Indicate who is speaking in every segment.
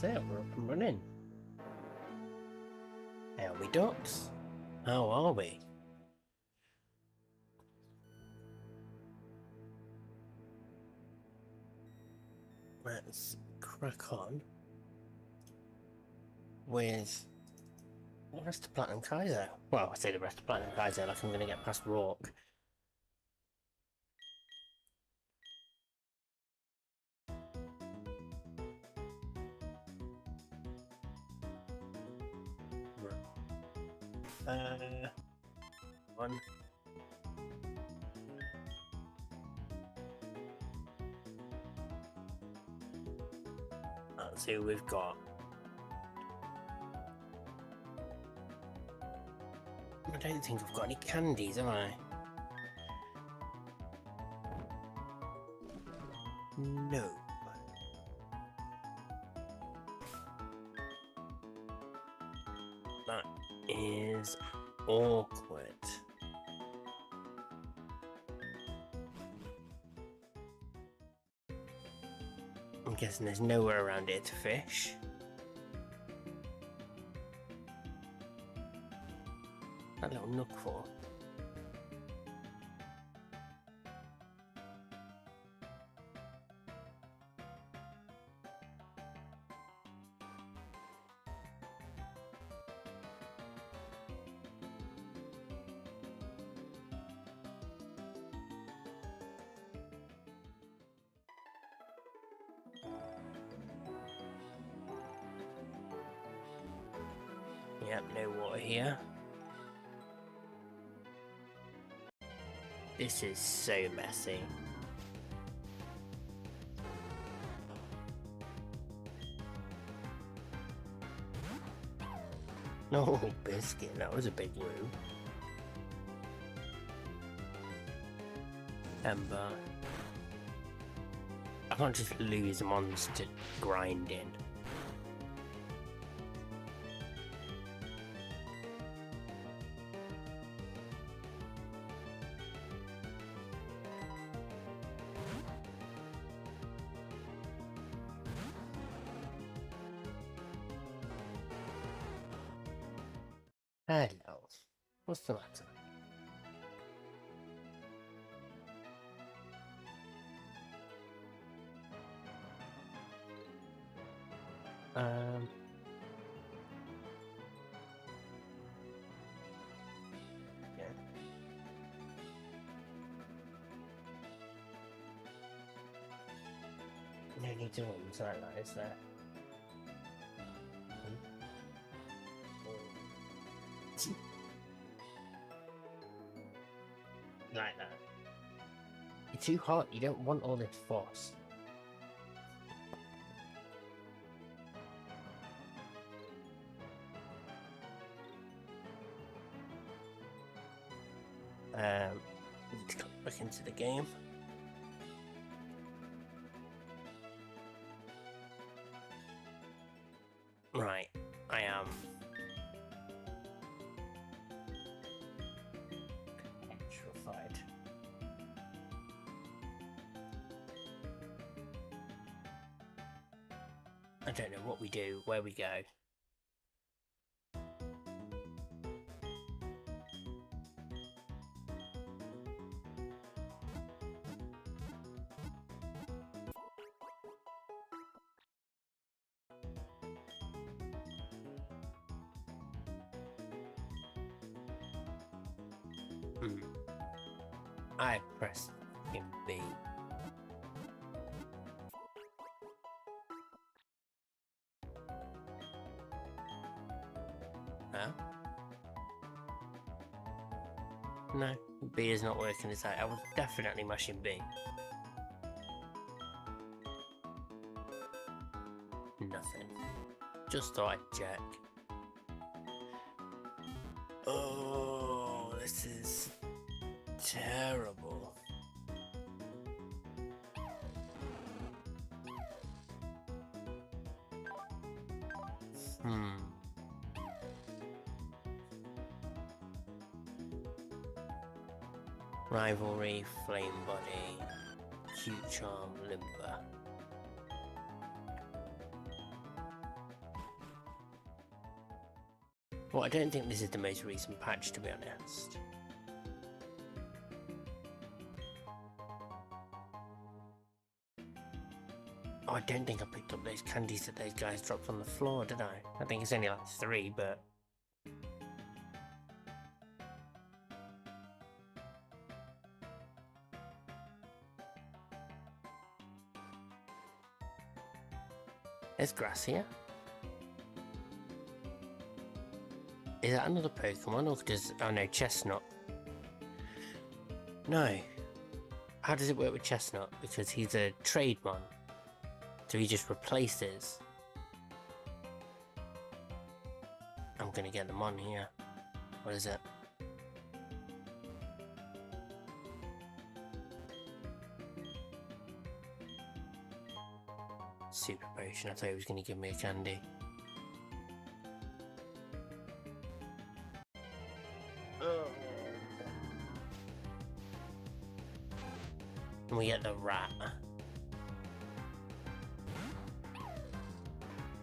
Speaker 1: That's it, we're up and running. Are we ducks? How are we? Let's crack on with the rest of Platinum Kaizo. Well, I say the rest of Platinum Kaizo like I'm going to get past Roark. One. Let's see who we've got. I don't think I've got any candies, have I? No. That is awkward. I'm guessing there's nowhere around here to fish. That little nook for. Yep, no water here. This is so messy. No, biscuit, that was a big woo. Ember. I can't just lose monster grinding. Hello. What's the matter? Yeah. No need to run like that, is there? Like that. You're too hot, you don't want all this fuss. Need to come back into the game. Right, I am petrified. I don't know what we do, where we go. I pressed in B. Huh? No, B is not working as I was definitely mashing B. Nothing. Just thought I'd check. Oh, this is terrible. Rivalry, Flame Body, Cute Charm, Limber. Well, I don't think this is the most recent patch, to be honest. Oh, I don't think I picked up those candies that those guys dropped on the floor, did I? I think it's only like 3, but... There's grass here. Is that another Pokemon, or does... Oh no, Chestnut. No. How does it work with Chestnut? Because he's a Trademon. So he just replaces. I'm gonna get them on here. What is it? Super potion. I thought he was gonna give me a candy. And we get the rat.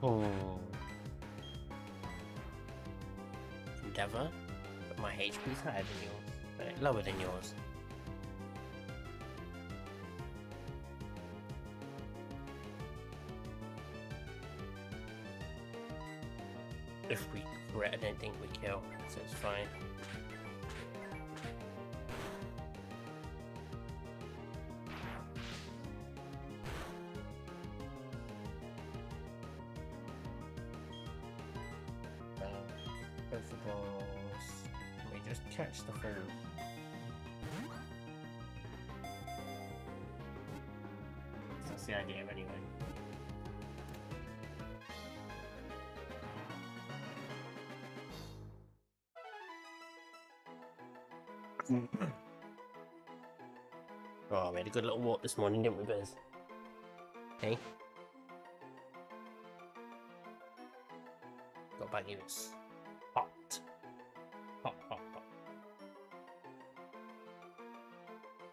Speaker 1: Oh. Endeavour. But my HP is higher than yours. But lower than yours. If we crit, I don't think we kill, so it's fine. Can we just catch the food? That's the idea anyway. Oh, we had a good little walk this morning, didn't we, Biz? Hey? Got back here, it's hot. Hot, hot, hot.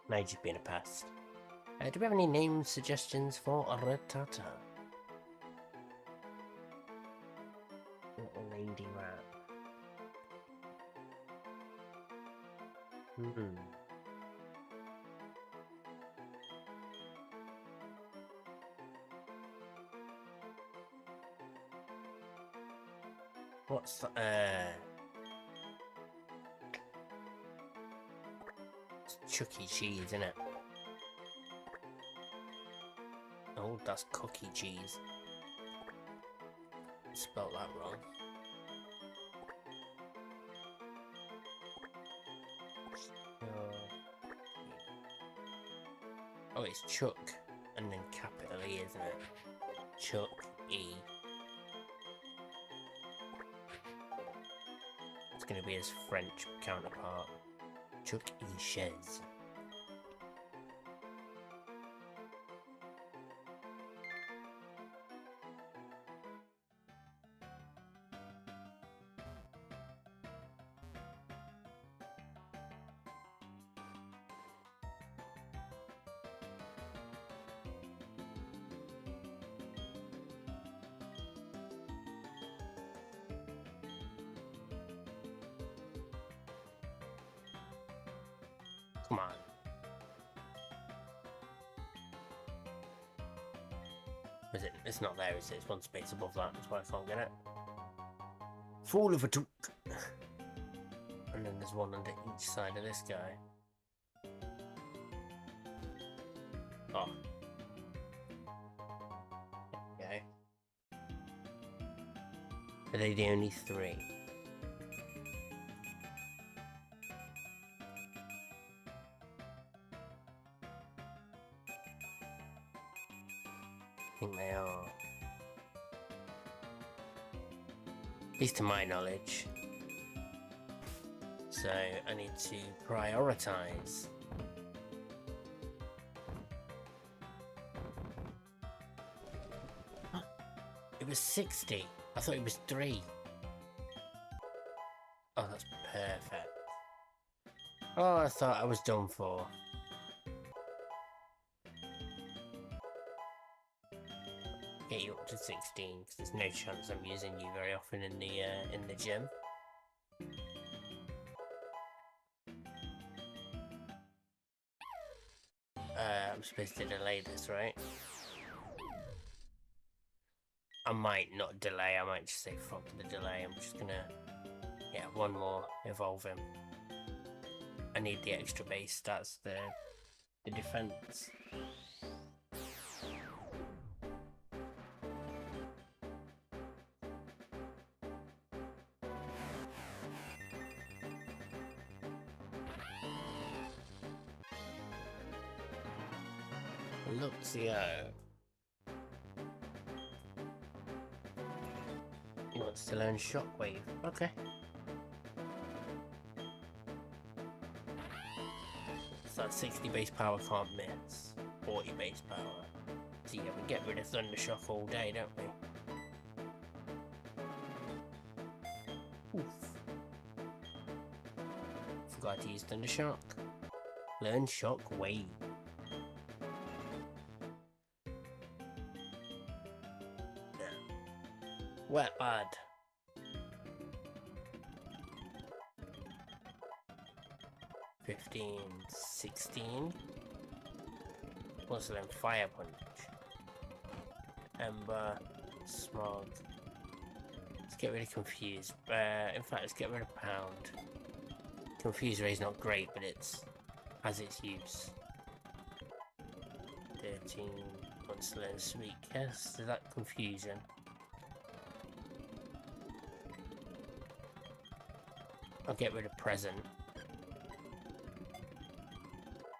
Speaker 1: Now you've been a pest. Do we have any name suggestions for a Rattata? Little lady rat. What's the, it's Chuck E. Cheese, isn't it? Oh, that's cookie cheese. Spelled that wrong. Oh, it's Chuck, and then capital E, isn't it? Chuck E. It's going to be his French counterpart, Chuck E. Chez. Come on. Is it? It's not there, is it? It's one space above that, that's why I can't get it. Fool of a took. And then there's one under each side of this guy. Oh. Okay. Are they the only 3? I think they are. At least to my knowledge. So I need to prioritize. It was 60. I thought it was 3. Oh, that's perfect. Oh, I thought I was done for. Get you up to 16 because there's no chance I'm using you very often in the gym. I'm supposed to delay this, right? I might not delay, I might just say fuck the delay. I'm just gonna, yeah, one more, evolve him. I need the extra base stats, the defense. Luxio. He wants to learn Shockwave. Okay. So that 60 base power can't miss. 40 base power. So yeah, we get rid of Thunder Shock all day, don't we? Oof. Forgot to use Thunder Shock. Learn Shockwave. Wet bad. $15, $16. What's then Fire Punch? Ember, Smog. Let's get rid of Confuse. In fact, let's get rid of Pound. Confuse Ray is not great, but it's has its use. 13. Wants to learn Sweet Kiss. Is that Confusion? I'll get rid of Present.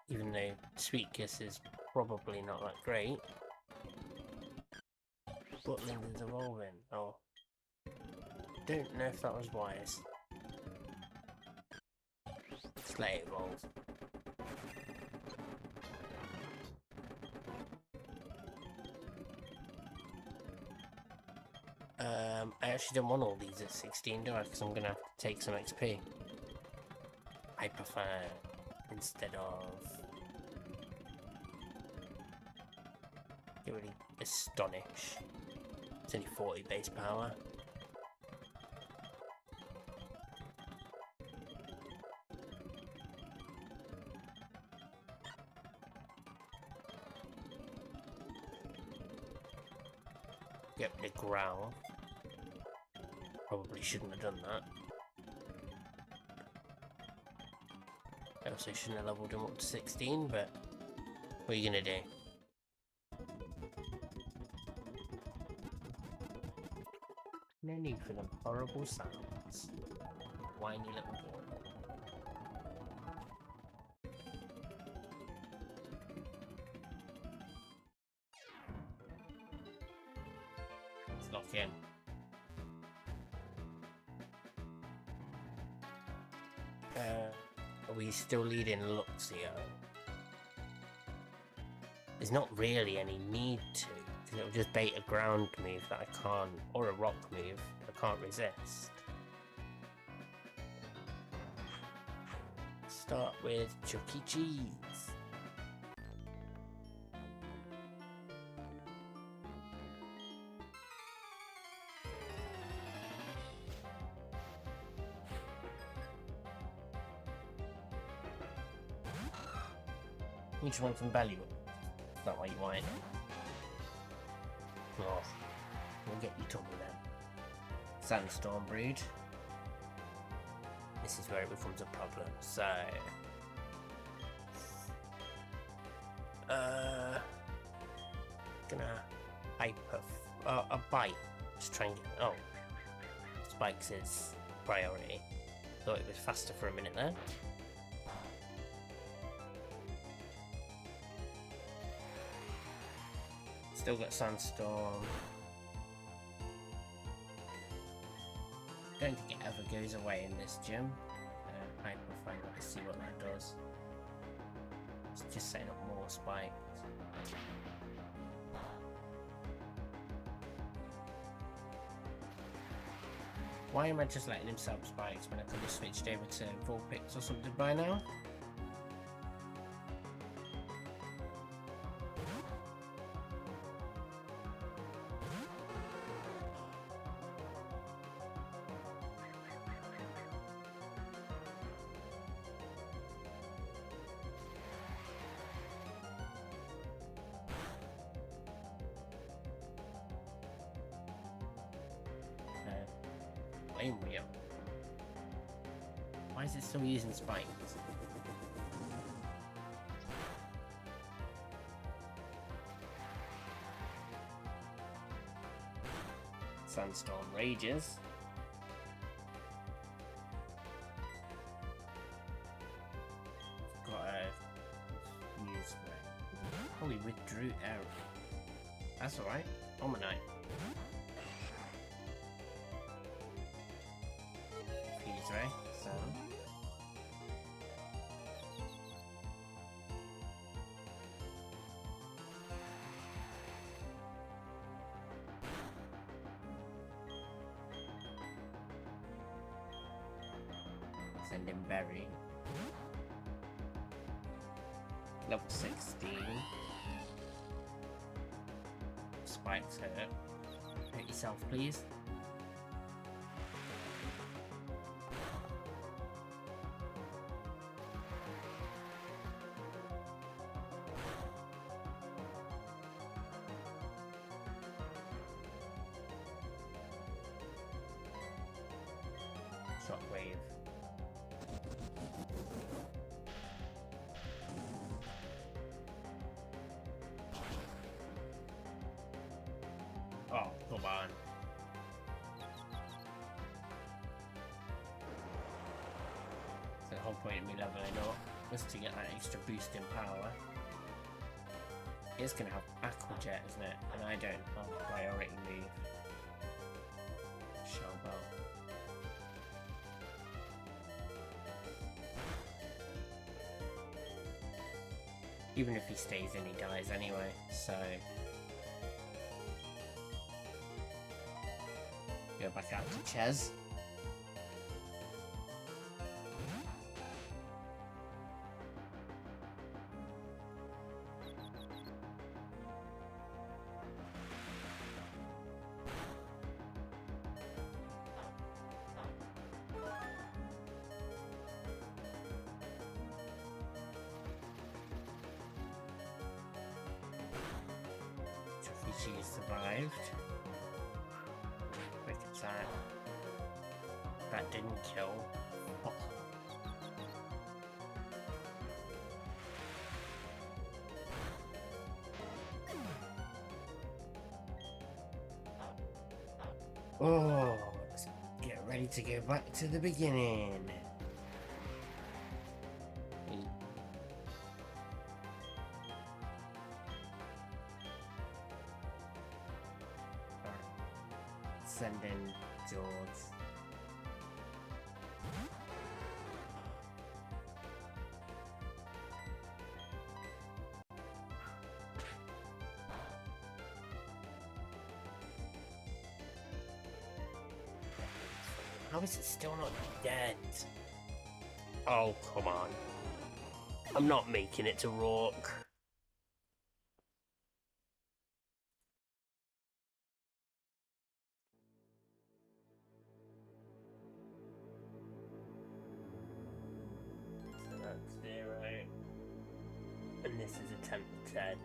Speaker 1: Even though Sweet Kiss is probably not that great. But Linden's evolving. Oh. Don't know if that was wise. Just let it evolve. I actually don't want all these at 16, do I? Because I'm going to have to take some XP. I prefer instead of... Get rid of Astonish. It's only 40 base power. Get rid of Growl. Probably shouldn't have done that. I also shouldn't have leveled him up to 16, but what are you gonna do? No need for them horrible sounds. Whiny little boy. Let's lock in. Are we still leading Luxio? There's not really any need to, because it'll just bait a ground move that I can't, or a rock move that I can't resist. Start with Chuck E. Cheese. You just want some value. Is that what you want? Oh, we'll get you tumble then. Sandstorm Brood. This is where it becomes a problem. So, gonna hyper. A bite. Just try and get. Oh, Spikes is priority. Thought it was faster for a minute there. Still got Sandstorm. Don't think it ever goes away in this gym. Hyperfire, let's see what that does. It's just setting up more spikes. Why am I just letting him sub spikes when I could have switched over to Vulpix or something by now? flame wheel. Why is it still using spikes? Sandstorm rages. Got a use there. Oh, we withdrew arrow. That's alright. Omanite. Fuse ray. So. Send him berry. Level 16. Spikes hurt. Hit yourself, please. Shockwave. Oh, come on. So the whole point of me leveling up was to get that extra boost in power. It's gonna have Aquajet, isn't it? And I don't have a priority move. Shellbell. Even if he stays in, he dies anyway, so... Go back out to Ches. She survived. Quick attack. That didn't kill. Oh, let's get ready to go back to the beginning. Send in George. How is it still not dead? Oh, come on. I'm not making it to Roark. That's 0. And this is attempt 10.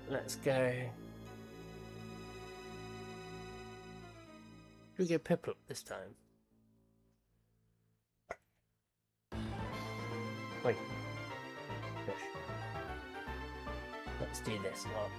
Speaker 1: Let's go. Should we go Piplup this time? Wait. Push. Let's do this one.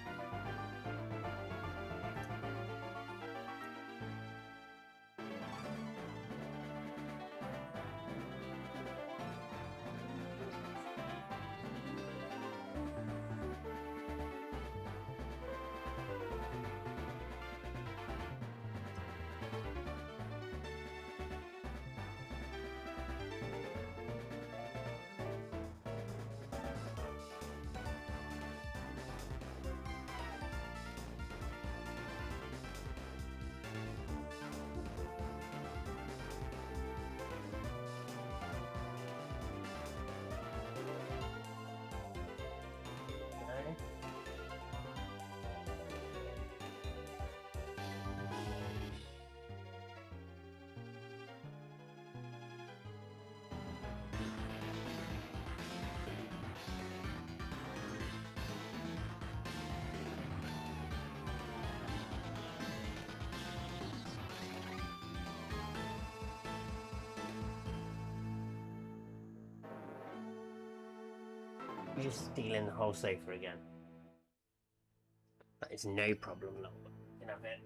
Speaker 1: You're just stealing the whole sofa again. That is no problem, look. You can have it.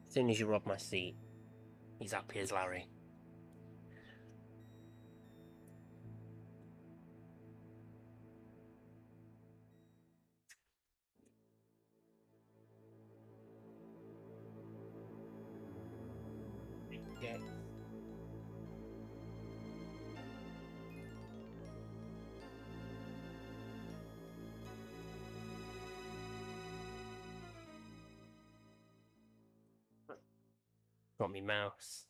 Speaker 1: As soon as you rob my seat, he's happy as Larry. Okay. Got me mouse.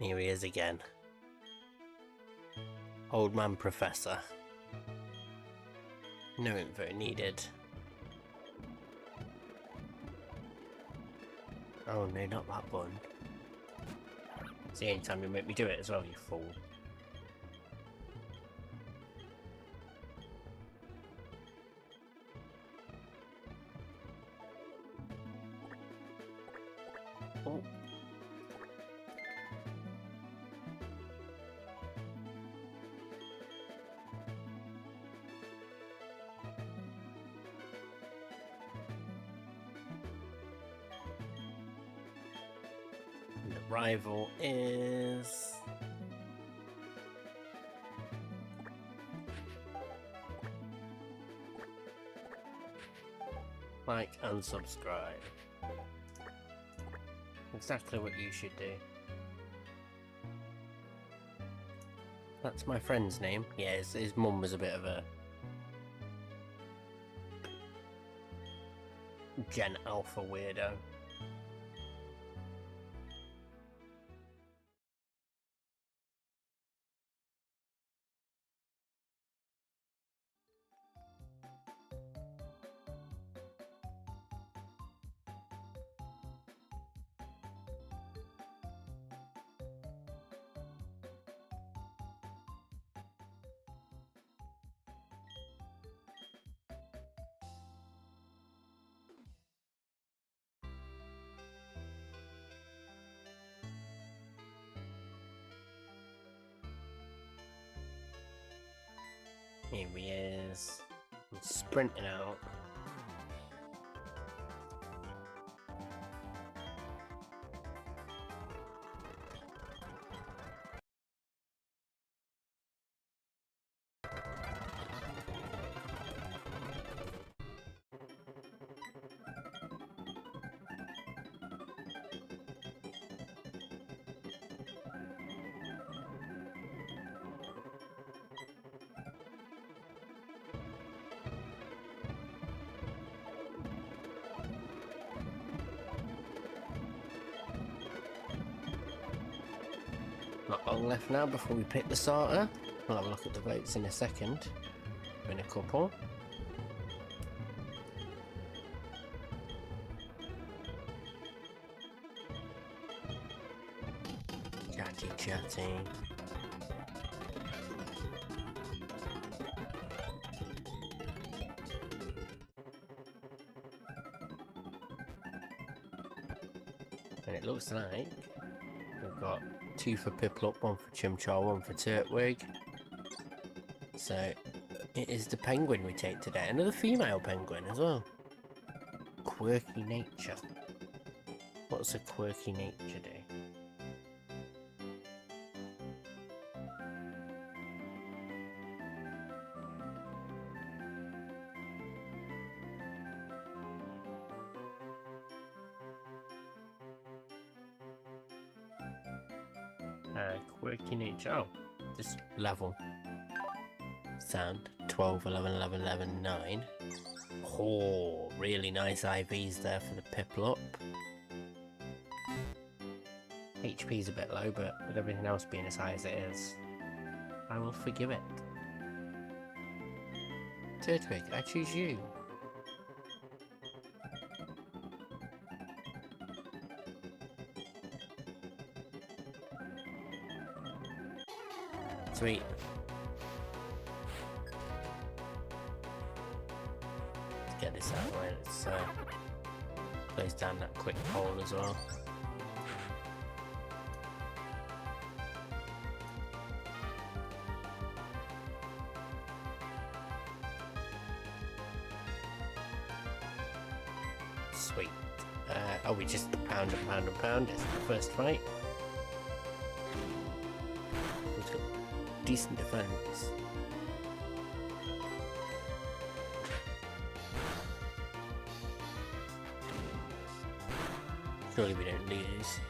Speaker 1: Here he is again. Old man professor. No info needed. Oh no, not that one. It's the only time you make me do it as well, you fool. Oh. And the rival is... like and subscribe. Exactly what you should do. That's my friend's name. Yeah, his mum was a bit of a Gen Alpha weirdo. Here he is. He's sprinting out. Not long left now before we pick the starter. We'll have a look at the votes in a second. In a couple. Chatty. And it looks like we've got 2 for Piplup, 1 for Chimchar, 1 for Turtwig. So it is the penguin we take today. Another female penguin as well. Quirky nature. What's a quirky nature do? Quirky nature. Oh, this level. Sound 12, 11, 11, 11, 9. Oh, really nice IVs there for the Piplup. HP's a bit low, but with everything else being as high as it is, I will forgive it. Turtwig, I choose you. Sweet. Let's get this out of the way. Let's place down that quick pole as well. Sweet. Oh, we just pound and pound and pound. It's the first fight. It's got decent defense. Surely we don't lose.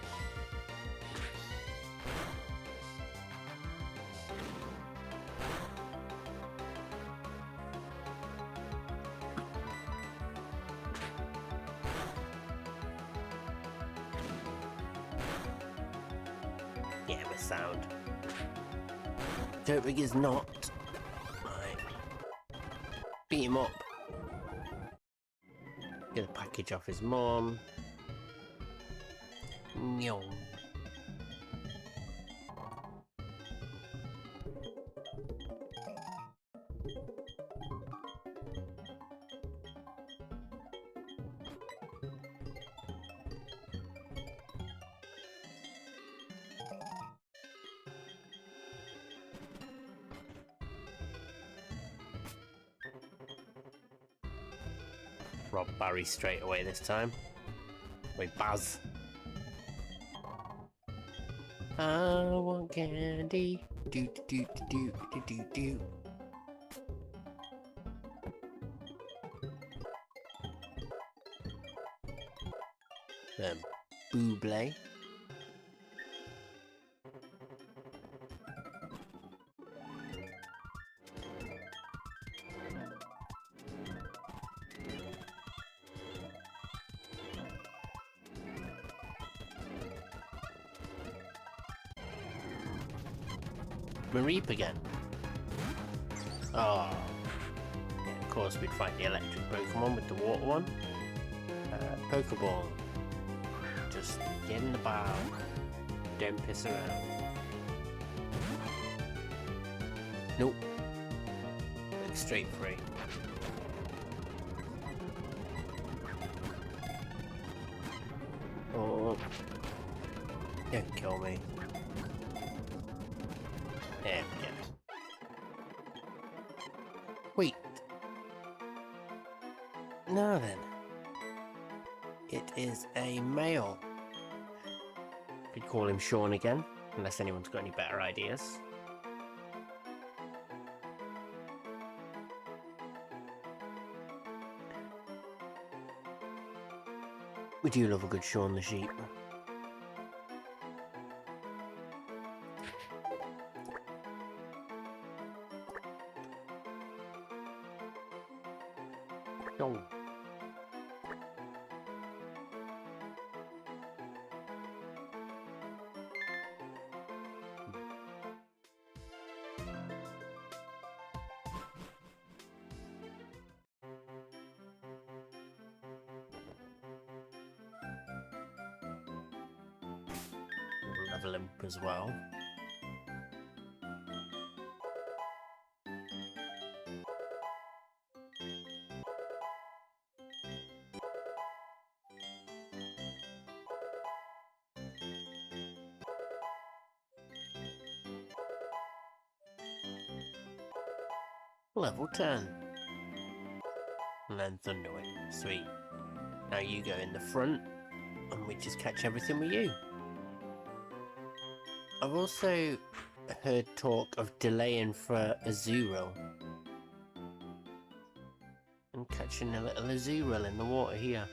Speaker 1: Yeah, with sound. Turtwig is not. Right. Beat him up. Get the package off his mom. No. Rob Barry straight away this time. Wait, Baz. I want candy. Do do do do do do. Buble. Mareep again. Oh. Yeah, of course we'd fight the electric Pokemon with the water one. Pokeball. Just get in the bow. Don't piss around. Nope. Look straight free. Oh. Don't kill me. There we go. Wait. Now then. It is a male. Could call him Sean again, unless anyone's got any better ideas. We do love a good Sean the Sheep. Oh. Level him as well. Level 10. And then Thunderwing. Sweet. Now you go in the front, and we just catch everything with you. I've also heard talk of delaying for Azurill. And catching a little Azurill in the water here.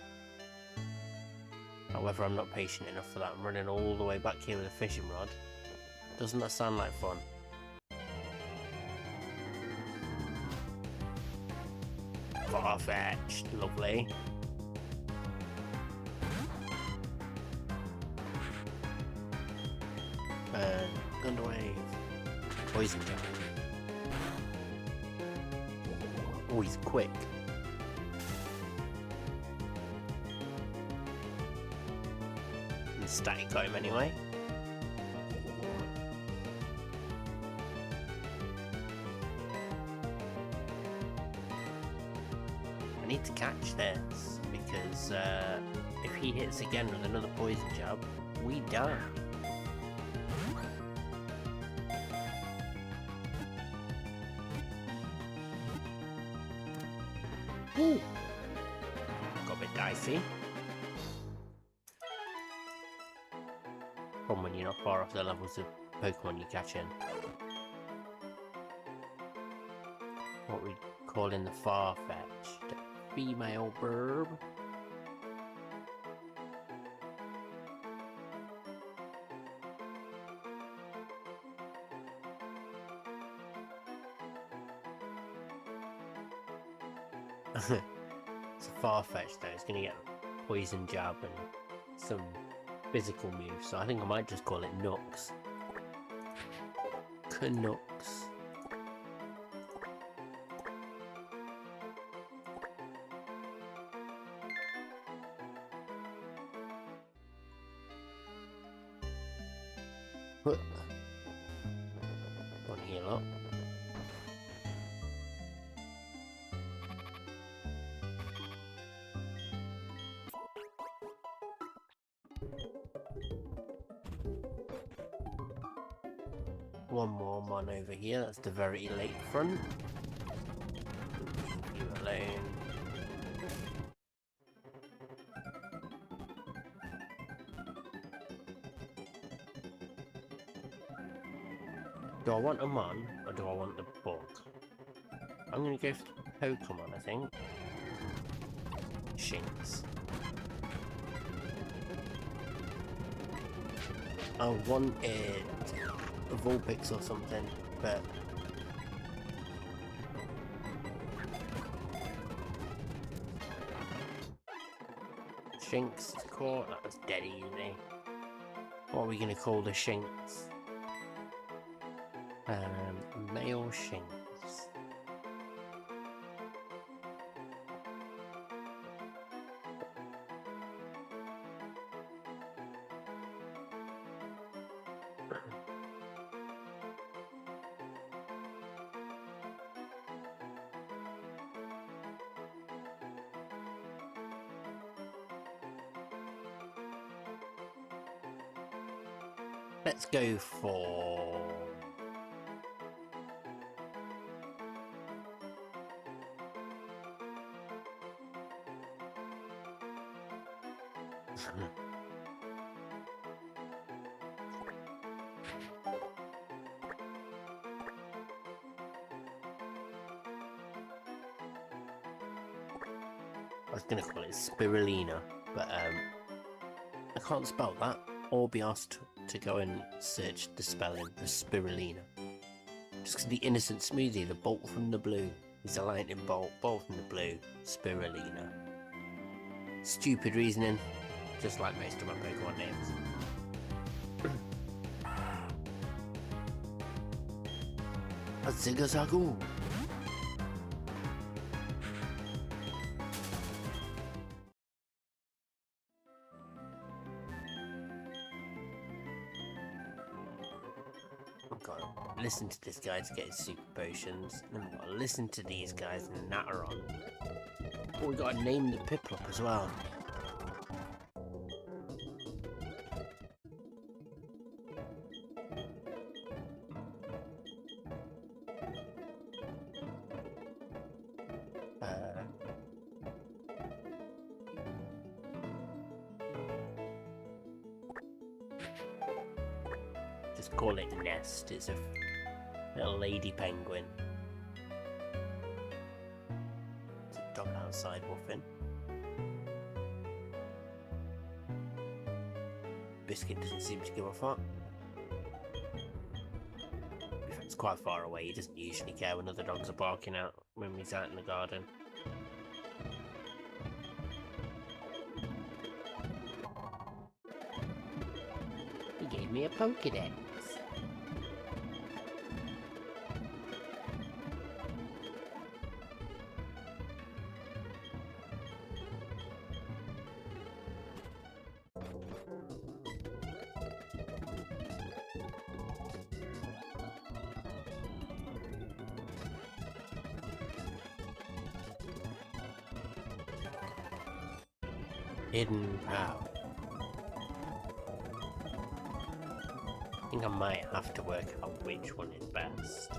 Speaker 1: However, I'm not patient enough for that. I'm running all the way back here with a fishing rod. Doesn't that sound like fun? Far-fetched, lovely. Thunderwave. Poison jab. Oh, he's quick. And static got him anyway. I need to catch this because if he hits again with another poison jab, we die. Ooh. Got a bit dicey. Problem when you're not far off the levels of Pokemon you're catching. What we call in the far-fetched female burb. It's a far-fetched though, it's gonna get poison jab and some physical moves, so I think I might just call it Knocks. Canucks. One heal up. One more mon over here, that's the very late front. You alone. Do I want a mon or do I want the bug? I'm gonna go for the Pokemon, I think. Shinx. I wanted a Vulpix or something, but Shinx is caught. That was dead easy. What are we gonna call the Shinx? Male Shinx. Let's go for I was gonna call it Spirulina, but I can't spell that or be asked to go and search the spelling for Spirulina. Just 'cause the innocent smoothie, the bolt from the blue, is a lightning bolt, bolt from the blue, Spirulina. Stupid reasoning, just like most of my Pokemon names. A Zigzagoon. Listen to this guy to get his super potions, and then we've got to listen to these guys and Natteron. Oh, we got to name the Piplup as well. Just call it Nest. It's a little lady penguin. It's a dog outside woofing. Biscuit doesn't seem to give a fuck. It's quite far away. He doesn't usually care when other dogs are barking out when he's out in the garden. He gave me a Pokédex. Hidden power. I think I might have to work out which one is best.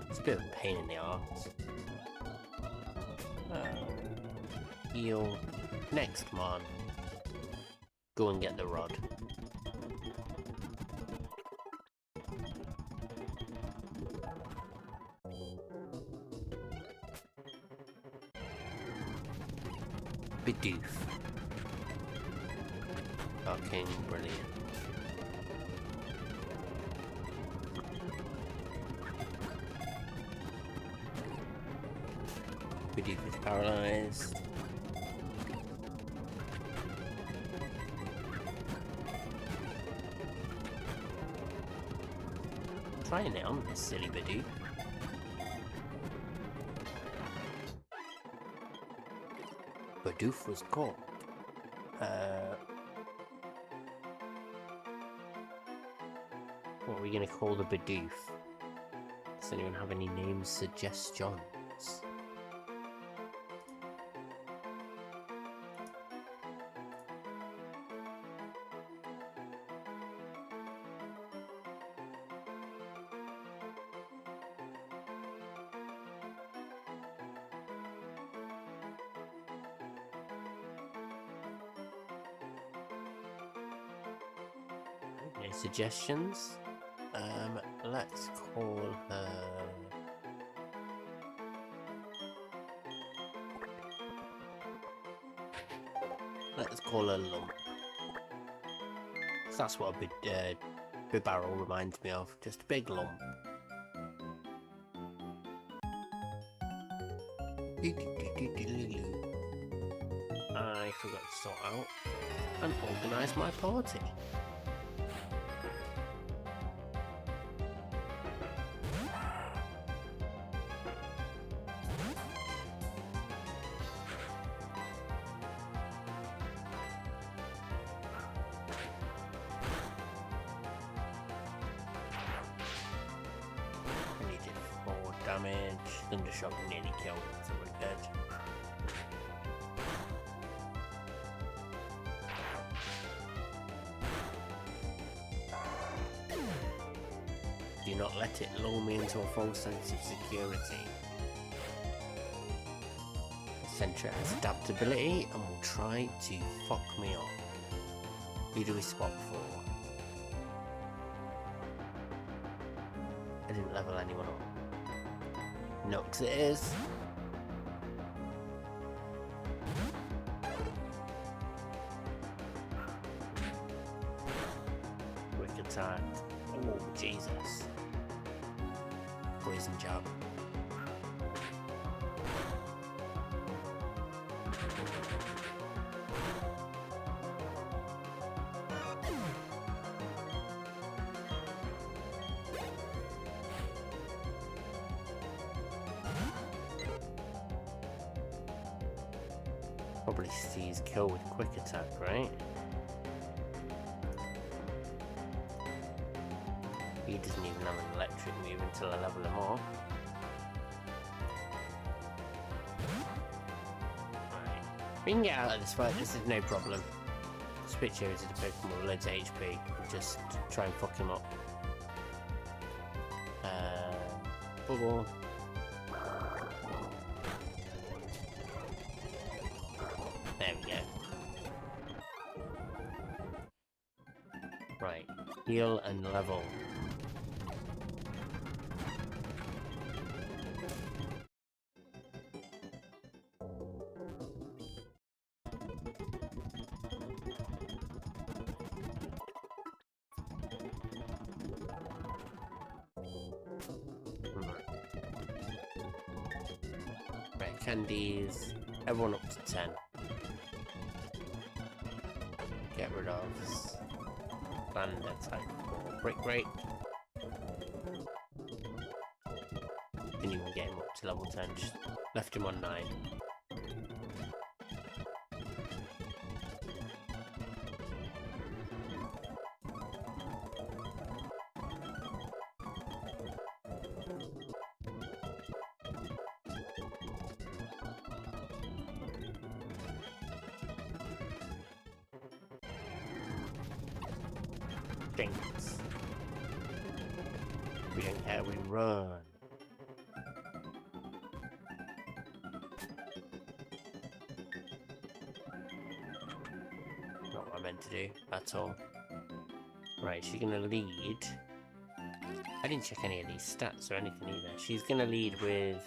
Speaker 1: It's a bit of a pain in the arse. Heal. Next man. Go and get the rod. Bidoof. Fucking brilliant. Bidoof is paralyzed. Trying it on this silly Bidoof. Bidoof was caught. What are we gonna call the Bidoof? Does anyone have any name suggestions? Any suggestions? Let's call her... Let's call her Lump. So that's what a big barrel reminds me of. Just a big lump. I forgot to sort out and organise my party. Damage, Thundershock nearly killed it, so we're dead. Do not let it lull me into a false sense of security. Eccentric has adaptability and will try to fuck me up. Who do we swap for? I didn't level anyone up. No, because it is. Quick attack. Oh, Jesus. Poison jab. Probably sees kill with quick attack, right? He doesn't even have an electric move until I level him up. Right. We can get out of this fight, this is no problem. Switch over to the Pokemon with loads of HP and just try and fuck him up. Bubble. There we go. Right, heal and level. candies, everyone up to 10. Get rid of standard type 4 brick break. Didn't even get him up to level 10, just left him on 9. Jinx. We don't care, we run. Not what I meant to do at all. Right, she's gonna lead. I didn't check any of these stats or anything either. She's gonna lead with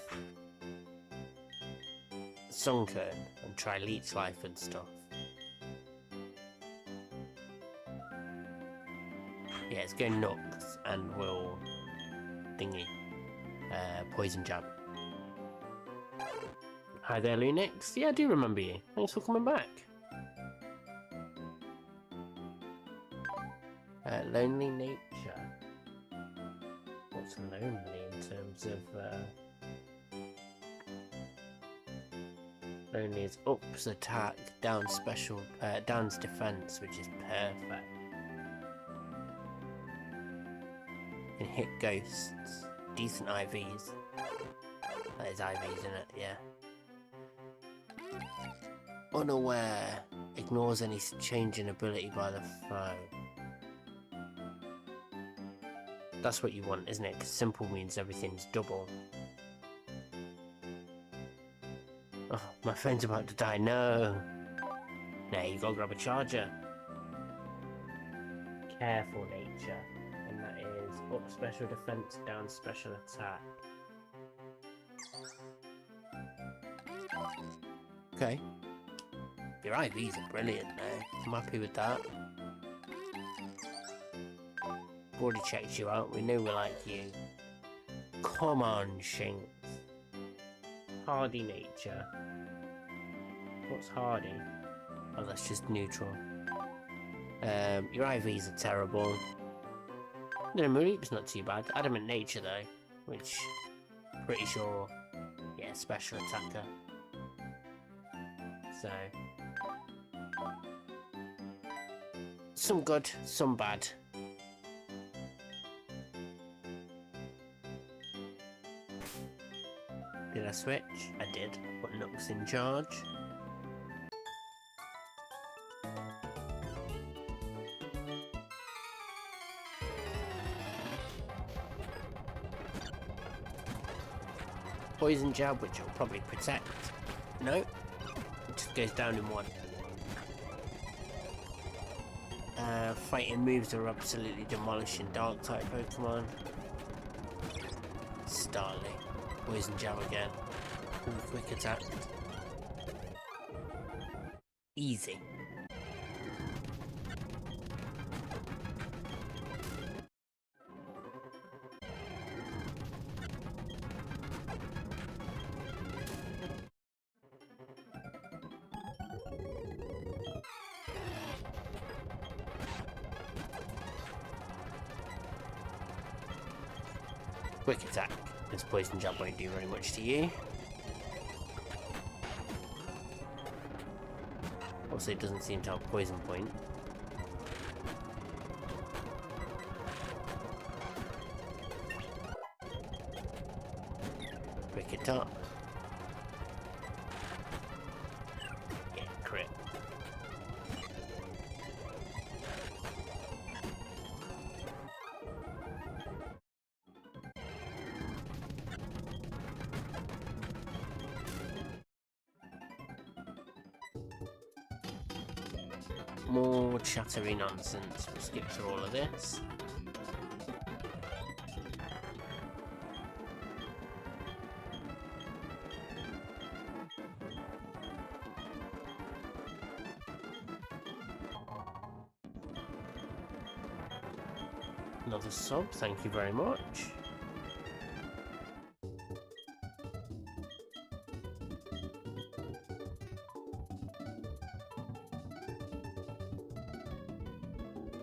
Speaker 1: Sunken and try Leech Life and stuff. Yeah, it's going Nux and will thingy. Poison Jab. Hi there, Lunix. Yeah, I do remember you. Thanks for coming back. Lonely nature. What's lonely in terms of lonely is ups attack, down special, down's defense, which is perfect. Can hit ghosts. Decent IVs. That is IVs, isn't it? Yeah. Unaware. Ignores any change in ability by the foe. That's what you want, isn't it? Because simple means everything's double. Oh, my friend's about to die. No. No, you gotta grab a charger. Careful nature. And that is up special defense, down special attack. Okay. Your IVs are brilliant now. I'm happy with that. Already checked you out. We know we like you. Come on, Shinx. Hardy nature. What's hardy? Oh, that's just neutral. Your IVs are terrible. No, Mareep's not too bad. Adamant nature though, which pretty sure, yeah, special attacker. So some good, some bad. Did I switch? I did. Put Nux in charge. Poison Jab, which will probably protect. No, it just goes down in 1. Fighting moves are absolutely demolishing Dark type Pokemon. Starly. Poison Jab again. Ooh, quick attack. Easy. Quick attack. This Poison Jab won't do very much to you. Also, it doesn't seem to have Poison Point. Quick attack. Yeah, crit. More chattery nonsense. We'll skip through all of this. Another sub, thank you very much.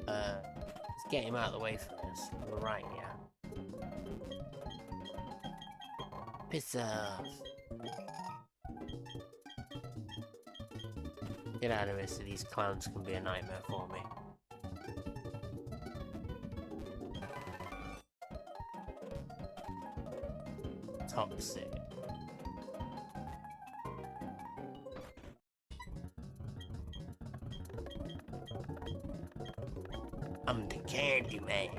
Speaker 1: Let's get him out of the way first. Right, yeah. Piss off. Get out of here so these clowns can be a nightmare for me. Toxic. I'm the candy man.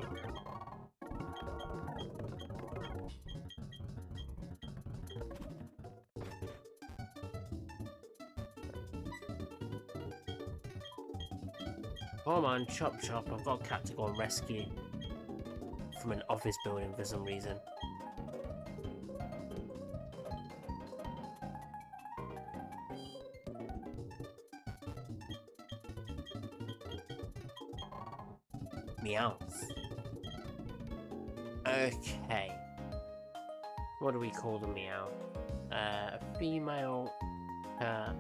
Speaker 1: Come on, chop chop, I've got a cat to go and rescue from an office building for some reason. Meows. Okay. What do we call the meow? A female cat.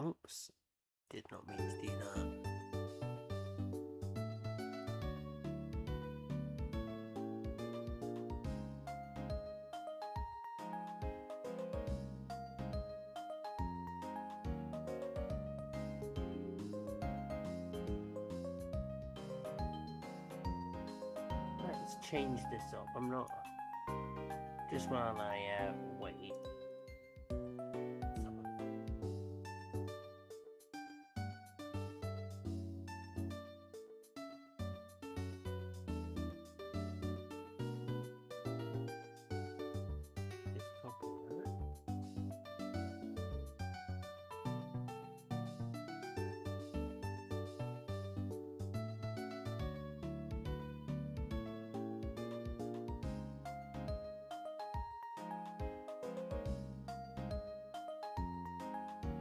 Speaker 1: Oops, did not mean to do that. Let's change this up. I'm not. Just while I wait.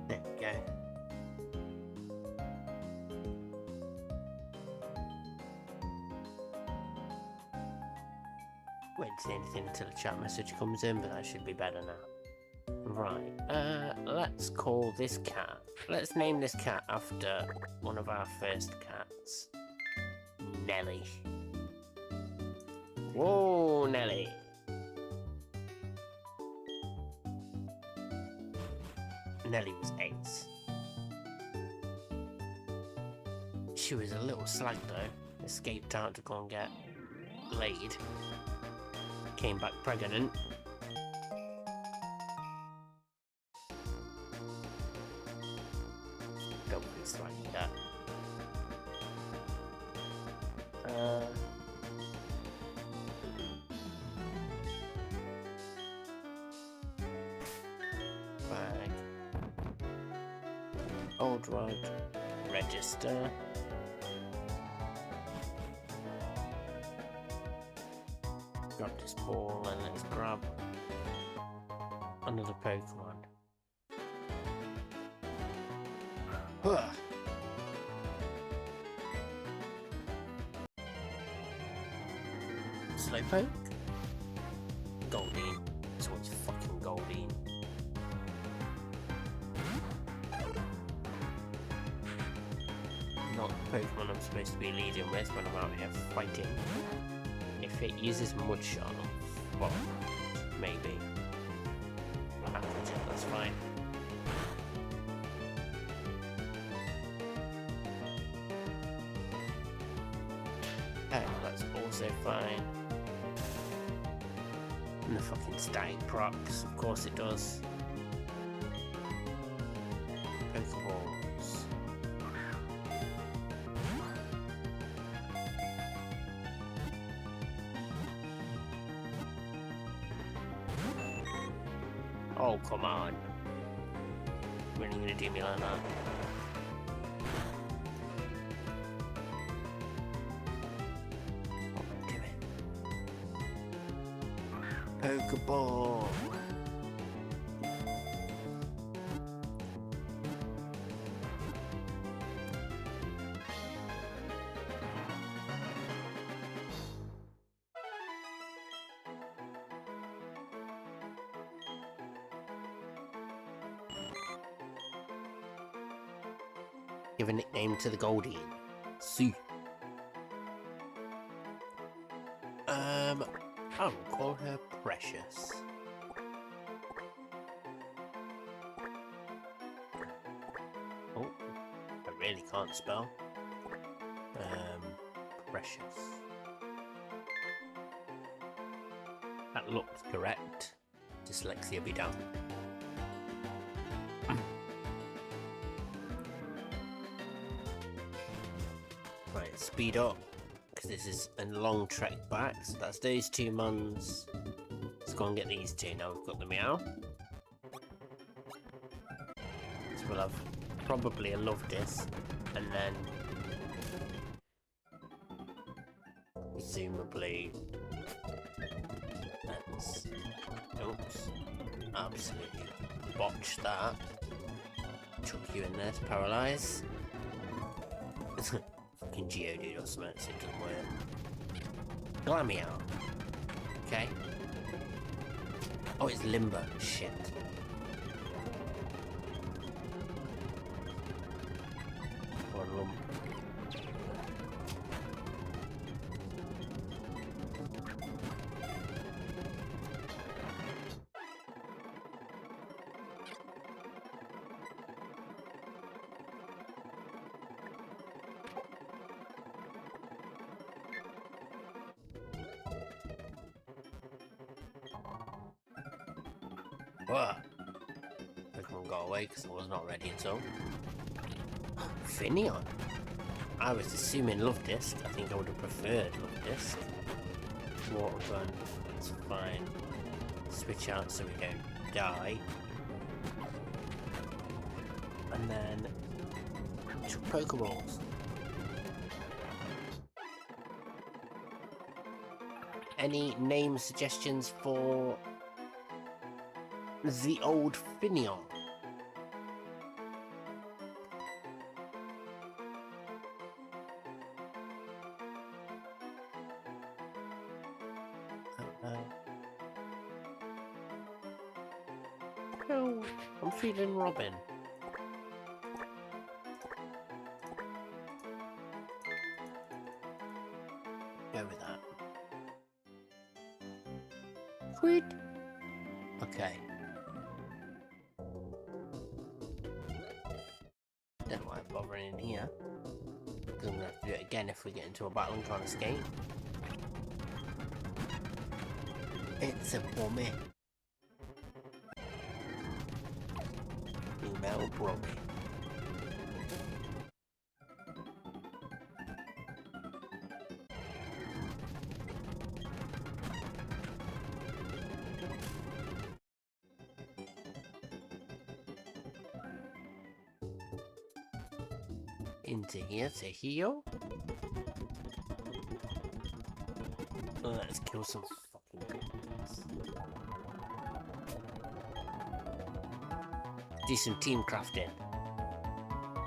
Speaker 1: There we go. Won't say anything until a chat message comes in, but that should be better now. Right, let's call this cat. Let's name this cat after one of our first cats. Nelly. Whoa, Nelly. Nelly was ace. She was a little slag though. Escaped out to go and get laid. Came back pregnant. Don't be slag that. Bag. Old rod. Register. Grab this ball and let's grab another Pokemon. Huh. Slowpoke? Goldeen. This one's fucking Goldeen. Not the Pokemon I'm supposed to be leading with when I'm out here fighting. If it uses Mudshot, well, maybe. That's fine. Okay, that's also fine. And the fucking static procs, of course it does. Pokeballs. Oh, come on. Really gonna do me like that? Pokeball. Give a nickname to the Goldie. See. I'll call her Precious. Oh, I really can't spell. Precious. That looks correct. Dyslexia be done. Right, speed up. This is a long trek back, so that's those 2 Muns. Let's go and get these 2 now we've got the Meow. So we'll have probably a Love Disc, and then presumably let's oops, absolutely botch that. Chuck you in there to paralyze. Fucking Geodude or something, so it doesn't work. Glameow. Okay. Oh, it's Limber. Shit. Or Lump. Whoa. Pokemon got away because I was not ready at all. Finneon. I was assuming Love Disc. I think I would have preferred Love Disc. Water Gun. That's fine. Switch out so we don't die. And then 2 Pokeballs. Any name suggestions for the old Finneon? Oh, I'm feeling Robin. Go with that. Quid. Okay. Don't know why I'm bothering in here. Because I'm going to have to do it again if we get into a battle and can't escape. It's a Brummy. Female Brummy. Into here to heal. Let's kill some fucking goblins. Do some team crafting.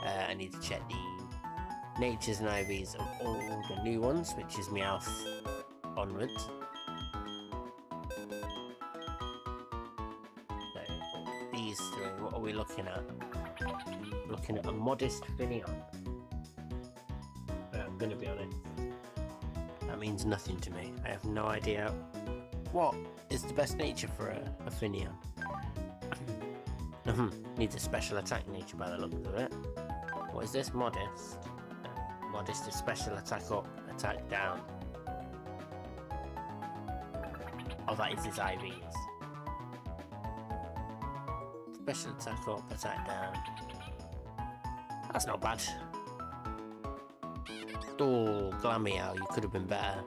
Speaker 1: I need to check the natures and IVs of all the new ones, which is Meowth onwards. So, these 3, what are we looking at? Looking at a modest Finneon. I'm gonna be honest, that means nothing to me. I have no idea what is the best nature for a Finneon. Needs a special attack nature by the looks of it. What is this? Modest. Modest is special attack up, attack down. Oh, that is his IVs. Special attack up, attack down. That's not bad. Oh, Glameow, you could have been better.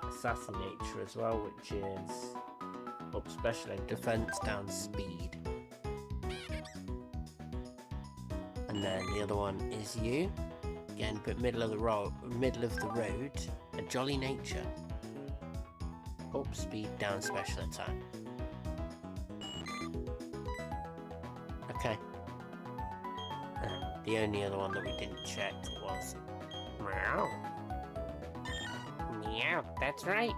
Speaker 1: Assassin nature as well, which is up special defense, down speed. And then the other one is you. Again, but middle of the road, a jolly nature. up speed, down special attack. Okay. The only other one that we didn't check was meow. Meow, that's right.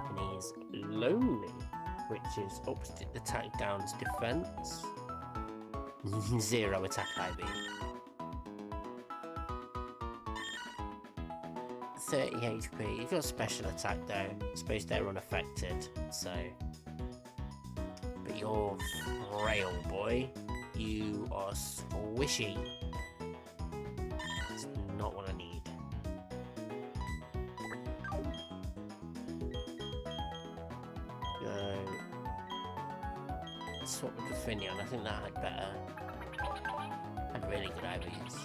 Speaker 1: And he's lonely, which is up attack, down's defense. 0 attack IV. 30 HP. You've got special attack though. I suppose they're unaffected, so. But you're frail, boy. You are squishy. It's not what I need. Go. Swap with the Finion. I think that had better. Had really good IVs.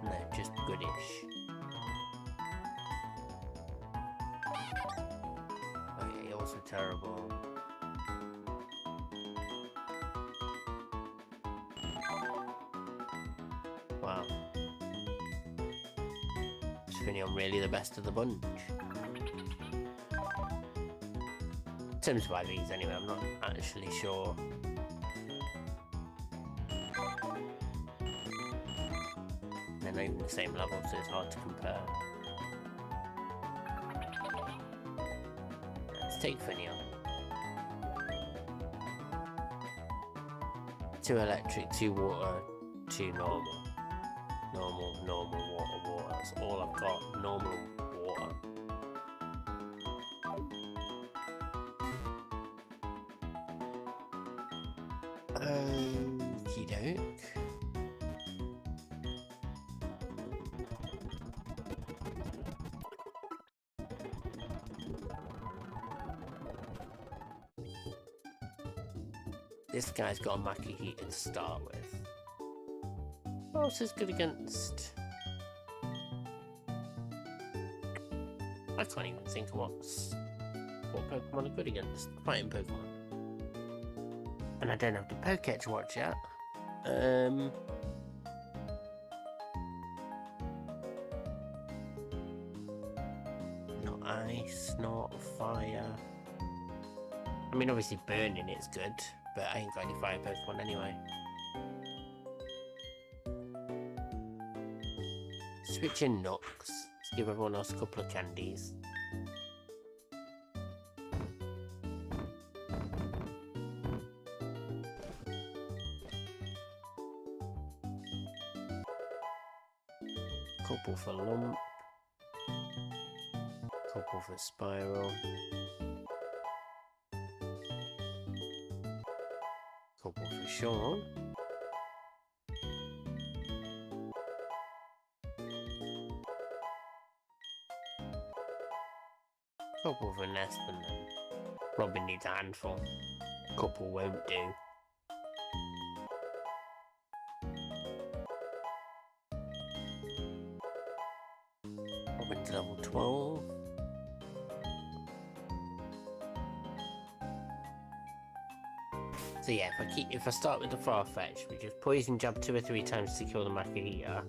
Speaker 1: No, just goodish. Oh yeah, you're also terrible. Wow. Is Finion really the best of the bunch? In terms of IVs anyway, I'm not actually sure. They're not even the same level, so it's hard to compare. Let's take Finion. 2 electric, 2 water, 2 normal. Normal, water. That's all I've got. Normal water. Okie doke. This guy's got a Makihita to start with. What else is good against? I can't even think of what Pokemon are good against. Fighting Pokemon. And I don't have the Pokédex watch yet. Not ice, not fire. I mean, obviously burning is good, but I ain't got any fire Pokemon anyway. Switch in Nux. Let's give everyone else a couple of candies. Couple for Lump. Couple for Spiral. Couple for Sean. Couple for Nesp, and then Robin needs a handful. Couple won't do. Robin's level 12. So yeah, if I start with the Farfetch, we just poison jab 2 or 3 times to kill the Makihita.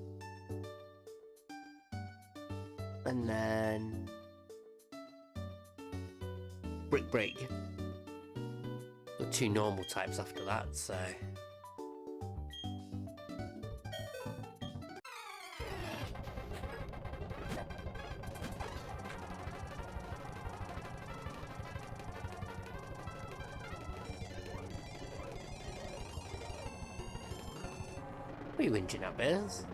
Speaker 1: And then Brick Break. Got 2 normal types after that, so what are you whinging at, Biz?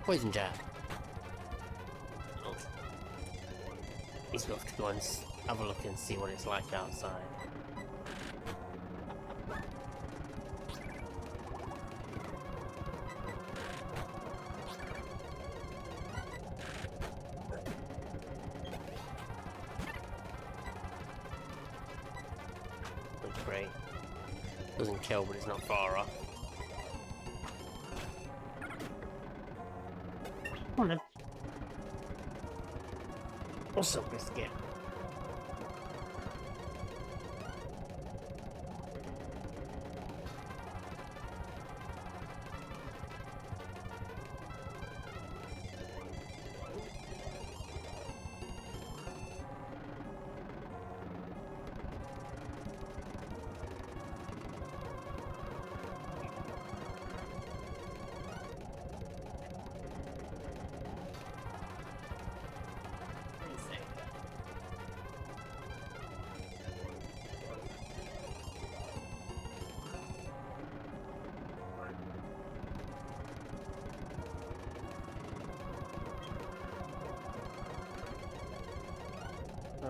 Speaker 1: Poison jab. Oh. He's got to go and have a look and see what it's like outside. Looks great. Doesn't kill, but it's not far off. Come on then. What's up, biscuit?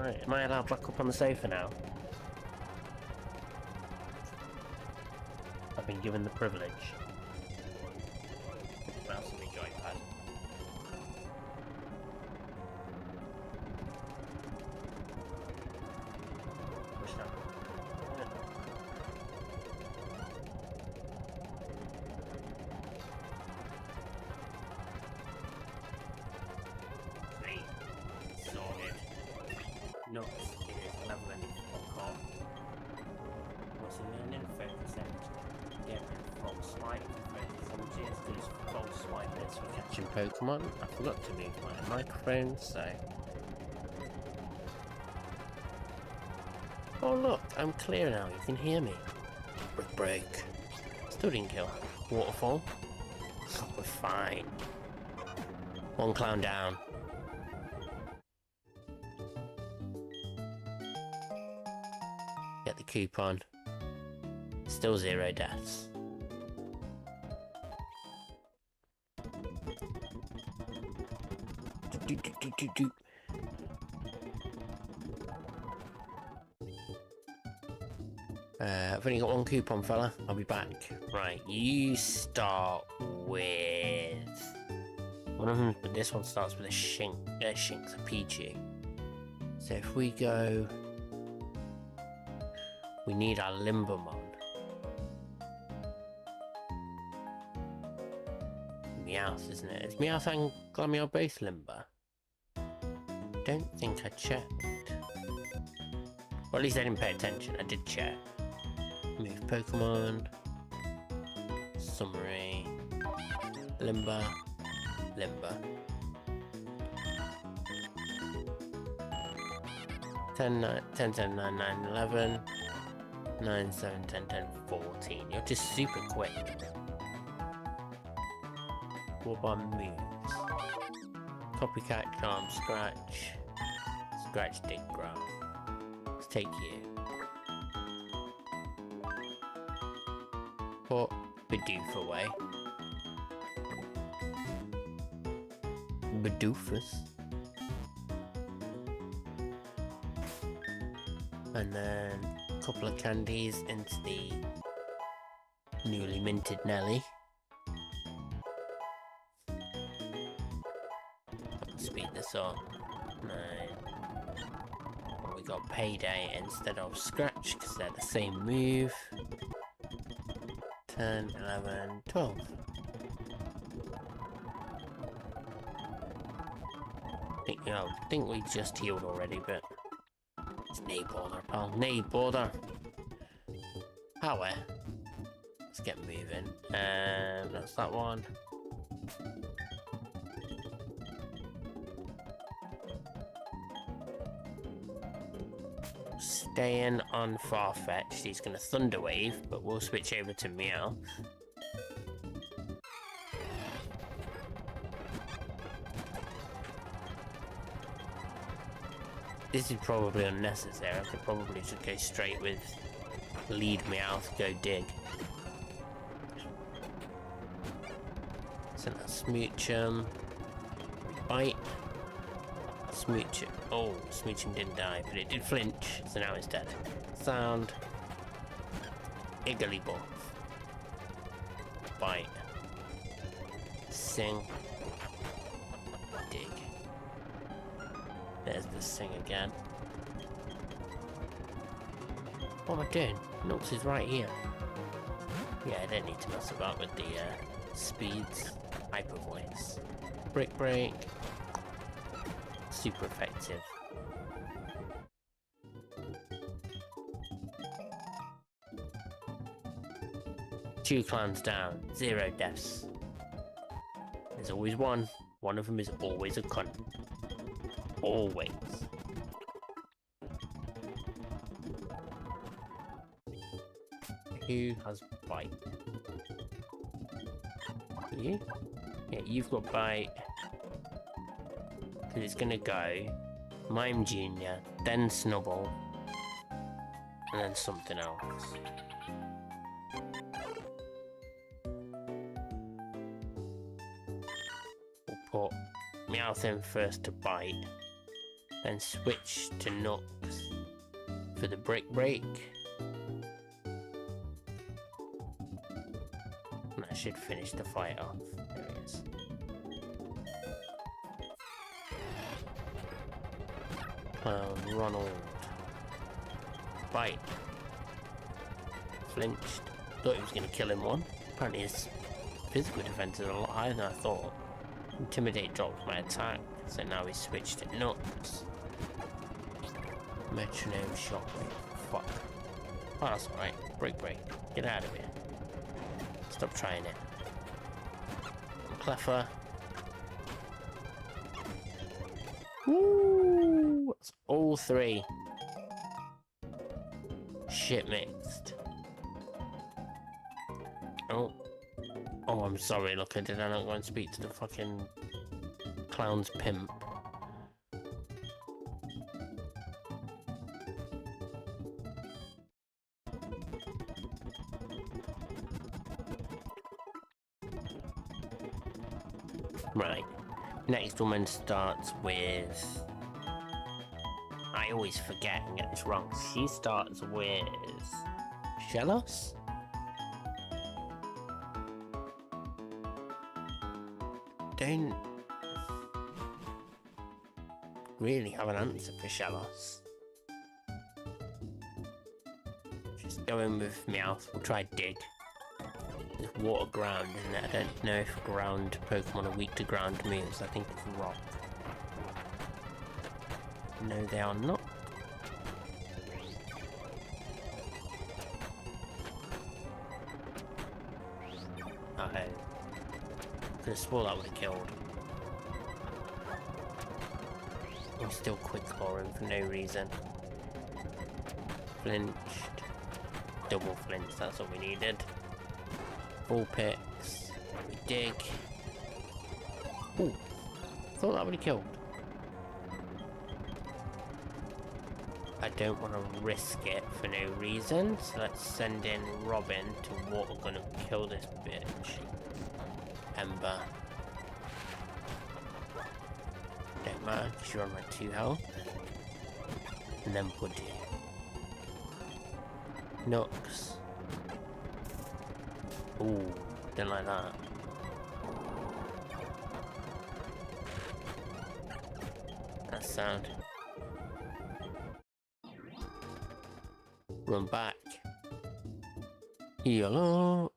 Speaker 1: Right, am I allowed back up on the sofa now? I've been given the privilege. Mouse and the joypad. Push down. Sweet. Sorted. Nuts. It is leveling. Fuck off. What's in learning? 30%. Get rid of false swipe for 30 seconds. Because false swipe is for catching Pokemon. I forgot to move my microphone, so. Oh look, I'm clear now, you can hear me. Brick break. Still didn't kill. Waterfall. We're fine. One clown down. Get the coupon. Still 0 deaths. I've only got one coupon, fella. I'll be back. Right, you start with one of them, but this one starts with a Shinx, a Pichu. So if we go, we need our Limbermon. Meowth, isn't it? Is Meowth and Glameow both Limber? Don't think I checked. Or at least I didn't pay attention. I did check. Move Pokemon. Summary. Limber. Limber. 10, 9, 10, 10, 9, 9, 11. 9, 7, 10, 10, 14. You're just super quick. What about moves? Copycat, Charm, Scratch. Scratch, Dig, Growl. Let's take you. Put Bidoof away. Bidoofus. And then a couple of candies into the newly minted Nelly. Speed this up. 9. We got Payday instead of Scratch because they're the same move. 10, 11, 12. I think we just healed already, but it's nay bother, pal. Nay bother. Power. Let's get moving. That's that one. Staying on Farfetch'd, he's going to Thunder Wave, but we'll switch over to Meow. This is probably unnecessary. I could probably just go straight with lead Meowth, go dig. So that's Smoochum. Bite. Smoochum. Oh, Smoochum didn't die, but it did flinch, so now it's dead. Sound. Igglybuff. Bite. Sing. Dig. There's the Sing again. What am I doing? Nux is right here. Yeah, I don't need to mess about with the speeds. Hyper Voice. Brick Break. Super effective. Two clans down, 0 deaths. There's always one. One of them is always a cunt. Always. Who has Bite? You? Yeah, you've got Bite. Because it's gonna go Mime Jr., then Snubble, and then something else. We'll put Meowth in first to Bite. then switch to Nux for the brick break. And that should finish the fight off. There it is. Ronald. Bite. Flinched. Thought he was going to kill him one. Apparently his physical defense is a lot higher than I thought. Intimidate dropped my attack, so now he switched it nuts. Metronome shockwave. Fuck. Oh, that's alright. Break. Get out of here. Stop trying it. Cleffer. Woo! That's all three. Shit mixed. Oh, I'm sorry, look, did I not go and speak to the fucking clown's pimp? Right, next woman starts with... I always forget and get this wrong. She starts with... Shellos? Don't really have an answer for Shellos. Just going with Meowth. We'll try Dig. It's water ground, isn't it? I don't know if ground Pokemon are weak to ground moves. I think it's rock. No, they are not. Uh-oh. Could have swore that would have killed. I'm still quick clawing for no reason. Flinched. Double flinch, that's what we needed. Full picks. We dig. Ooh. Thought that would have killed. I don't want to risk it for no reason, so let's send in Robin to water gun and kill this bitch. Ember. Don't matter, because you're on like 2 health. And then Buddy. Nux. Ooh, didn't like that. That's sound. Run back. Heal up.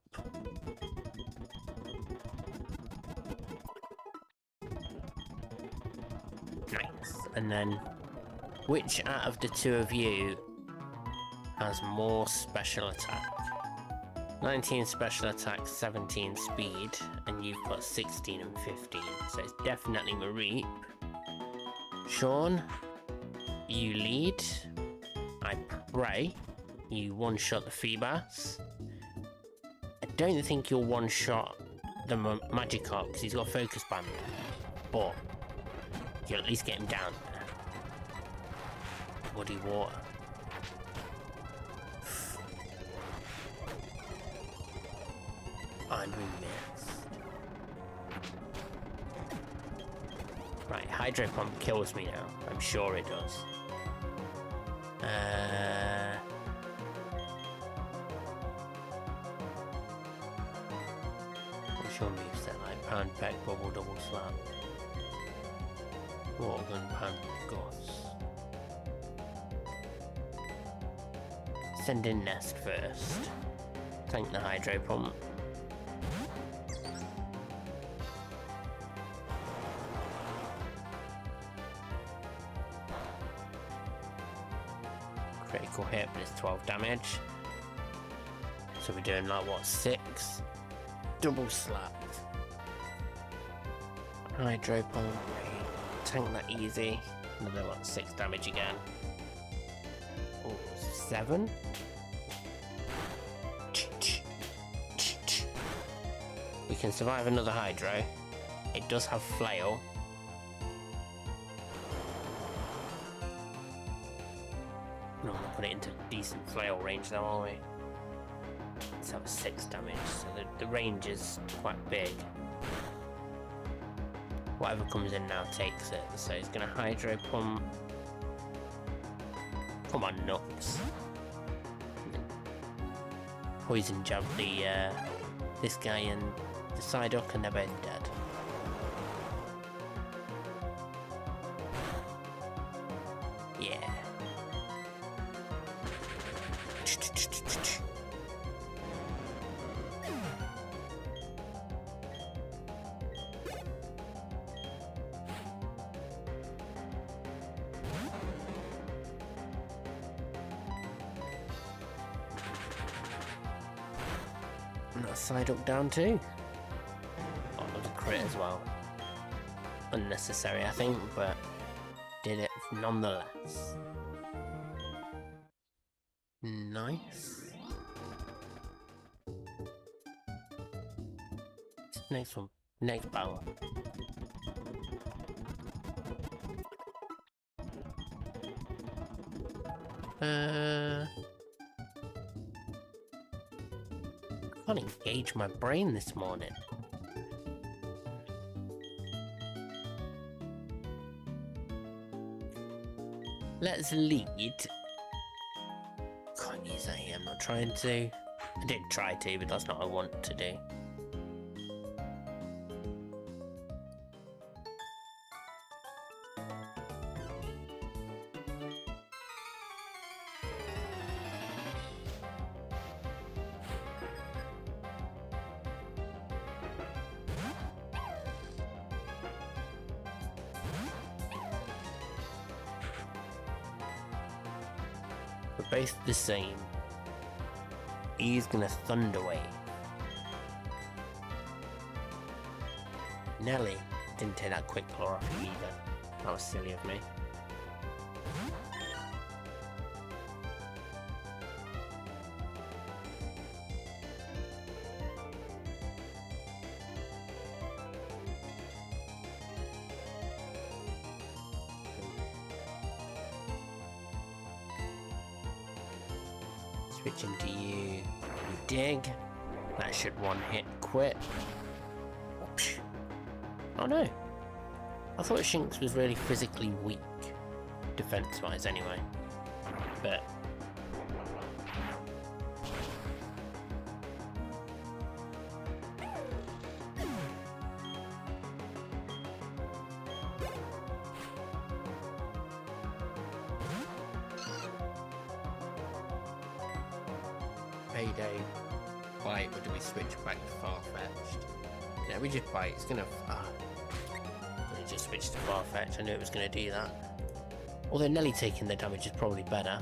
Speaker 1: Nice. And then, which out of the two of you has more special attack? 19 special attack, 17 speed, and you've got 16 and 15. So it's definitely Mareep. Sean, you lead. I pray you one-shot the Feebas. I don't think you'll one-shot the Magikarp because he's got a Focus Band, but you'll at least get him down there. Muddy water. And we missed. Right, Hydro Pump kills me now. I'm sure it does. What's your moveset like? Pound, Peck, Bubble, Double Slap. Water Gun, Pound, Goss. Send in Nest first. Tank the Hydro Pump. Critical hit, but it's 12 damage. So we're doing like what, 6? Double slap. Hydro Pump. Tank that easy. Another what, 6 damage again. Oh, 7? We can survive another Hydro. It does have Flail. No, we'll put it into decent Flail range though, aren't we? Let's have a 6 damage, so the range is quite big. Whatever comes in now takes it, so he's going to Hydro Pump. Come on, Nux. Poison jab this guy and the Psyduck, and they're both dead. Yeah. And that Psyduck down too. Oh, it was a crit as well. Unnecessary, I think, but did it nonetheless. Nice. Next one. Next battle. I can't engage my brain this morning. Let's lead. Can't use that here, I'm not trying to. I did try to, but that's not what I want to do. We're both the same. He's gonna Thunder Wave. Nelly didn't take that quick claw off you either. That was silly of me. Switch into you. You dig. That should one hit quit. Oh no. I thought Shinx was really physically weak. Defense wise anyway. But Payday. Bite, or do we switch back to Farfetch'd? Yeah, we just bite. It's gonna. We just switch to Farfetch'd. I knew it was gonna do that. Although Nelly taking the damage is probably better.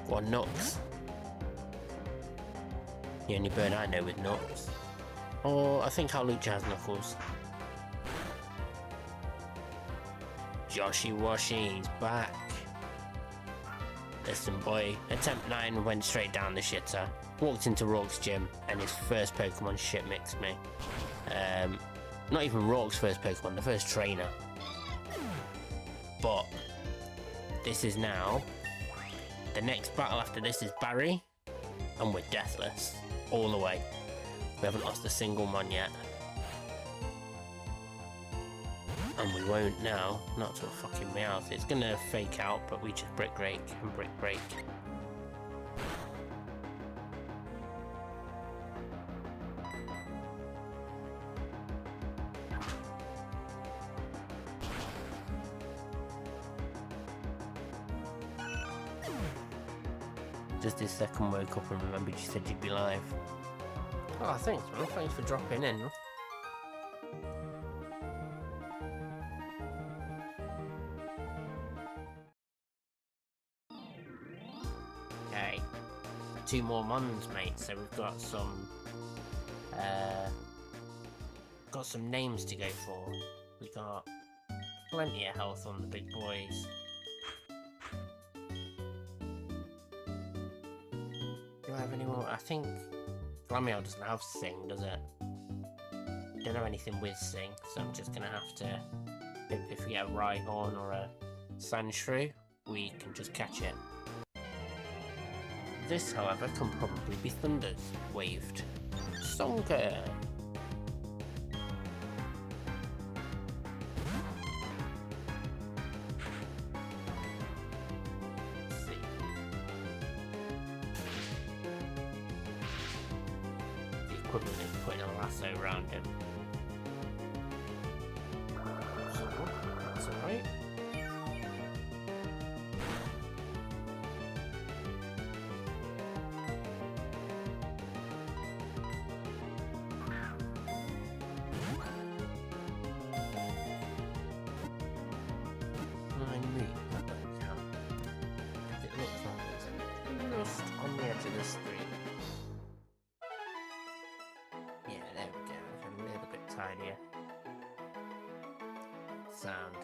Speaker 1: Go on, Nux. The only bird I know with Nux. Or I think Howlucha has Knuckles. Joshy Washy, he's back. Listen boy, attempt 9 went straight down the shitter. Walked into Roark's gym and his first Pokemon shit mixed me. Not even Roark's first Pokemon, the first trainer. But this is now, the next battle after this is Barry, and we're deathless all the way. We haven't lost a single mon yet. And we won't now, not till fucking Meowth. It's gonna fake out, but we just brick break and brick break. Just this second woke up and remembered you said you'd be live. Oh, thanks man, thanks for dropping in. Okay, 2 more mons, mate. So we've got some names to go for. We got plenty of health on the big boys. Do I have any more? I think Flammeow doesn't have Sing, does it? Don't have anything with Sing, so I'm just gonna have to. If we get a Rhyhorn or a Sandshrew, we can just catch it. This, however, can probably be Thunder's waved. Sonker! Let's see. equivalent is putting a lasso around him. So, that's alright. On the edge of the screen. Yeah, there we go. A little bit tinier. Sound.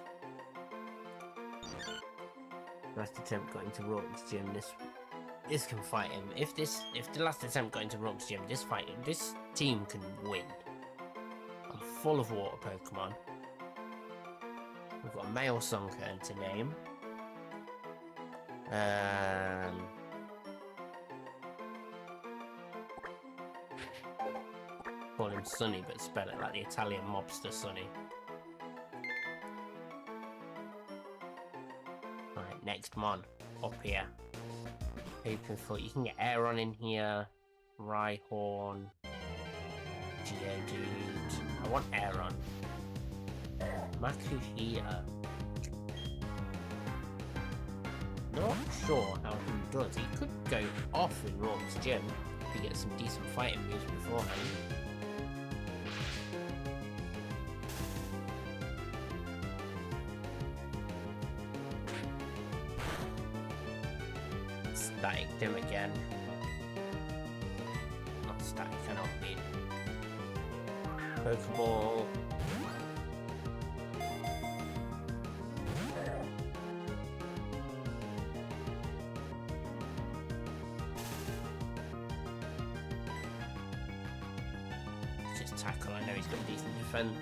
Speaker 1: Last attempt got into Roark's gym. This can fight him. If the last attempt got into Roark's gym, this team can win. I'm full of water Pokemon. We've got a male Sunkern to name. Call him Sunny, but spell it like the Italian mobster Sunny. Right, next mon up here. Hoping for you can get Aeron in here, Rhyhorn, Geodude. I want Aeron. Makuhita. Not sure how he does. He could go off in Roark's gym if he gets some decent fighting moves beforehand. Static him again. Not static, cannot mean. Pokeball. Just tackle, I know he's got decent defense.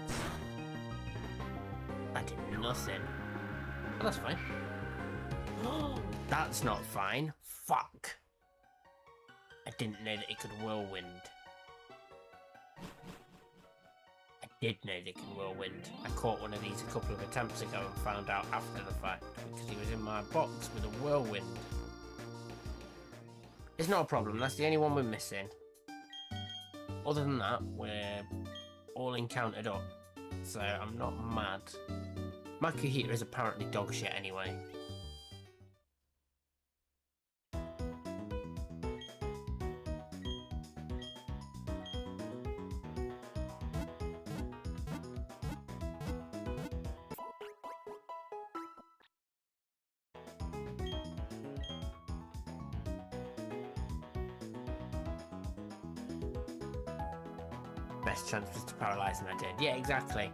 Speaker 1: I did nothing. But that's fine. That's not fine. Fuck. I didn't know that it could whirlwind. I did know they could whirlwind. I caught one of these a couple of attempts ago and found out after the fact because he was in my box with a whirlwind. It's not a problem, that's the only one we're missing. Other than that, we're all encountered up. So I'm not mad. Makuhita is apparently dog shit anyway. Best chance was to paralyze, and I did. Yeah, exactly.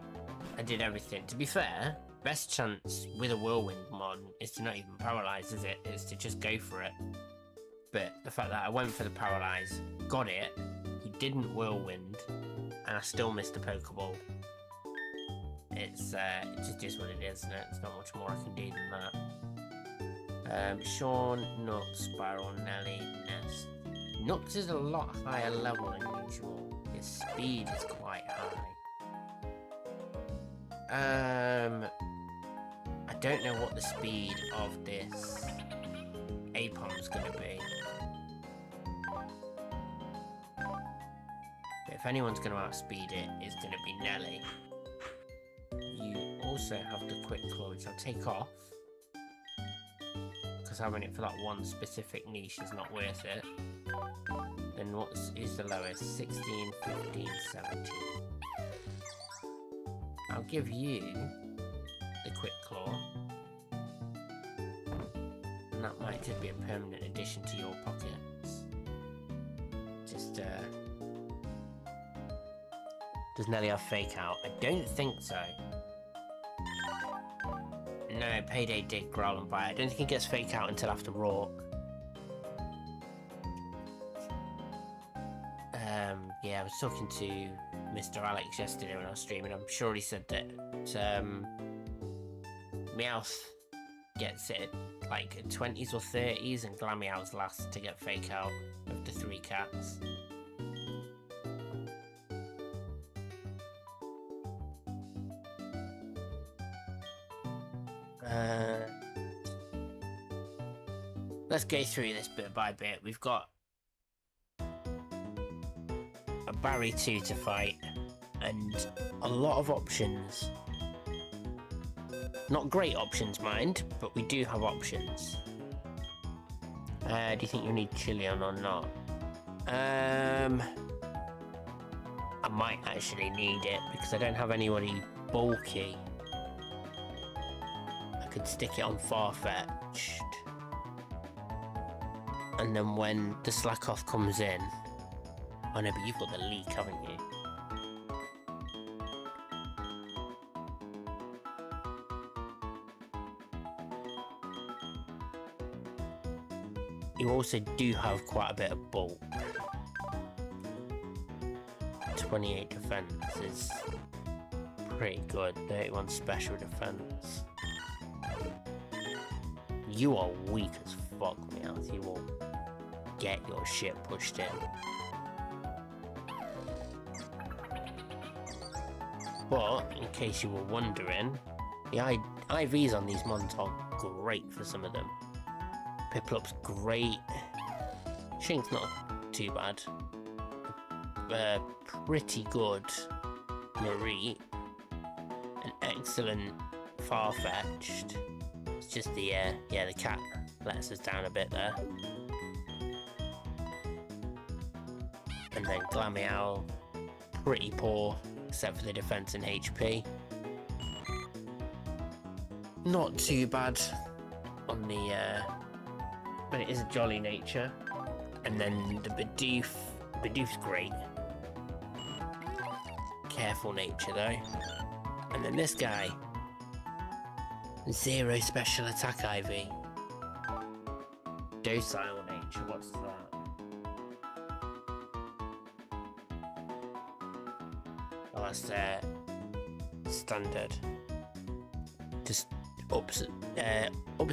Speaker 1: I did everything. To be fair, best chance with a whirlwind mod is to not even paralyze, is it? It's to just go for it. But the fact that I went for the paralyze, got it, he didn't whirlwind, and I still missed a Pokeball. It just is what it is, isn't it? There's not much more I can do than that. Sean, Nuts, Spiral, Nelly, Nest. Nuts is a lot higher level than usual. His speed is quite high. I don't know what the speed of this Apom's gonna be. But if anyone's gonna outspeed it, it's gonna be Nelly. You also have the Quick Claw, which I'll take off. Because having it for that one specific niche is not worth it. Then what is the lowest? 16, 15, 17. I'll give you the Quick Claw. And that might just be a permanent addition to your pockets. Just, does Nelly have Fake Out? I don't think so. No, Payday did Growl and Bite. I don't think he gets Fake Out until after Roark. Yeah, I was talking to Mr. Alex yesterday when I was streaming. I'm sure he said that Meowth gets it at like 20s or 30s, and Glameowth's last to get Fake Out of the 3 cats. Let's go through this bit by bit. We've got a Barry 2 to fight, and a lot of options. Not great options, mind, but we do have options. Do you think you need Chilean or not? I might actually need it because I don't have anybody bulky. I could stick it on Farfetched. And then when the slack off comes in... Oh no, but you've got the leak, haven't you? You also do have quite a bit of bulk. 28 defense is pretty good. 31 special defense. You are weak as fuck, Meowth. You will get your shit pushed in. But, in case you were wondering, the IVs on these mons are great for some of them. Piplup's great. Shink's not too bad. Pretty good. Marie. An excellent Farfetched. It's just the cat lets us down a bit there. And then Glameow, pretty poor, except for the defense and HP. Not too bad on the, but it is a jolly nature. And then the Bidoof's great. Careful nature though. And then this guy, 0 special attack IV. Docile nature, what's that? Oh, that's standard. Just ups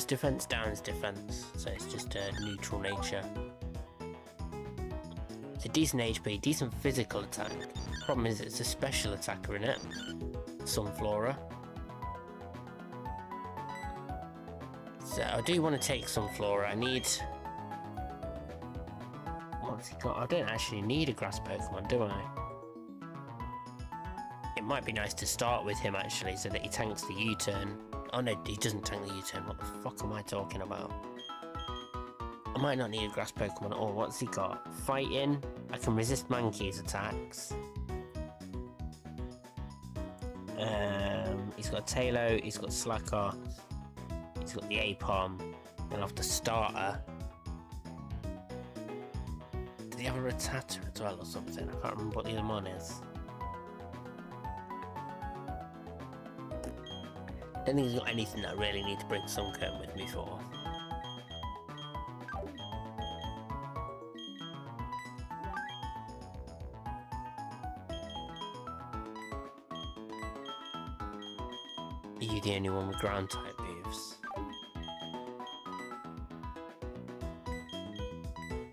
Speaker 1: defense, downs defense, so it's just a neutral nature. It's a decent HP, decent physical attack. Problem is it's a special attacker in it. Sunflora. So I do want to take Sunflora. I need... What's he got? I don't actually need a grass Pokemon, do I? It might be nice to start with him actually, so that he tanks the U-turn. Oh no, he doesn't tank the U-turn. What the fuck am I talking about? I might not need a grass Pokemon at all. What's he got? Fighting. I can resist Mankey's attacks. He's got Tailo, he's got Slacker, he's got the Apom, then off the starter. Did he have a Rattata as well or something? I can't remember what the other one is. I don't think he's got anything that I really need to bring Sunkern with me for. Are you the only one with ground type moves?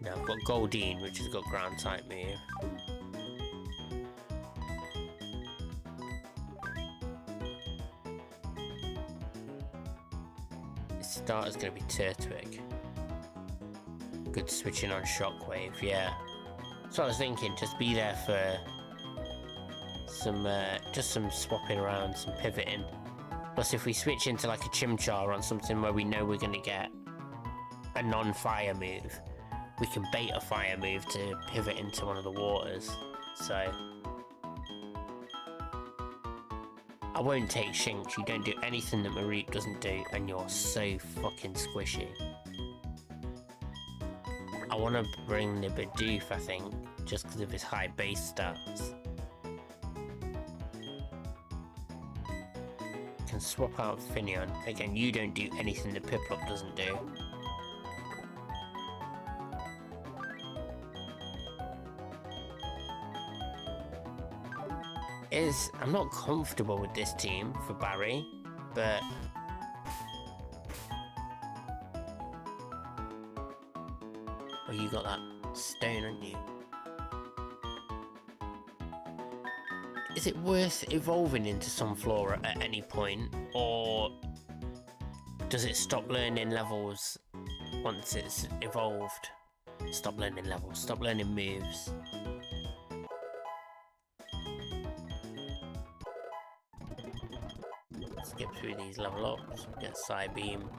Speaker 1: No, I've got Goldeen, which has got ground type move. This starter's going to be Turtwig. Good switching on Shockwave, yeah. So I was thinking, just be there for some, just some swapping around, some pivoting. Plus, if we switch into like a Chimchar on something where we know we're going to get a non-fire move, we can bait a fire move to pivot into one of the waters. So I won't take Shinx. You don't do anything that Mareep doesn't do, and you're so fucking squishy. I want to bring the Bidoof, I think, just because of his high base stats. Can swap out Finneon. Again, you don't do anything that Piplup doesn't do. I'm not comfortable with this team for Barry, but oh, you got that stone, haven't you? Is it worth evolving into Sunflora at any point, or does it stop learning levels once it's evolved? Stop learning levels, stop learning moves. skip through these level ups. Get side beam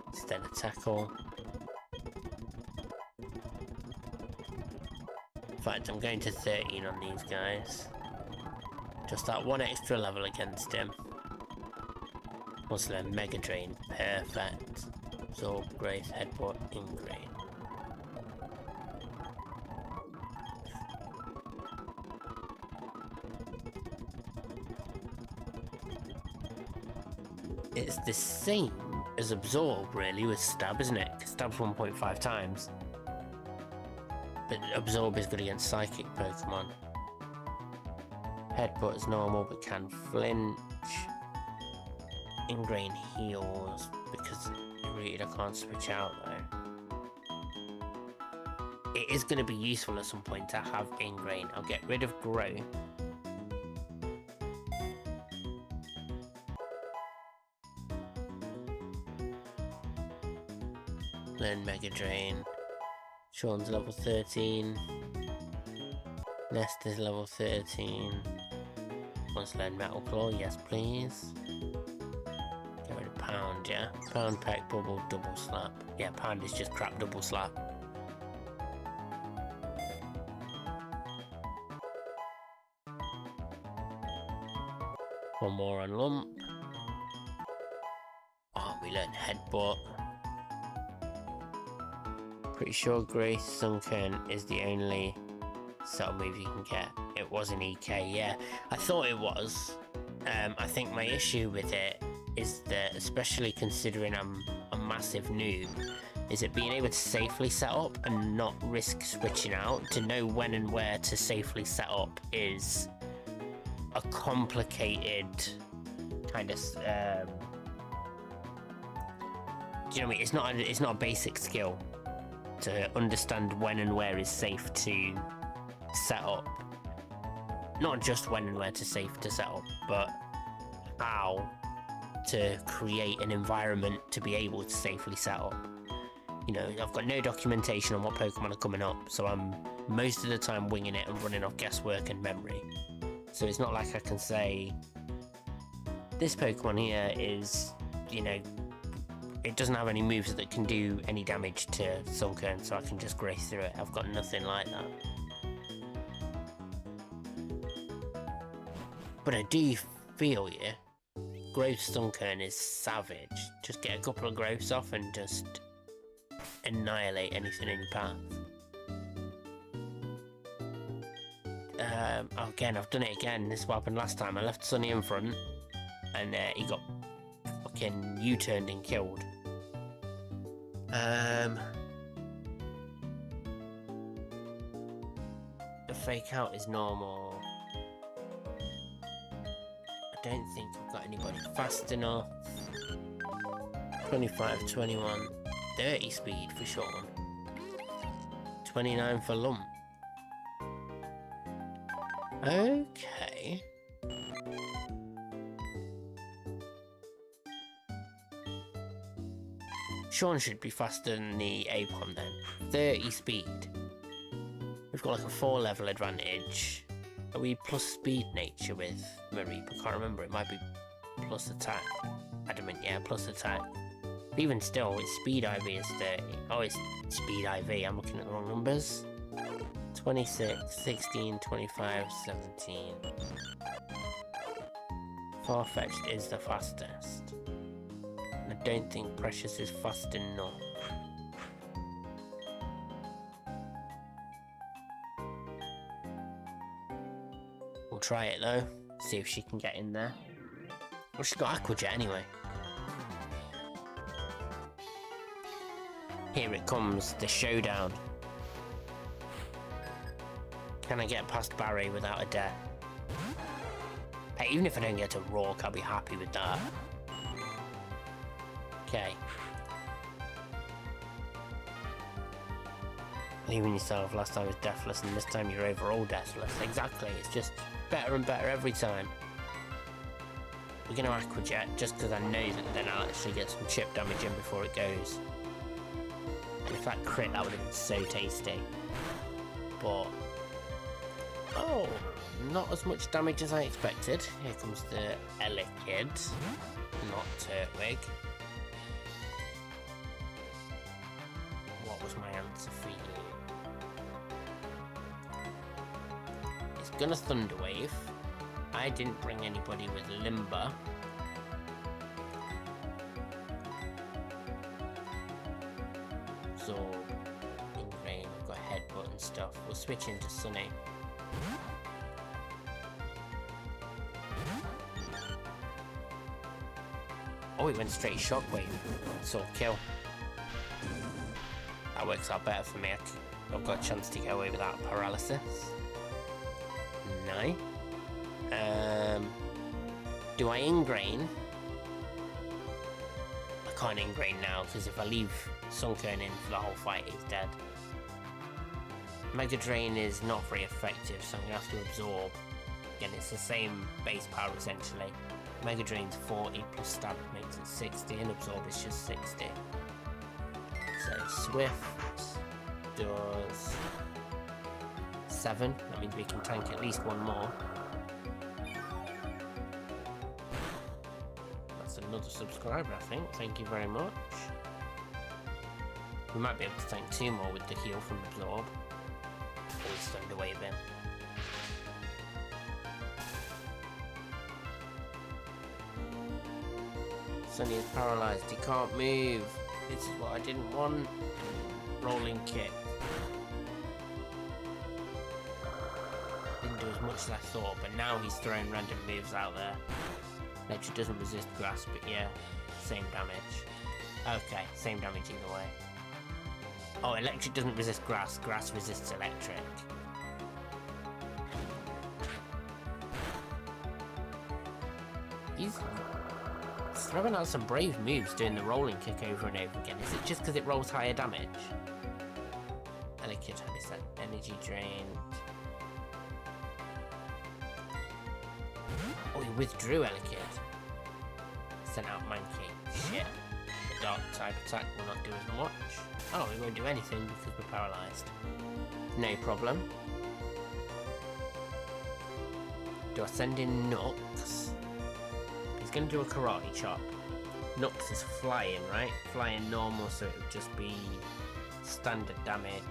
Speaker 1: instead of tackle. In fact, I'm going to 13 on these guys. Just that one extra level against him. Also then Mega Drain. Perfect. Absorb, Grace, Headbutt, Ingrain. It's the same as Absorb, really, with Stab, isn't it? Stab's 1.5 times. But Absorb is good against Psychic Pokemon. Headbutt is normal, but can flinch. Ingrain heals, because rooted I can't switch out, though. It is going to be useful at some point to have Ingrain. I'll get rid of Growth. Learn Mega Drain. Sean's level 13. Nest is level 13. Wants to learn Metal Claw, yes please. Get rid of Pound, yeah? Pound, Peck, Bubble, Double Slap. Yeah, Pound is just crap Double Slap. One more on Lump. Oh, we learned Headbutt. Pretty sure Grace Sunken is the only setup move you can get. It was an EK, yeah. I thought it was. I think my issue with it is that, especially considering I'm a massive noob, is it being able to safely set up and not risk switching out. To know when and where to safely set up is a complicated kind of... do you know what I mean? It's not a basic skill to understand when and where is safe to set up. Not just when and where to safe to set up, but how to create an environment to be able to safely set up. You know, I've got no documentation on what Pokemon are coming up, so I'm most of the time winging it and running off guesswork and memory. So it's not like I can say, this Pokemon here is, you know, it doesn't have any moves that can do any damage to Sunkern, so I can just grace through it. I've got nothing like that. But I do feel you. Growth Sunkern is savage. Just get a couple of growths off and just annihilate anything in your path. Again, I've done it again. This is what happened last time. I left Sunny in front, and he got fucking U-turned and killed. The fake out is normal. I don't think I've got anybody fast enough. 25, 21, 30 speed for Sean. 29 for Lump. Okay. Sean should be faster than the Apom then. 30 speed. We've got like a 4 level advantage. Are we plus speed nature with Mareep? I can't remember. It might be plus attack. Adamant, yeah, plus attack. But even still, its speed IV is 30. Oh, it's speed IV. I'm looking at the wrong numbers. 26, 16, 25, 17. Farfetch'd is the fastest. I don't think Precious is fast enough. We'll try it though, see if she can get in there. Well, she's got Aqua Jet anyway. Here it comes, the showdown. Can I get past Barry without a death? Hey, even if I don't get to Roark, I'll be happy with that. Okay. Even yourself, last time was deathless and this time you're overall deathless. Exactly, it's just better and better every time. We're going to Aqua Jet just because I know that then I'll actually get some chip damage in before it goes. And if that crit, that would have been so tasty. But Oh, not as much damage as I expected. Here comes the Elekid, not Turtwig. What was my answer for you? It's gonna Thunder Wave. I didn't bring anybody with Limber. Absorb, Ingrain, I've got Headbutt and stuff. We'll switch into Sunny. Oh, it went straight Shockwave. So kill. That works out better for me. I've got a chance to get away without paralysis. No. Do I Ingrain? I can't Ingrain now, because if I leave Sunkern in for the whole fight, he's dead. Mega Drain is not very effective, so I'm going to have to Absorb. Again, it's the same base power essentially. Mega Drain's 40 plus Stab makes it 60, and Absorb is just 60. So Swift does 7. That means we can tank at least one more. That's another subscriber, I think. Thank you very much. We might be able to tank 2 more with the heal from Absorb. Always Thunder Wave in. Sunny is paralysed, he can't move. This is what I didn't want. Rolling kick. Didn't do as much as I thought, but now he's throwing random moves out there. Electric doesn't resist grass, but yeah, same damage. Okay, same damage either way. Oh, electric doesn't resist grass, grass resists electric. He's throwing out some brave moves doing the rolling kick over and over again. Is it just because it rolls higher damage? Elekid had his energy drained. Oh, he withdrew Elekid. Sent out Mankey. Shit. The dark type attack will not do as much. Oh, he won't do anything because we're paralysed. No problem. Do I send in Nux? He's going to do a karate chop. Nux is flying, right? Flying normal, so it would just be standard damage.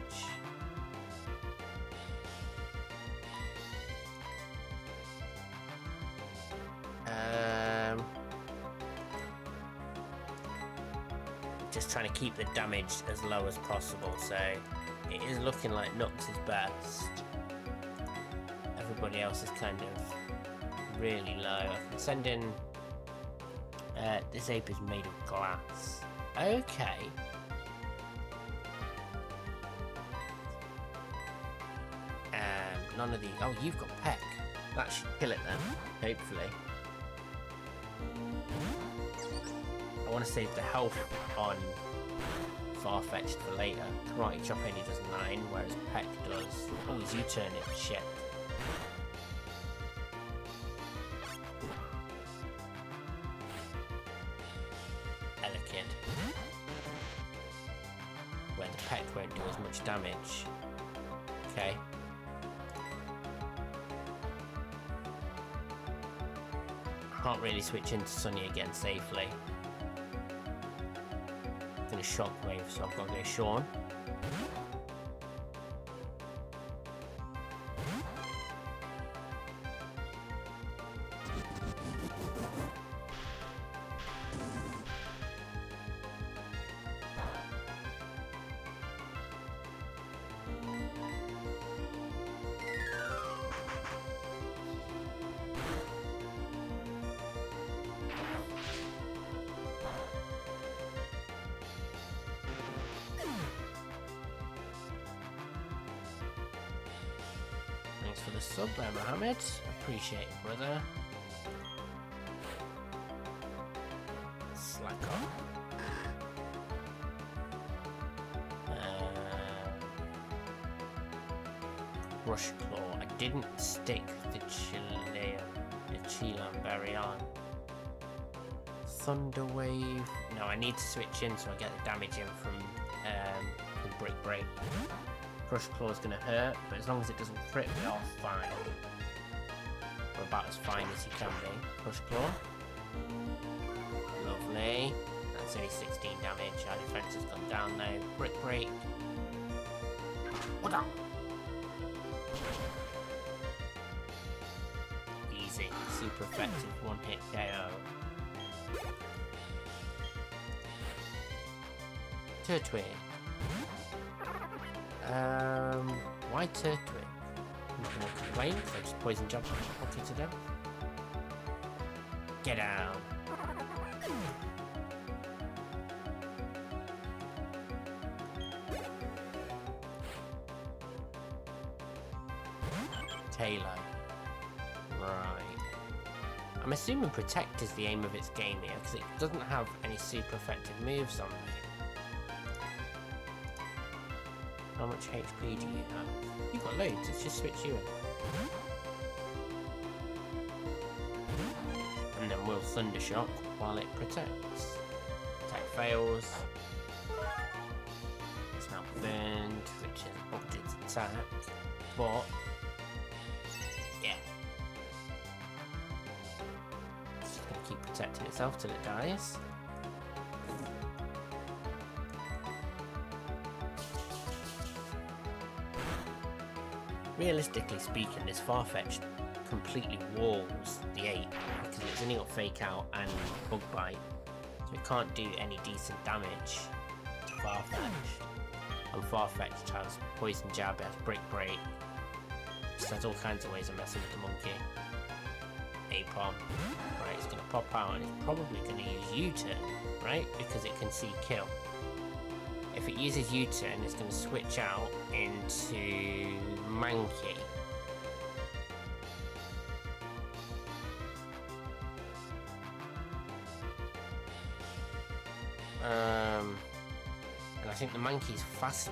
Speaker 1: Just trying to keep the damage as low as possible, so it is looking like Nux is best. Everybody else is kind of really low. I can send in... this ape is made of glass. Okay. None of these... Oh, you've got Peck. That should kill it then, hopefully. I want to save the health on Farfetch'd for later. Karate Chop only does 9, whereas Peck does... Oh, his U-turn is shit. Elekid. Where the Peck won't do as much damage. Okay. Can't really switch into Sunny again safely. I'm gonna Shockwave, so I've got to go Sean. Thanks for the sub there, Mohammed. Appreciate it, brother. Slack on. Rush Claw. I didn't stick the Chilean Berry on. Thunder Wave. No, I need to switch in so I get the damage in from Brick Break. Crush Claw is going to hurt, but as long as it doesn't crit, we are fine. We're about as fine as you can be. Crush Claw. Lovely. That's only 16 damage. Our defense has gone down now. Brick Break. What up? Easy. Super effective one-hit KO. Turtwig. Why Turtwig? I'm not gonna complain, because I just poison jump pocket to death. Get out. Taylor. Right. I'm assuming Protect is the aim of its game here, because it doesn't have any super effective moves on me. How much HP do you have? You've got loads, let's just switch you in. And then we'll Thundershock while it protects. Attack fails. It's now burned, which has upped its attack. But yeah. It's just gonna keep protecting itself till it dies. Realistically speaking, this Farfetch'd completely walls the 8 because it's only got Fake Out and Bug Bite, so it can't do any decent damage to Farfetch'd. And Farfetch'd has Poison Jab, it has Brick Break, just has all kinds of ways of messing with the monkey. Apom, right, it's going to pop out and it's probably going to use U-turn, right, because it can see kill. If it uses U-turn, it's going to switch out into Mankey. And I think the Mankey's faster.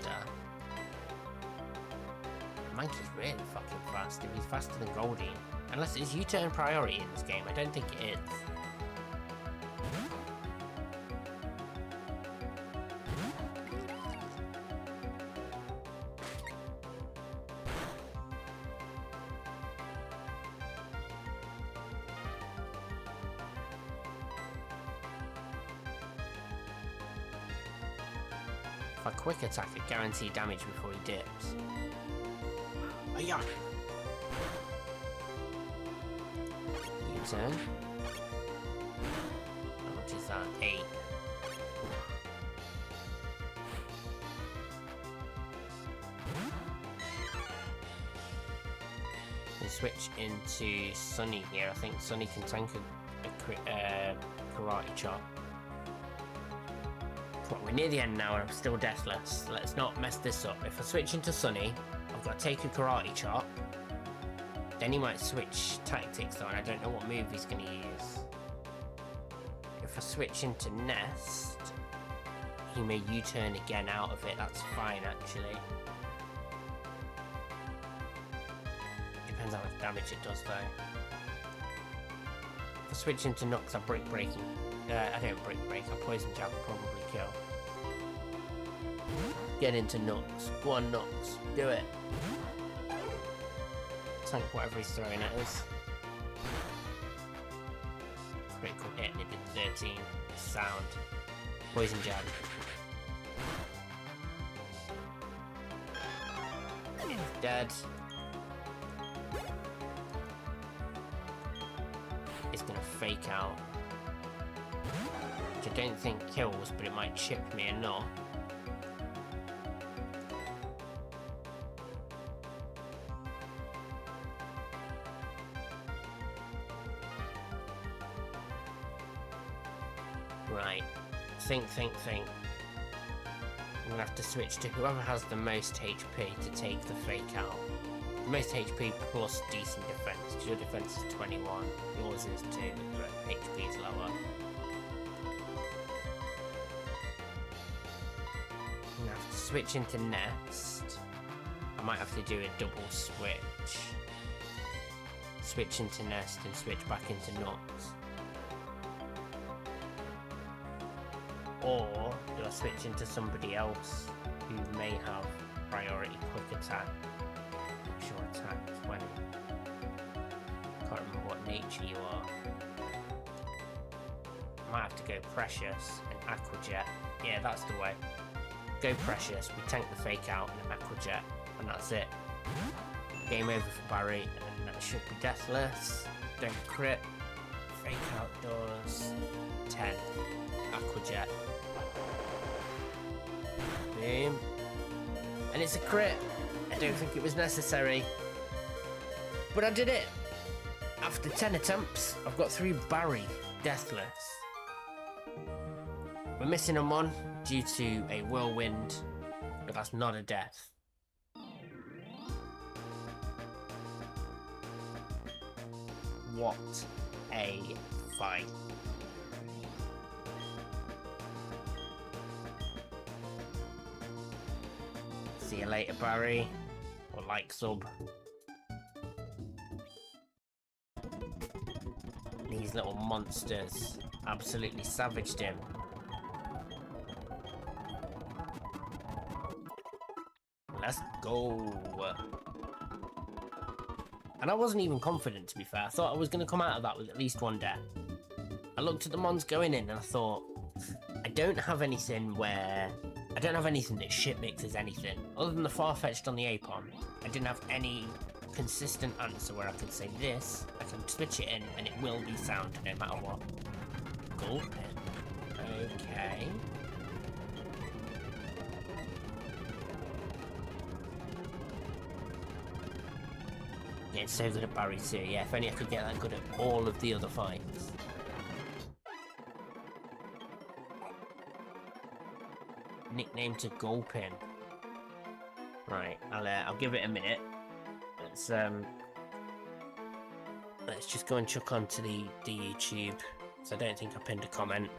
Speaker 1: Mankey's really fucking fast. If he's faster than Goldeen. Unless it's U-turn priority in this game. I don't think it is. If I quick attack, it guarantees damage before he dips. Ayah! U-turn. How much is that? 8. We'll switch into Sunny here. I think Sunny can tank a Karate Chop. We're near the end now and I'm still deathless. Let's not mess this up. If I switch into Sunny, I've got to take a Karate Chop. Then he might switch tactics though, and I don't know what move he's going to use. If I switch into Nest, he may U-turn again out of it. That's fine actually. Depends how much damage it does though. If I switch into Nux, I'm Brick Breaking. I don't Brick Break, I Poison Jab will probably kill. Get into Nux. Go on, Nux. Do it. Tank whatever he's throwing at us. Critical hit and it did 13. Sound. Poison Jab. It's dead. It's gonna Fake Out. Which I don't think kills, but it might chip me enough. Right. Think. I'm gonna have to switch to whoever has the most HP to take the Fake Out. The most HP plus decent defense, because your defense is 21, yours is 2, but HP is lower. I'm gonna have to switch into Nest. I might have to do a double switch. Switch into Nest and switch back into Nux. Or do I switch into somebody else who may have priority quick attack. Sure attack 20. Can't remember what nature you are. Might have to go Precious and Aqua Jet. Yeah, that's the way. Go Precious, we tank the fake out and Aqua Jet, and that's it. Game over for Barry, and that should be deathless. Don't crit. Fake outdoors. 10. Aqua Jet. Boom. And it's a crit. I don't think it was necessary. But I did it. After 10 attempts, I've got 3 Barry deathless. We're missing a mon due to a whirlwind, but that's not a death. What a fight. See you later, Barry. Or like sub. These little monsters absolutely savaged him. Let's go. And I wasn't even confident, to be fair. I thought I was going to come out of that with at least 1 death. I looked at the mons going in and I thought, I don't have anything that shit mixes anything. Other than the Farfetch'd on the Apon, I didn't have any consistent answer where I could say this, I can switch it in and it will be sound no matter what. Cool. Okay. Yeah, it's so good at Barry too. Yeah, if only I could get that good at all of the other fights. Nickname to Gulpin. Right, I'll give it a minute. Let's just go and chuck onto the YouTube. So I don't think I pinned a comment.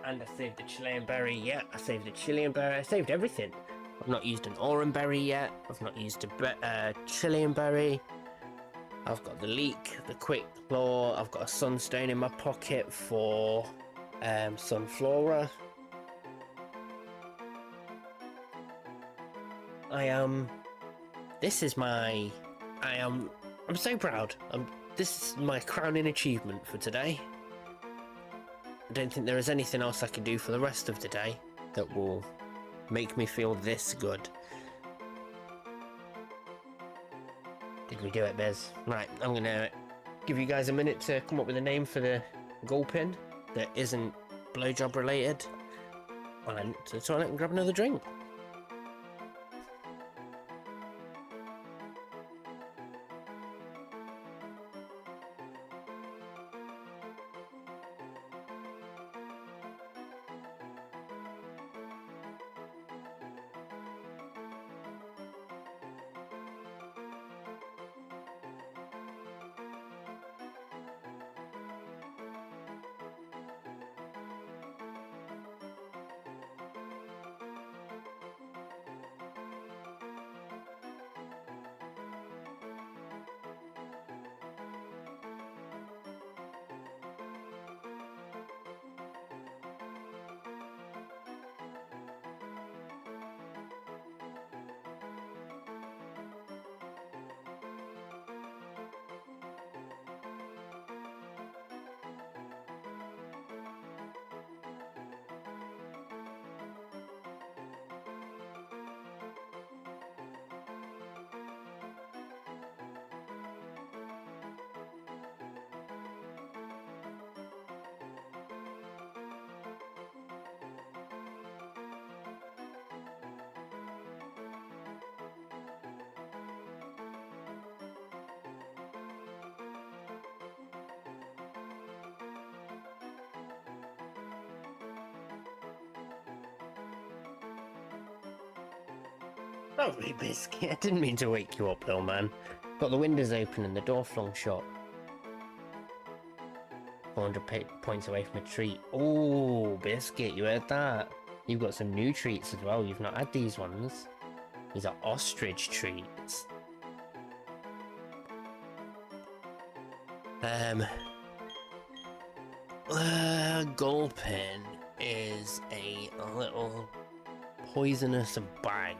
Speaker 1: And I saved the Chilean berry, yeah, I saved the Chilean berry, I saved everything. I've not used an Aurum berry yet, I've not used a Chilean berry. I've got the leek, the quick claw, I've got a sunstone in my pocket for Sunflora. I'm so proud. This is my crowning achievement for today. I don't think there is anything else I can do for the rest of the day that will make me feel this good. Did we do it, Biz? Right, I'm going to give you guys a minute to come up with a name for the Gulpin that isn't blowjob related. Well, I'm to the toilet and grab another drink. Sorry, Biscuit. I didn't mean to wake you up, little man. Got the windows open and the door flung shut. 400 points away from a treat. Oh, Biscuit, you heard that? You've got some new treats as well. You've not had these ones. These are ostrich treats. Gulpin is a little poisonous bag.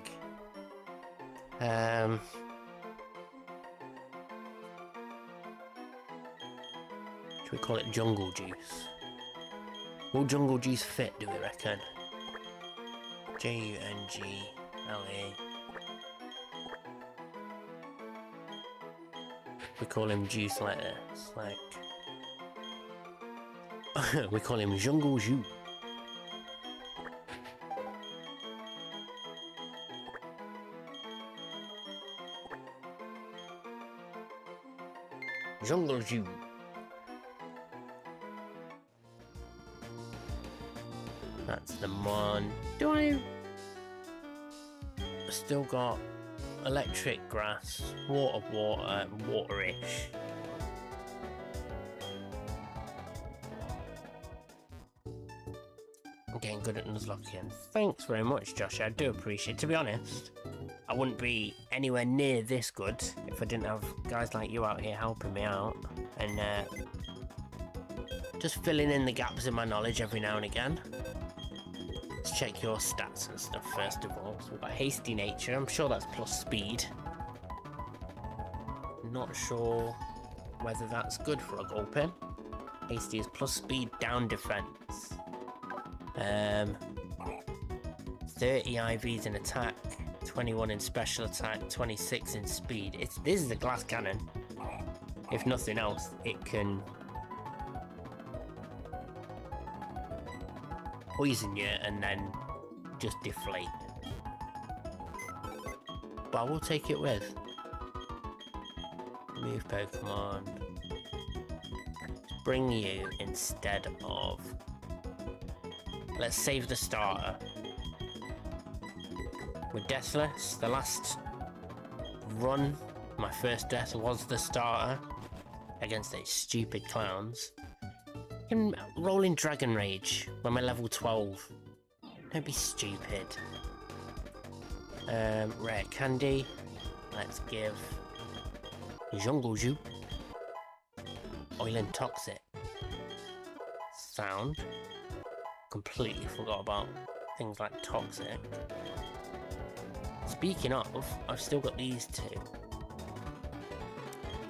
Speaker 1: Should we call it jungle juice? Will jungle juice fit, do we reckon? Jungle. We call him juice like this, like... we call him jungle juice. Jungle juice. That's the one. Do I still got electric grass, waterish? I'm getting good at Nuzlocke. Thanks very much, Josh. I do appreciate it. To be honest, I wouldn't be anywhere near this good if I didn't have guys like you out here helping me out and just filling in the gaps in my knowledge every now and again. Let's check your stats and stuff first of all. So we've got hasty nature. I'm sure that's plus speed. Not sure whether that's good for a Gulpin. Hasty is plus speed, down defense. 30 IVs in attack, 21 in special attack, 26 in speed. This is a glass cannon. If nothing else, it can poison you and then just deflate. But I will take it with. Move Pokemon. Bring you instead of... Let's save the starter. We're deathless. The last run, my first death was the starter against those stupid clowns. I'm rolling Dragon Rage when we're level 12. Don't be stupid. Rare candy. Let's give Jungle Juice. Oil and Toxic. Sound. Completely forgot about things like Toxic. Speaking of, I've still got these two.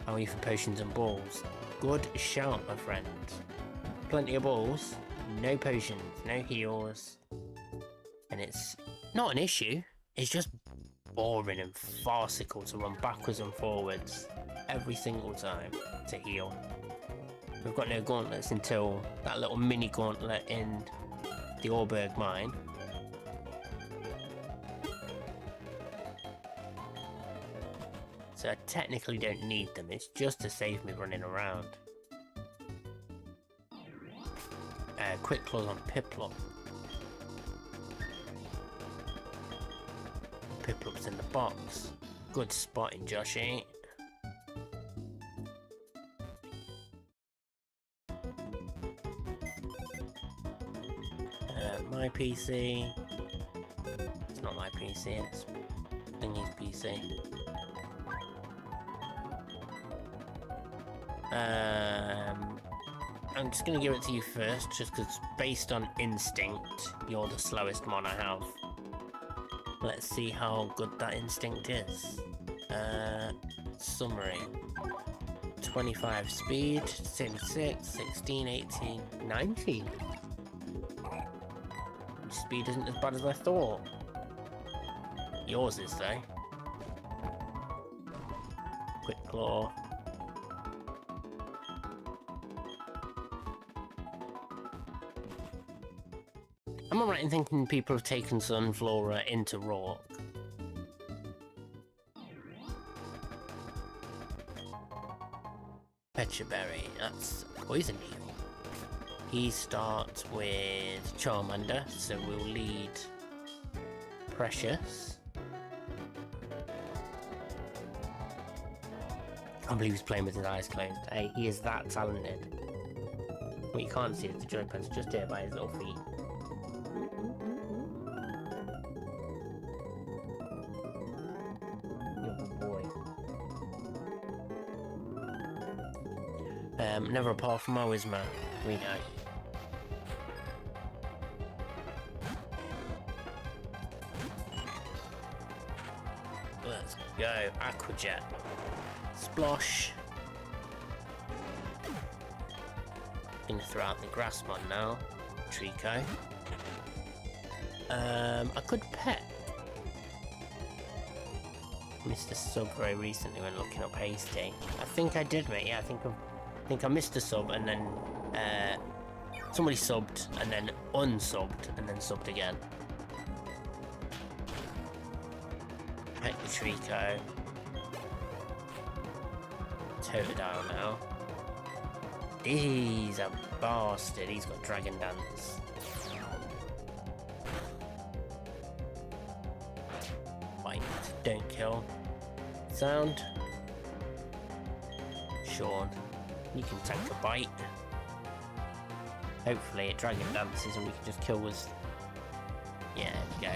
Speaker 1: How are you for potions and balls? Good shout, my friend. Plenty of balls, no potions, no heals. And it's not an issue, it's just boring and farcical to run backwards and forwards every single time to heal. We've got no gauntlets until that little mini gauntlet in the Orberg mine. So I technically don't need them, it's just to save me running around. Quick claws on Piplup. Piplup's in the box. Good spotting, Joshy. My PC. It's not my PC, it's Thingy's PC. I'm just going to give it to you first, just because based on instinct, you're the slowest one I have. Let's see how good that instinct is. Summary. 25 speed, 76, 16, 18, 19. Speed isn't as bad as I thought. Yours is though. Quick claw. Am I right in thinking people have taken Sunflora into Roark? Petraberry, that's poison heal. He starts with Charmander, so we'll lead Precious. can't believe he's playing with his eyes closed. Hey, he is that talented. What you can't see is the joypads just here by his little feet. Oh boy. Never apart from our Wisma, we know. Let's go, Aquajet. Splosh. Gonna throw out the grass one now. Trico. I could pet Mr. Sub very recently when looking up Hasty. I think I did, mate. Yeah, I think I missed a sub and then somebody subbed and then unsubbed and then subbed again. Pet the Trico. Totodile now. He's a bastard. He's got Dragon Dance. Bite. Don't kill. Sound. Sean. You can tank a bite. Hopefully it Dragon Dances and we can just kill with... Yeah, there we go.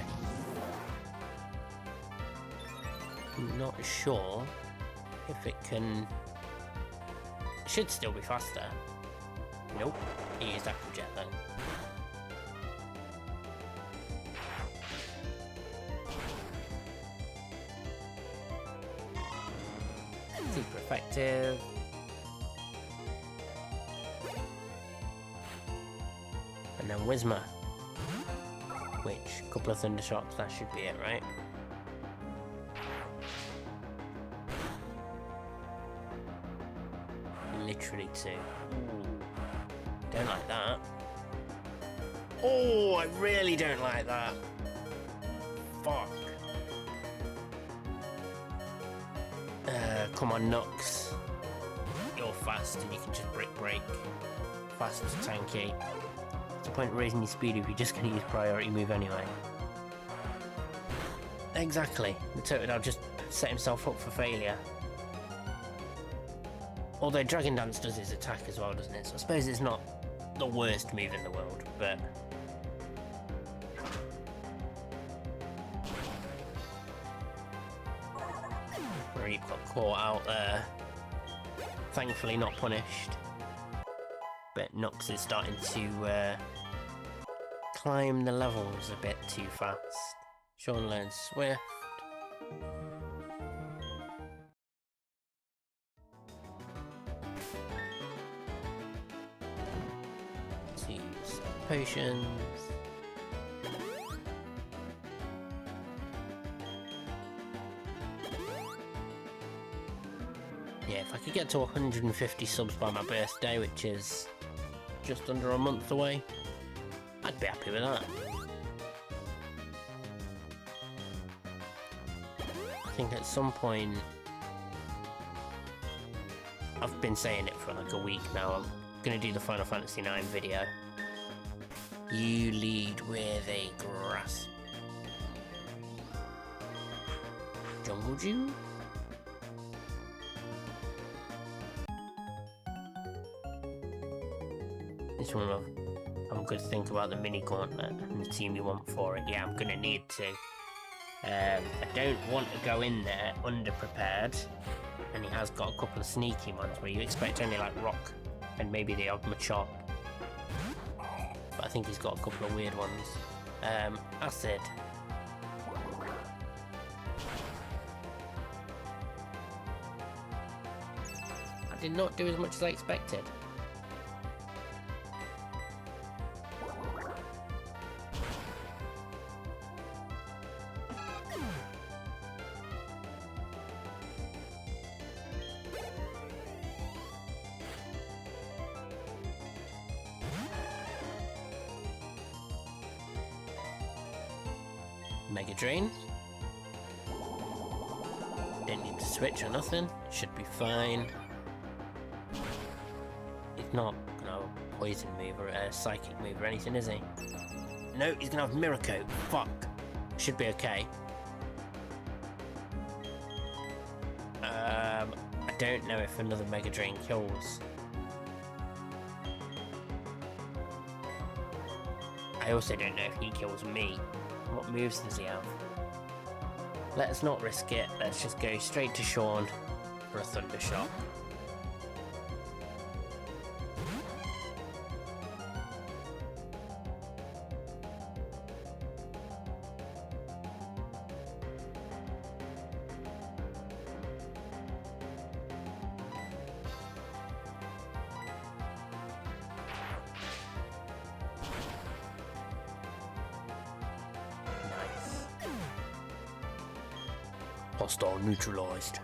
Speaker 1: I'm not sure if it can... It should still be faster. Nope. He used Aquajet then. Super effective. And then Wisma. Which, a couple of Thunder Shots, that should be it, right? Literally 2. Don't like that. Oh, I really don't like that. Fuck. Come on, Nux. You're fast and you can just break. Fast as tanky. What's the point of raising your speed if you're just going to use priority move anyway? Exactly. The Totodile just set himself up for failure. Although Dragon Dance does his attack as well, doesn't it? So I suppose it's not the worst move in the world, but... Reap got caught out there. Thankfully not punished. But Nux is starting to climb the levels a bit too fast. Sean learns Swift. Potions. Yeah, if I could get to 150 subs by my birthday, which is just under a month away, I'd be happy with that. I think at some point, I've been saying it for like a week now, I'm gonna do the Final Fantasy IX video. You lead with a grass. Jungle Jew? This one I'm going to think about the mini gauntlet and the team you want for it. Yeah, I'm going to need to. I don't want to go in there underprepared. And he has got a couple of sneaky ones where you expect only like rock and maybe the odd Machop. But I think he's got a couple of weird ones. Acid. I did not do as much as I expected. Mega Drain. Didn't need to switch or nothing. Should be fine. He's not gonna have a poison move or a psychic move or anything, is he? No, he's gonna have Mirror Coat. Fuck. Should be okay. I don't know if another Mega Drain kills. I also don't know if he kills me. What moves does he have? Let's not risk it. Let's just go straight to Sean for a Thunder Shot. Hostile neutralized.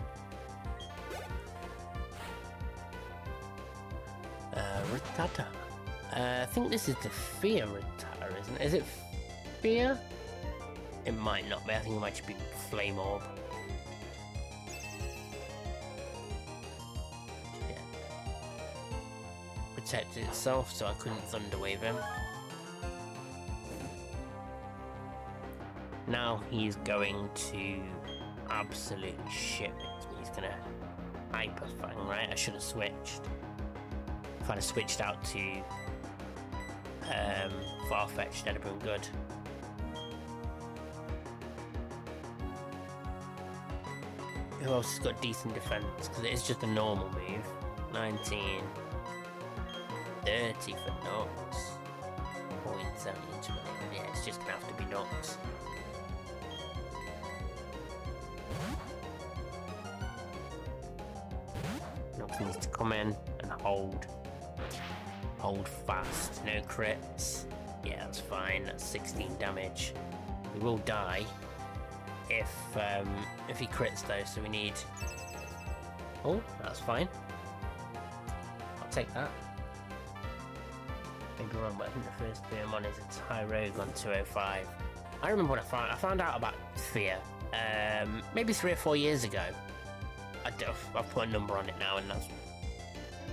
Speaker 1: Rattata. I think this is the Fear Rattata, isn't it? Is it Fear? It might not be. I think it might just be Flame Orb. Yeah. Protected itself, so I couldn't Thunder Wave him. Now he's going to absolutely shit me. He's gonna Hyper Fang, right? I should have switched. If I'd have switched out to Farfetch'd, that'd have been good. Who else has got decent defense? Because it is just a normal move. 19, 30 for Nox. 0.7 20. Yeah, it's just gonna have to be Nox. Nox needs to come in and hold. Hold fast. No crits. Yeah, that's fine. That's 16 damage. We will die if he crits though, so we need... Oh, that's fine. I'll take that. Maybe wrong, but I think the first Fear I'm on is a Tyrogue on 205. I remember when I found out about Fear, maybe 3 or 4 years ago. I've put a number on it now, and that's...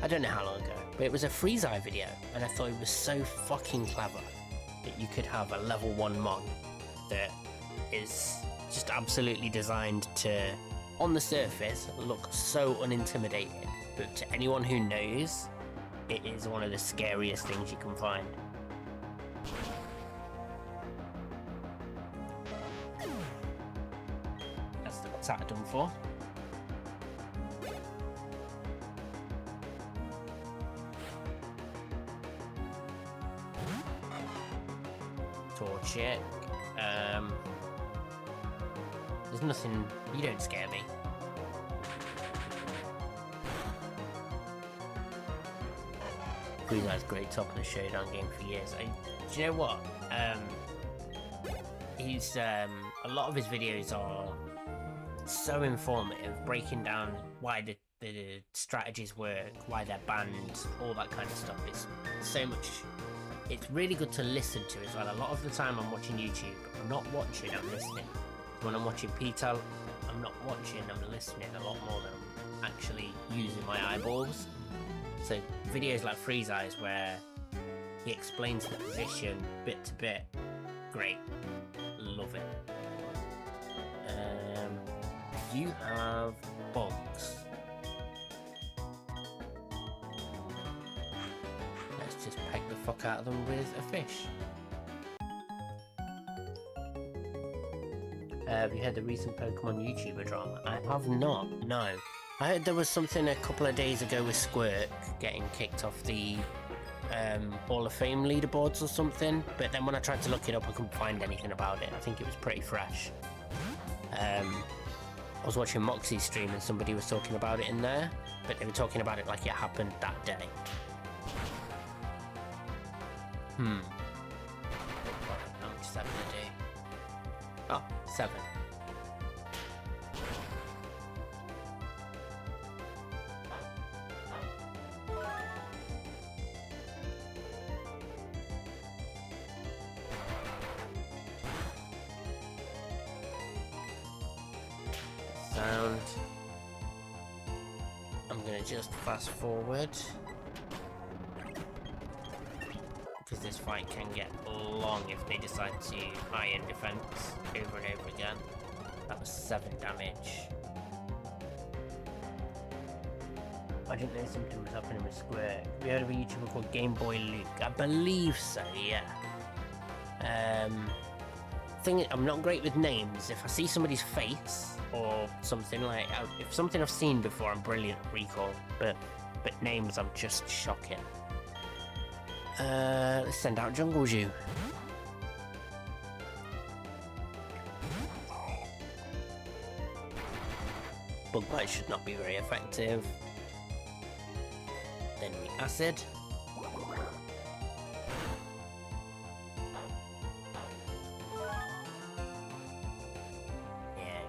Speaker 1: I don't know how long ago, but it was a Freeze Eye video, and I thought it was so fucking clever that you could have a level 1 Mon that is just absolutely designed to, on the surface, look so unintimidating, but to anyone who knows, it is one of the scariest things you can find. That's the attack done for. Torchic. There's nothing. You don't scare me. Freeze Eye's great top of the showdown game for years. Do you know what? He's a lot of his videos are so informative, breaking down why the strategies work, why they're banned, all that kind of stuff. It's so much. It's really good to listen to as well. A lot of the time I'm watching YouTube, I'm not watching, I'm listening. When I'm watching Petal, I'm not watching, I'm listening a lot more than I'm actually using my eyeballs. So videos like Freeze Eyes where he explains the position bit to bit, great, love it. You have bugs. Let's just peck the fuck out of them with a fish. Have you heard the recent Pokemon YouTuber drama? I have not, no. I heard there was something a couple of days ago with Squirk getting kicked off the Hall of Fame leaderboards or something, but then when I tried to look it up I couldn't find anything about it. I think it was pretty fresh. I was watching Moxie's stream and somebody was talking about it in there, but they were talking about it like it happened that day. How much is that gonna do? Oh, 7. Sound. I'm gonna just fast forward because this fight can get long if they decide to high-end defense over and over again. That was 7 damage. I didn't know something was happening with Square. Have you heard of a YouTuber called Game Boy Luke? I believe so, yeah. I'm not great with names. If I see somebody's face or something like, if something I've seen before, I'm brilliant at recall. But names, I'm just shocking. Let's send out Jungle Zoo. Bug bite should not be very effective. Then the acid. Yeah.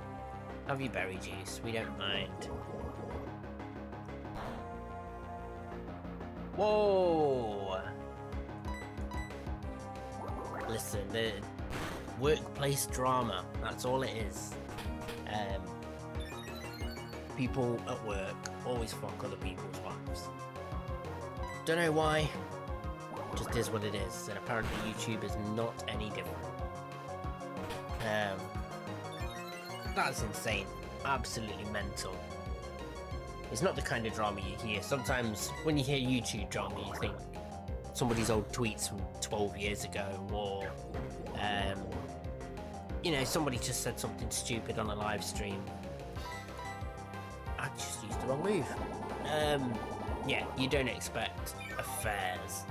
Speaker 1: Have your berry juice, we don't mind. Whoa! Listen, the workplace drama, that's all it is. People at work always fuck other people's wives. Don't know why, just is what it is, and apparently YouTube is not any different. That's insane, absolutely mental. It's not the kind of drama you hear. Sometimes when you hear YouTube drama, you think somebody's old tweets from 12 years ago, or you know, somebody just said something stupid on a live stream. I just used the wrong move. Yeah, you don't expect affairs.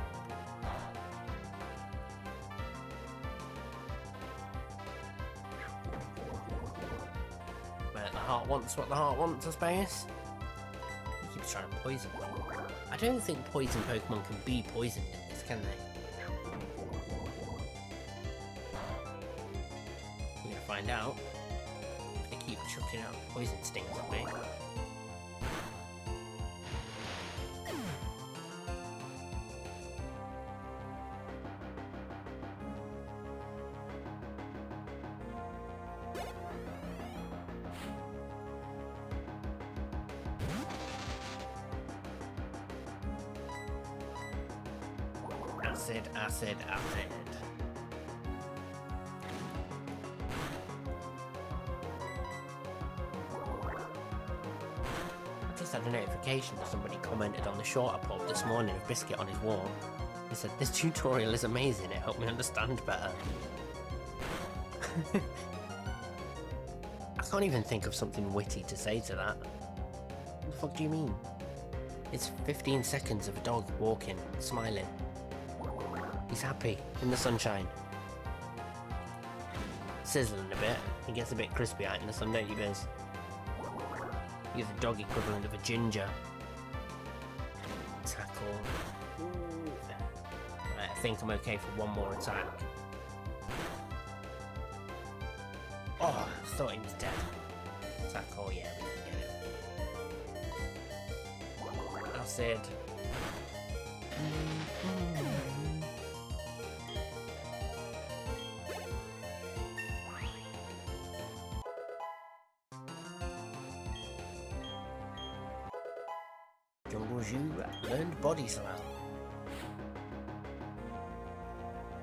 Speaker 1: But the heart wants what the heart wants, I suppose. He keeps trying to poison me. I don't think poison Pokemon can be poisoned in this, can they? We're gonna find out if they keep chucking out poison stings at me. Acid. I just had a notification that somebody commented on the short I pulled this morning of Biscuit on his walk. He said, "This tutorial is amazing, it helped me understand better." I can't even think of something witty to say to that. What the fuck do you mean? It's 15 seconds of a dog walking, smiling. He's happy in the sunshine. Sizzling a bit. He gets a bit crispy out in the sun, don't you, Biz? You're the dog equivalent of a ginger. Tackle. Right, I think I'm okay for one more attack. Oh, I thought he was dead. Tackle, yeah, we can get it. Acid. Jungle Zoo learned body slam.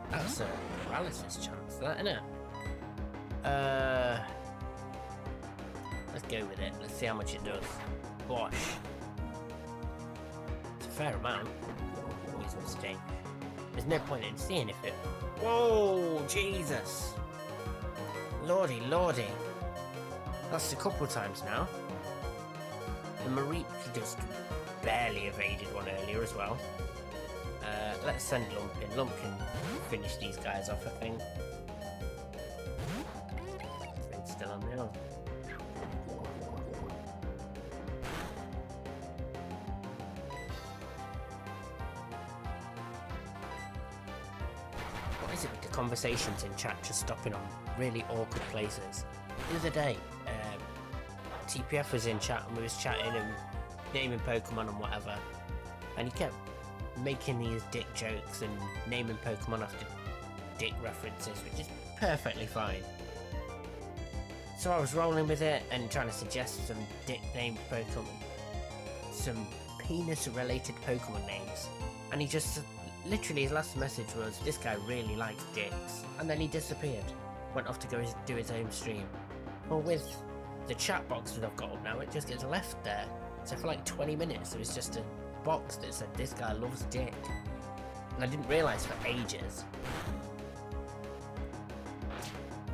Speaker 1: That's a paralysis chance, that, isn't it? Let's go with it. Let's see how much it does. Gosh. It's a fair amount. Poison sting. There's no point in seeing if it... Whoa, Jesus. Lordy. That's a couple of times now. The Mareep just barely evaded one earlier as well. Let's send Lump in. Lump can finish these guys off, I think. It's still on the hill. What is it with the conversations in chat just stopping on really awkward places? The other day, TPF was in chat and we was chatting and naming Pokemon and whatever, and he kept making these dick jokes and naming Pokemon after dick references, which is perfectly fine. So I was rolling with it and trying to suggest some dick named Pokemon, some penis related Pokemon names, and he just literally his last message was, "This guy really likes dicks," and then he disappeared, went off to go do his own stream. Well, with the chat box that I've got up now, it just gets left there. So for like 20 minutes, there was just a box that said, "This guy loves dick." And I didn't realise for ages.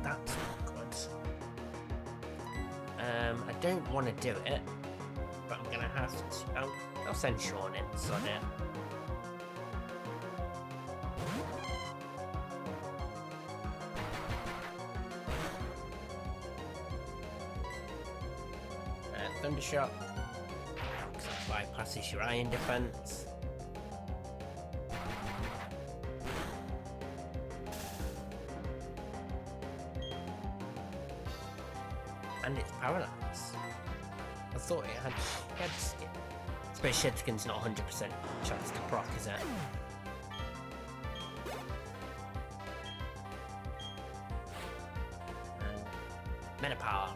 Speaker 1: That's not good. I don't want to do it, but I'm gonna have to. I'll send Sean in, so it. Thundershock. Bypasses your iron defense. And it's paralyzed. I thought it had shed skin. I suppose shed skin's not 100% chance to proc, is it? Metapower.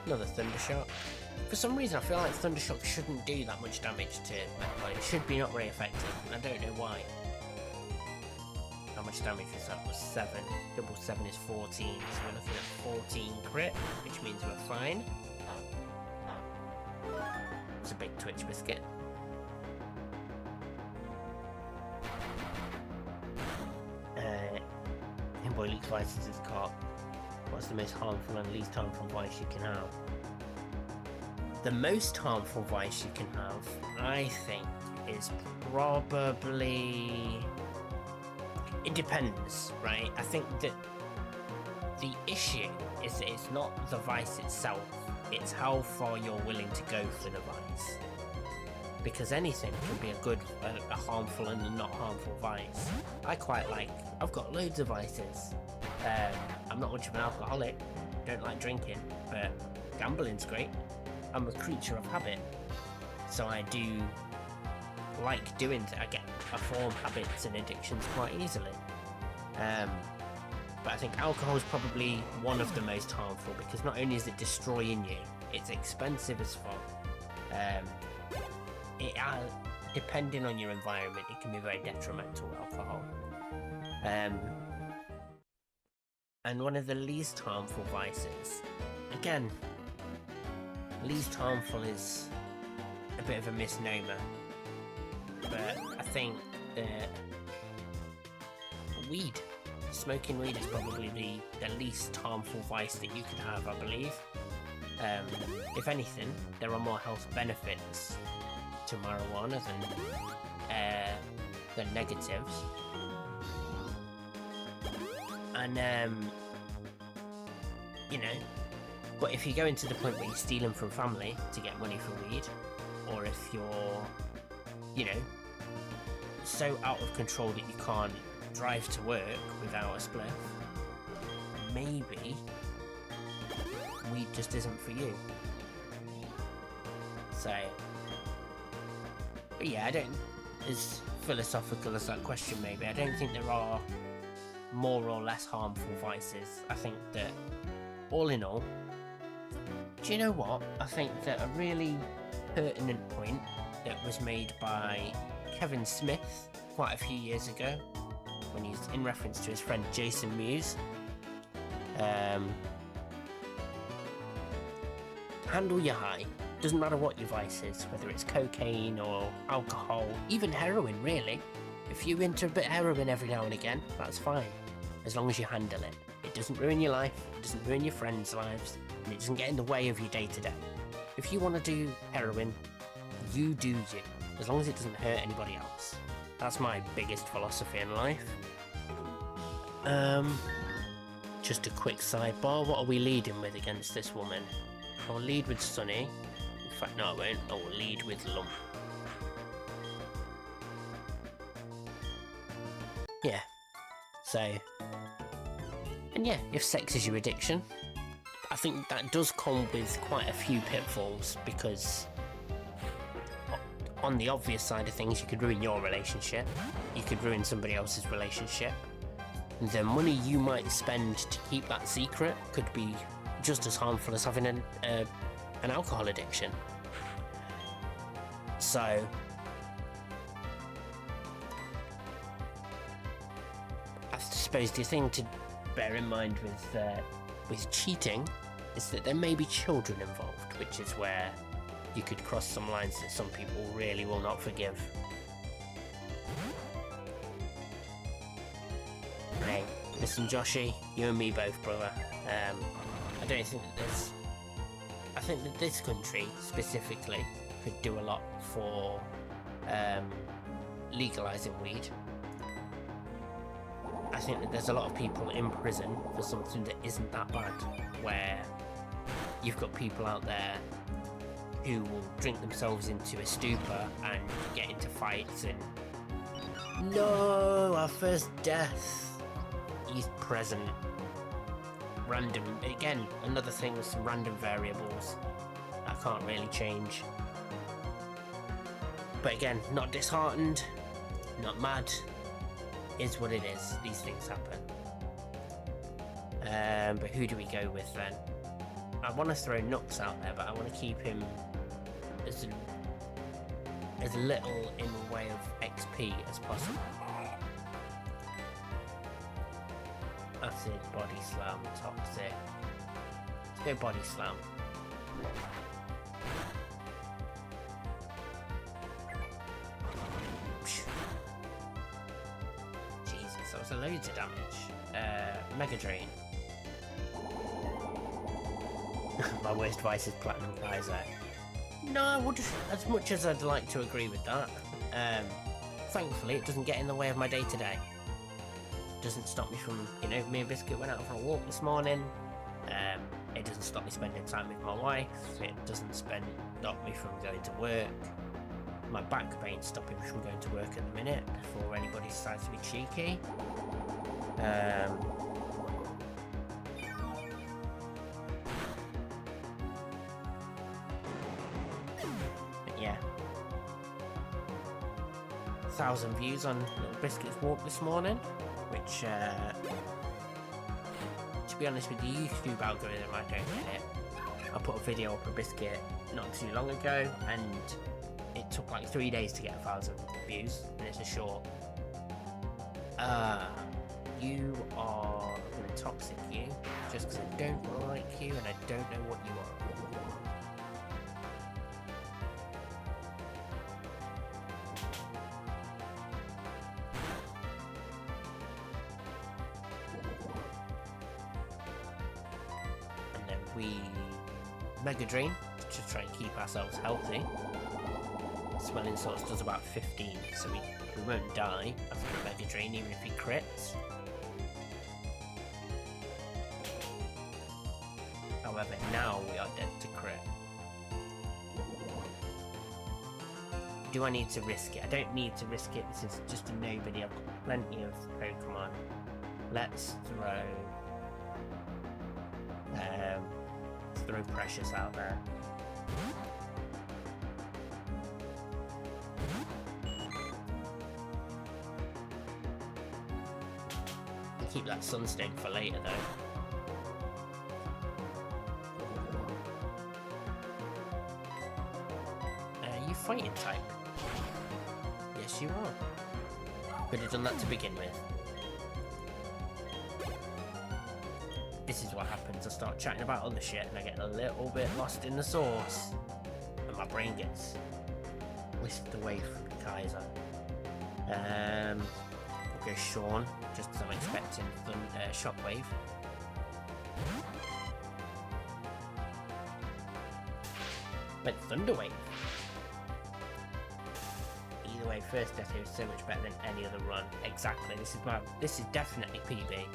Speaker 1: Another Thundershock. For some reason I feel like Thundershock shouldn't do that much damage to Metapower. It should be not very effective, and I don't know why. How much damage is that? Was 7. Double 7 is 14, so we're looking at 14 crit, which means we're fine. It's a big Twitch biscuit. Boy Luke's vices is caught. What's the most harmful and least harmful vice you can have? The most harmful vice you can have, I think, is probably... It depends, right? I think that the issue is that it's not the vice itself, it's how far you're willing to go for the vice. Because anything can be a harmful and a not harmful vice. I quite like... I've got loads of vices. I'm not much of an alcoholic, don't like drinking, but gambling's great. I'm a creature of habit, so I do like doing I form habits and addictions quite easily. But I think alcohol is probably one of the most harmful, because not only is it destroying you, it's expensive as fuck. Depending on your environment, it can be very detrimental, alcohol. And one of the least harmful vices, again, least harmful is a bit of a misnomer, but I think that weed, smoking weed is probably the least harmful vice that you could have, I believe. If anything, there are more health benefits to marijuana than negatives. And you know, but if you go into the point where you're stealing from family to get money for weed, or if you're, you know, so out of control that you can't drive to work without a spliff, maybe weed just isn't for you. So, but yeah, I don't, as philosophical as that question may be, I don't think there are more or less harmful vices. I think that, all in all, do you know what? I think that a really pertinent point that was made by Kevin Smith quite a few years ago, when he's in reference to his friend Jason Mewes, handle your high. Doesn't matter what your vice is, whether it's cocaine or alcohol, even heroin, really. If you're into a bit of heroin every now and again, that's fine, as long as you handle it. It doesn't ruin your life, it doesn't ruin your friends' lives, and it doesn't get in the way of your day-to-day. If you want to do heroin, you do you, as long as it doesn't hurt anybody else. That's my biggest philosophy in life. Just a quick sidebar, what are we leading with against this woman? I'll lead with Sunny. In fact, no I won't, I will lead with Lump. Yeah, so, and yeah, if sex is your addiction, I think that does come with quite a few pitfalls, because on the obvious side of things, you could ruin your relationship, you could ruin somebody else's relationship. The money you might spend to keep that secret could be just as harmful as having an alcohol addiction. So, I suppose the thing to bear in mind with cheating is that there may be children involved, which is where you could cross some lines that some people really will not forgive. Hey, listen, Joshy, you and me both, brother. I don't think that there's... I think that this country, specifically, could do a lot for legalising weed. I think that there's a lot of people in prison for something that isn't that bad, where you've got people out there who will drink themselves into a stupor and get into fights and... No! Our first death! He's present. Random, again, another thing with some random variables that can't really change. But again, not disheartened, not mad, is what it is. These things happen. But who do we go with then? I want to throw Nux out there, but I want to keep him as little in the way of XP as possible. Acid, body slam, toxic. Let's go body slam. Jesus, that was a loads of damage. Mega Drain. My worst vice is Platinum Kaizo. No, I would, as much as I'd like to agree with that. Thankfully, it doesn't get in the way of my day-to-day. Doesn't stop me from, you know, me and Biscuit went out for a walk this morning. It doesn't stop me spending time with my wife. It doesn't stop me from going to work. My back pain's stopping me from going to work at the minute before anybody decides to be cheeky. But yeah. 1,000 views on Little Biscuit's walk this morning. Which, to be honest with the YouTube algorithm, I don't get it. I put a video up a Biscuit not too long ago, and it took like 3 days to get 1,000 views, and it's a short. You are gonna toxic you, just because I don't like you, and I don't know what you are. We Mega Drain to try and keep ourselves healthy. Smelling Salts does about 15, so we won't die after a Mega Drain even if he crits. However, now we are dead to crit. Do I need to risk it? I don't need to risk it. This is just a nobody. I've got plenty of Pokemon. Let's throw Precious out there. We'll keep that Sunstone for later though. You fighting type? Yes you are. Could have done that to begin with. This is what happens, I start chatting about other shit and I get a little bit lost in the sauce and my brain gets whisked away from Kaizo. We'll go Sean, just because I'm expecting Shockwave. But Thunderwave. Either way, first death here is so much better than any other run. Exactly, this is definitely PB.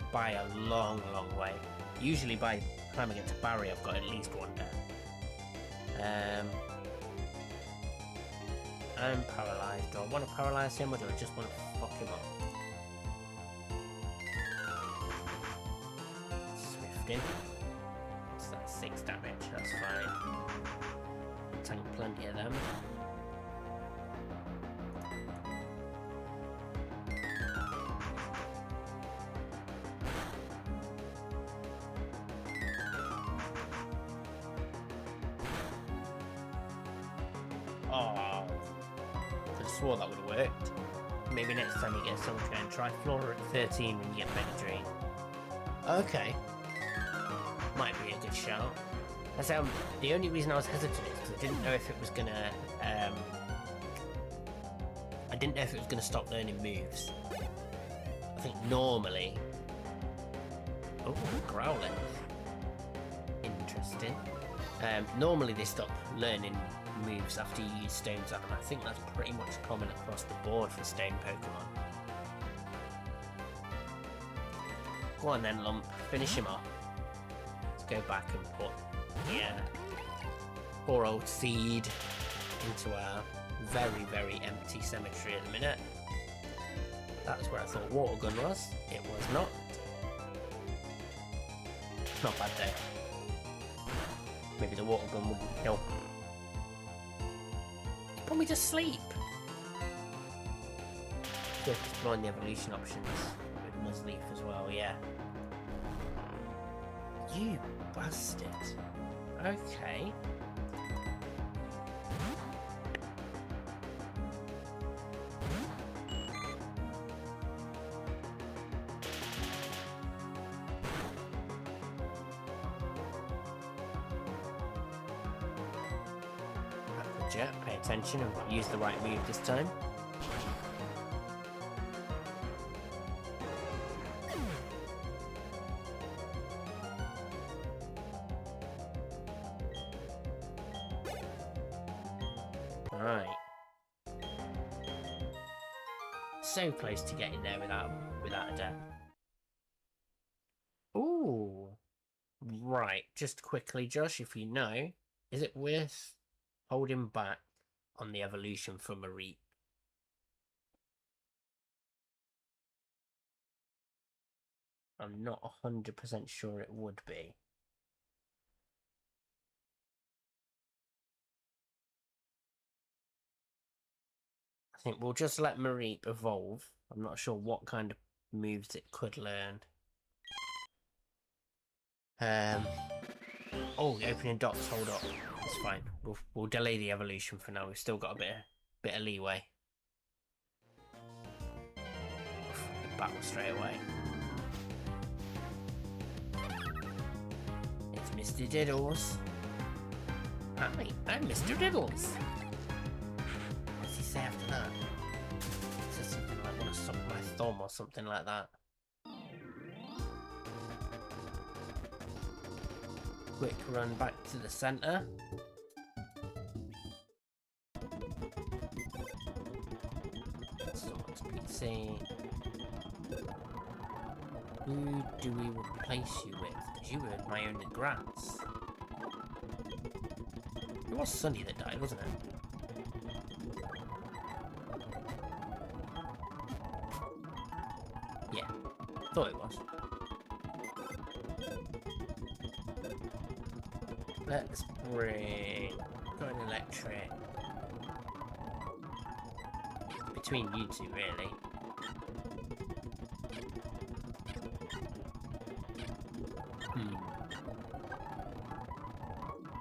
Speaker 1: By a long, long way. Usually by the time I get to Barry, I've got at least one death. I'm paralysed. Do I want to paralyse him or do I just want to fuck him up? Swifting. What's that? 6 damage. That's fine. Tank plenty of them. Oh, could have swore that would have worked. Maybe next time you get Sunshine, try Flora at 13 when you get Mega Drain. Okay. Might be shot. The only reason I was hesitant is because I didn't know if it was gonna. I didn't know if it was gonna stop learning moves. I think normally. Oh, growling. Interesting. Normally they stop learning moves after you use stones on them. I think that's pretty much common across the board for stone Pokemon. Go on then, Lump. Finish him off. Let's go back and put poor old Seed into our very, very empty cemetery at the minute. That's where I thought Water Gun was. It was not. Not bad though. Maybe the Water Gun wouldn't help. Put me to sleep. Just exploring the evolution options with Nuzleaf as well, yeah. You bastard. Okay. Jet, pay attention and use the right move this time. Right. So close to getting there without a death. Ooh. Right, just quickly, Josh, if you know, is it worth holding back on the evolution for Mareep? I'm not 100% sure it would be. I think we'll just let Mareep evolve. I'm not sure what kind of moves it could learn. Oh, the opening dots, hold up. It's fine. We'll delay the evolution for now. We've still got a bit of leeway. Battle straight away. It's Mr. Diddles. Hi, I'm Mr. Diddles. What's he say after that? He says something like, "Wanna suck my thumb" or something like that. Quick run back to the centre. Someone's PC. Who do we replace you with? Because you were my only grass. It was Sunny that died, wasn't it? Yeah, thought it was. Let's bring... got an electric. Between you two, really.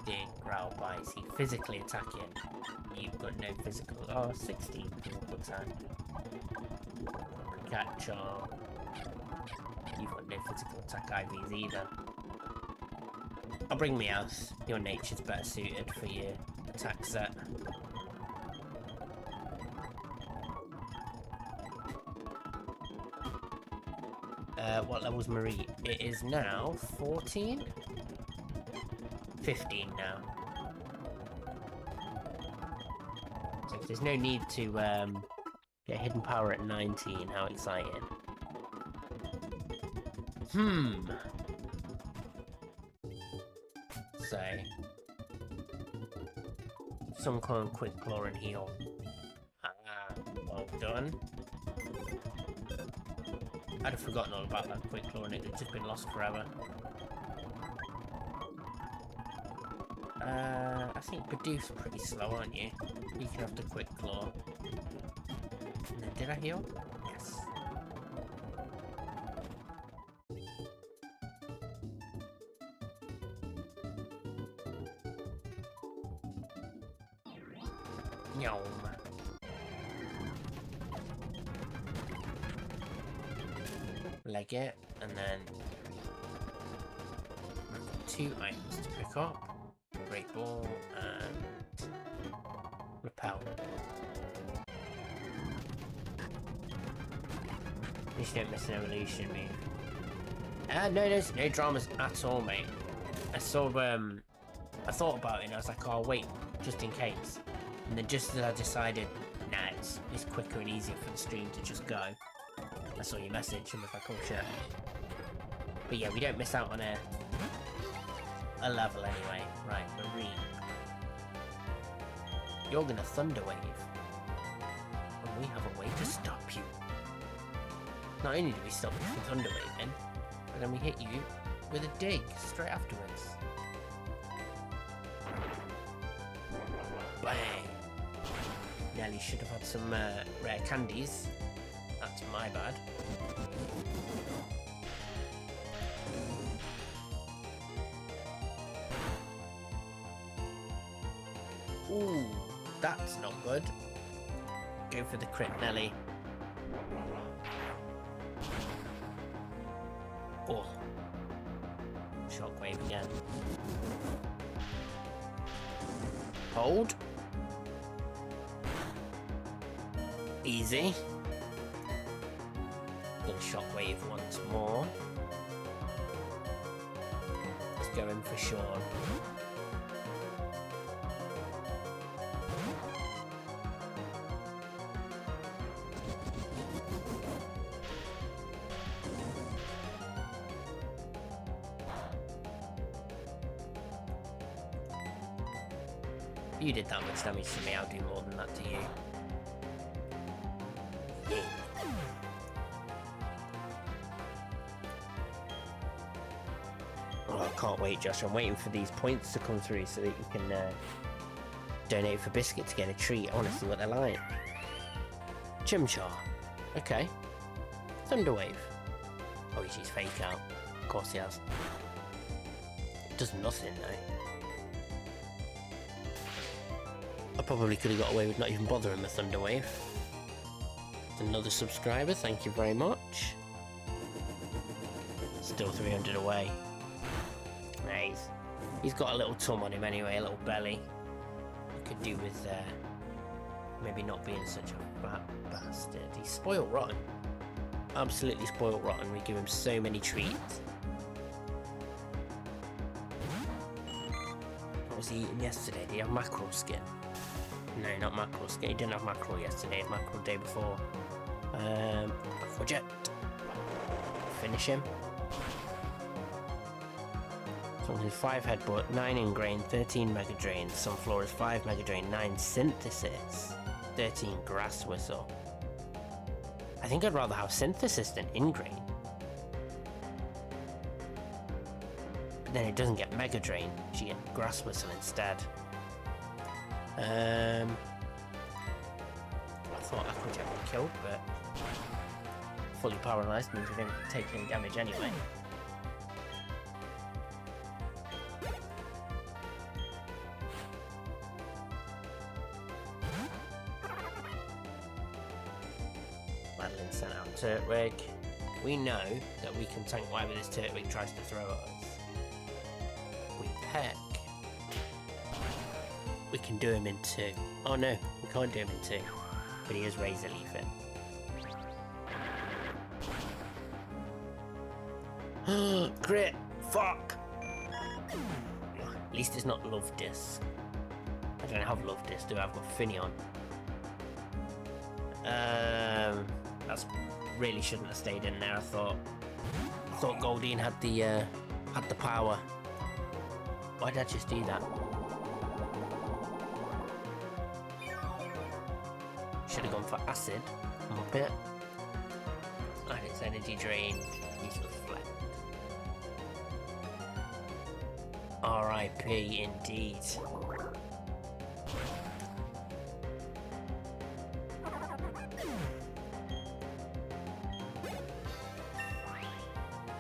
Speaker 1: Dig, growl, bite. Is he physically attacking? You've got no physical... Oh, 16 physical attack. Catch on. You've got no physical attack IVs either. I'll bring Meowth. Your nature's better suited for your attack set. What level's Marie? It is now 14? 15 now. So there's no need to get hidden power at 19. How exciting. So, some kind of quick claw and heal. Well done. I'd have forgotten all about that quick claw and it had just been lost forever. I think Bidoof's pretty slow, aren't you? You can have the quick claw. And then did I heal? Yes. Yum. Leg it, and then 2 items to pick up. Great Ball and Repel. At least you don't miss an evolution move. No, there's no dramas at all, mate. I saw, I thought about it and I was like, oh wait, just in case. And then just as I decided, nah, it's quicker and easier for the stream to just go, I saw your message and was like, oh shit. But yeah, we don't miss out on a level anyway. Right, Marine. You're gonna Thunder Wave. And we have a way to stop you. Not only do we stop you from Thunder Waving, but then we hit you with a dig straight afterwards. Bang! Nelly should have had some rare candies. That's my bad. Ooh, that's not good. Go for the crit, Nelly. Oh. Shockwave again. Hold. Easy. Gonna Shockwave once more. Let's go in for Sean. You did that much damage to me, I'll do more than that to you. Yeah. Oh, I can't wait, Josh. I'm waiting for these points to come through so that you can donate for Biscuit to get a treat. I want to see what they're like. Chimchar. Okay. Thunderwave. Oh, he's used Fake Out. Of course he has. Does nothing though. I probably could have got away with not even bothering the Thunder Wave. Another subscriber, thank you very much. Still 300 away. Nice. He's got a little tum on him anyway, a little belly. I could do with maybe not being such a fat bastard. He's spoiled rotten. Absolutely spoiled rotten. We give him so many treats. What was he eating yesterday? Did he have mackerel skin? No, not mackerel skin. He didn't have mackerel yesterday. Mackerel the day before. Jet. Finish him. So 5 Headbutt, 9 Ingrain, 13 Mega Drain, Sunflora's 5 Mega Drain, 9 Synthesis, 13 Grass Whistle. I think I'd rather have Synthesis than Ingrain. But then it doesn't get Mega Drain, you get Grass Whistle instead. I thought Aquajet would kill, but fully paralysed means we don't take any damage anyway. Madeline sent out Turtwig. We know that we can tank whatever this Turtwig tries to throw at us. We peck. We can do him in 2. Oh no, we can't do him in 2. But he is Razor Leafing. Crit! Fuck! At least it's not Love Disc. I don't have Love Disc, do I? I've got Finneon. That's really shouldn't have stayed in there. I thought Goldeen had the power. Why did I just do that? Should have gone for Acid. Muppet. And it's Energy Drain. He's Reflect. R.I.P. indeed.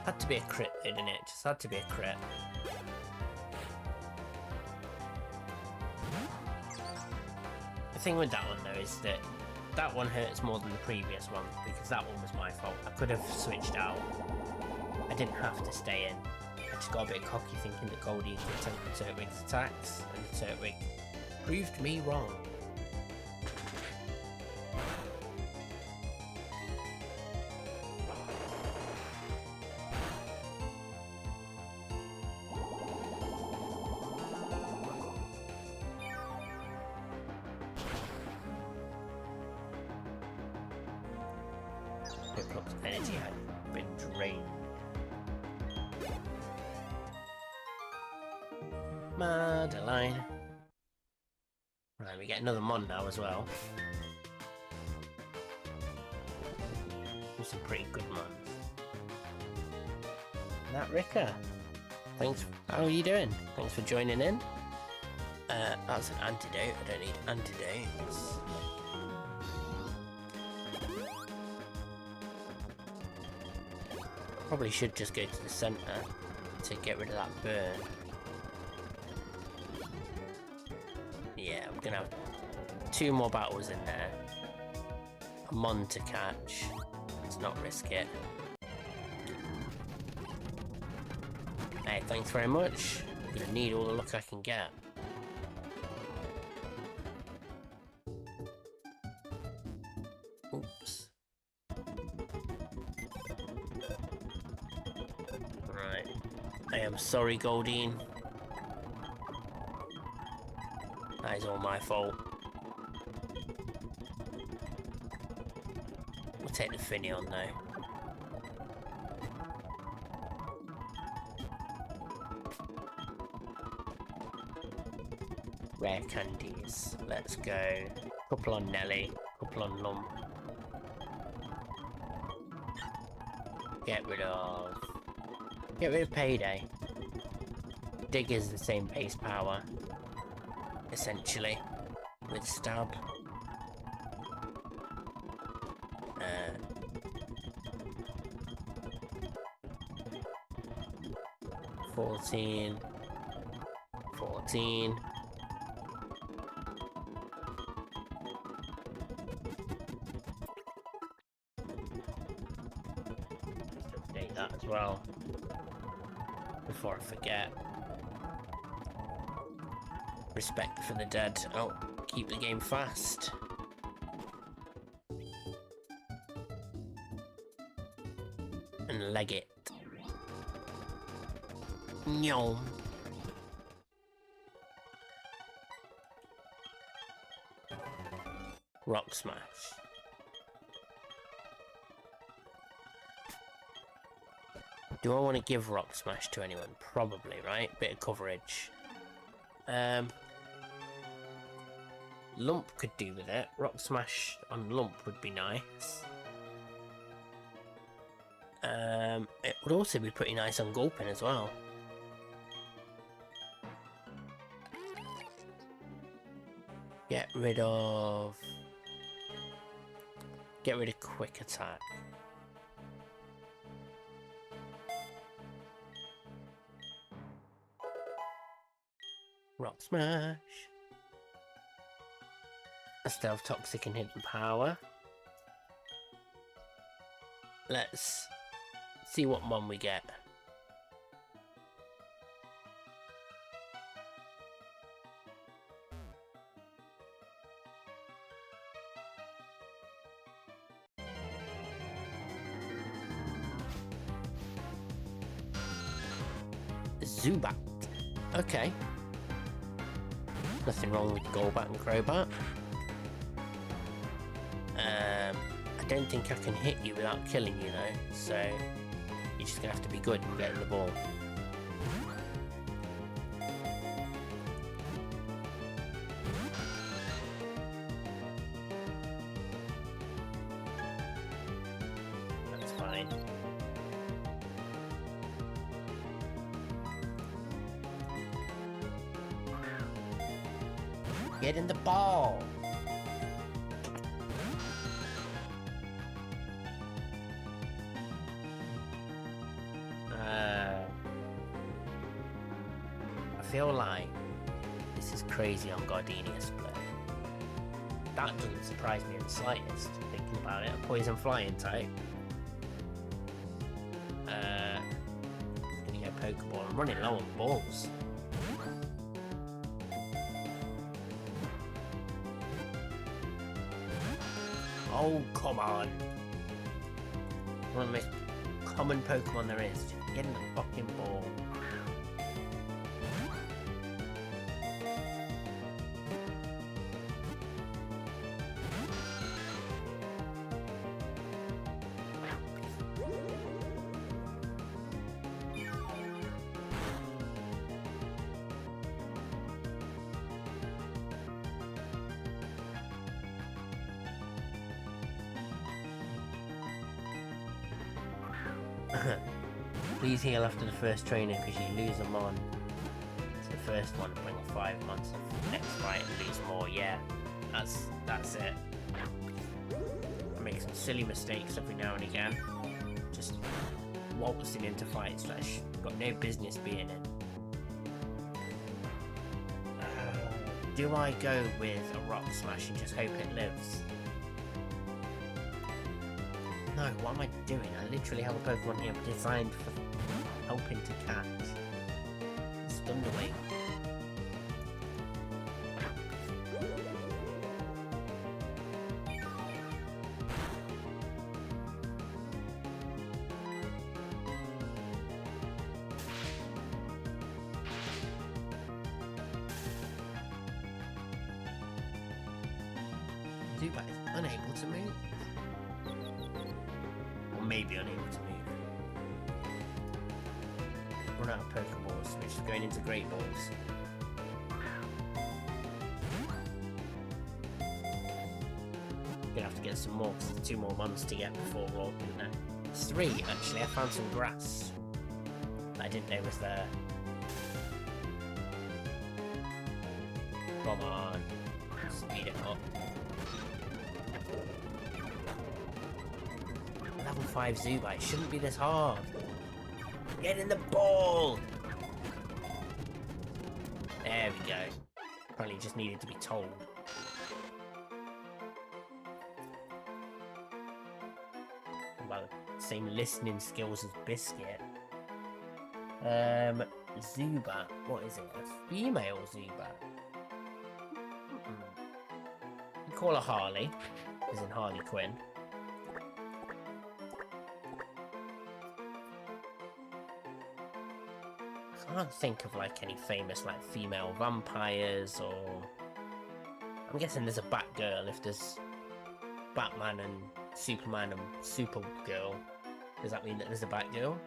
Speaker 1: Had to be a crit, didn't it? Just had to be a crit. The thing with that one though is that that one hurts more than the previous one because that one was my fault. I could have switched out. I didn't have to stay in. I just got a bit cocky thinking that Goldie could tank the Turtwig's attacks, and the Turtwig proved me wrong. Pipluck's energy had been drained. Madeline. Right, we get another Mon now as well. Some pretty good Mons. That Ricker. Thanks. How are you doing? Thanks for joining in. That's an antidote. I don't need antidotes. Probably should just go to the centre to get rid of that burn. Yeah, I'm gonna have 2 more battles in there. A Mon to catch. Let's not risk it. Hey, thanks very much. I'm gonna need all the luck I can get. Oops. Right. I am sorry, Goldine. That is all my fault. We'll take the Finneon though. Rare candies. Let's go. Couple on Nelly, couple on Lump. Get rid of Payday. Dig is the same base power, essentially, with Stab. 14. Just update that as well before I forget. Respect for the dead. Oh, keep the game fast. And leg it. Nyom. Rock Smash. Do I want to give Rock Smash to anyone? Probably, right? Bit of coverage. Lump could do with it. Rock Smash on Lump would be nice. It would also be pretty nice on Gulpin as well. Get rid of Quick Attack. Rock Smash. I still have Toxic and Hidden Power. Let's see what Mon we get. Zubat. Okay. Nothing wrong with Golbat and Crobat. I don't think I can hit you without killing you though, so you're just gonna have to be good and get the ball. That's fine. Get in the ball! I feel like this is crazy on Gardenia split. That doesn't surprise me in the slightest, thinking about it. A Poison Flying type. Gonna go Pokeball. I'm running low on balls. Oh, come on. One of the most common Pokemon there is. Just get in the fucking ball. Please heal after the first training because you lose them on. It's the first one to bring 5 months of next fight and lose more. Yeah, that's it. I make some silly mistakes every now and again. Just waltzing into fights that I've got no business being in. Do I go with a Rock Smash and just hope it lives? No, what am I doing? I literally have a Pokemon here designed for helping to catch. It's Thunderwing. Zubat is unable to move. Maybe unable to move. Run out of Pokeballs, which is going into Great Balls. Gonna have to get some more, because there's 2 more months to get before Roark, isn't there? 3, actually. I found some grass that I didn't know was there. Come on. Speed it up. Level 5 Zubat, shouldn't be this hard. Get in the ball! There we go. Probably just needed to be told. Well, same listening skills as Biscuit. Zubat, what is it? A female Zubat? We call her Harley, as in Harley Quinn. I can't think of like any famous like female vampires, or I'm guessing there's a Batgirl if there's Batman and Superman and Supergirl. Does that mean that there's a Batgirl?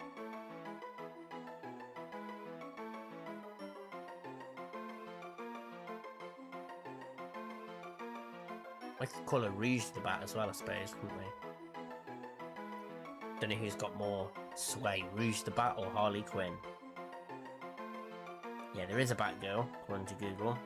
Speaker 1: I could call her Rouge the Bat as well, I suppose, couldn't we? Don't know who's got more sway, Rouge the Bat or Harley Quinn. Yeah, there is a Batgirl, according to Google.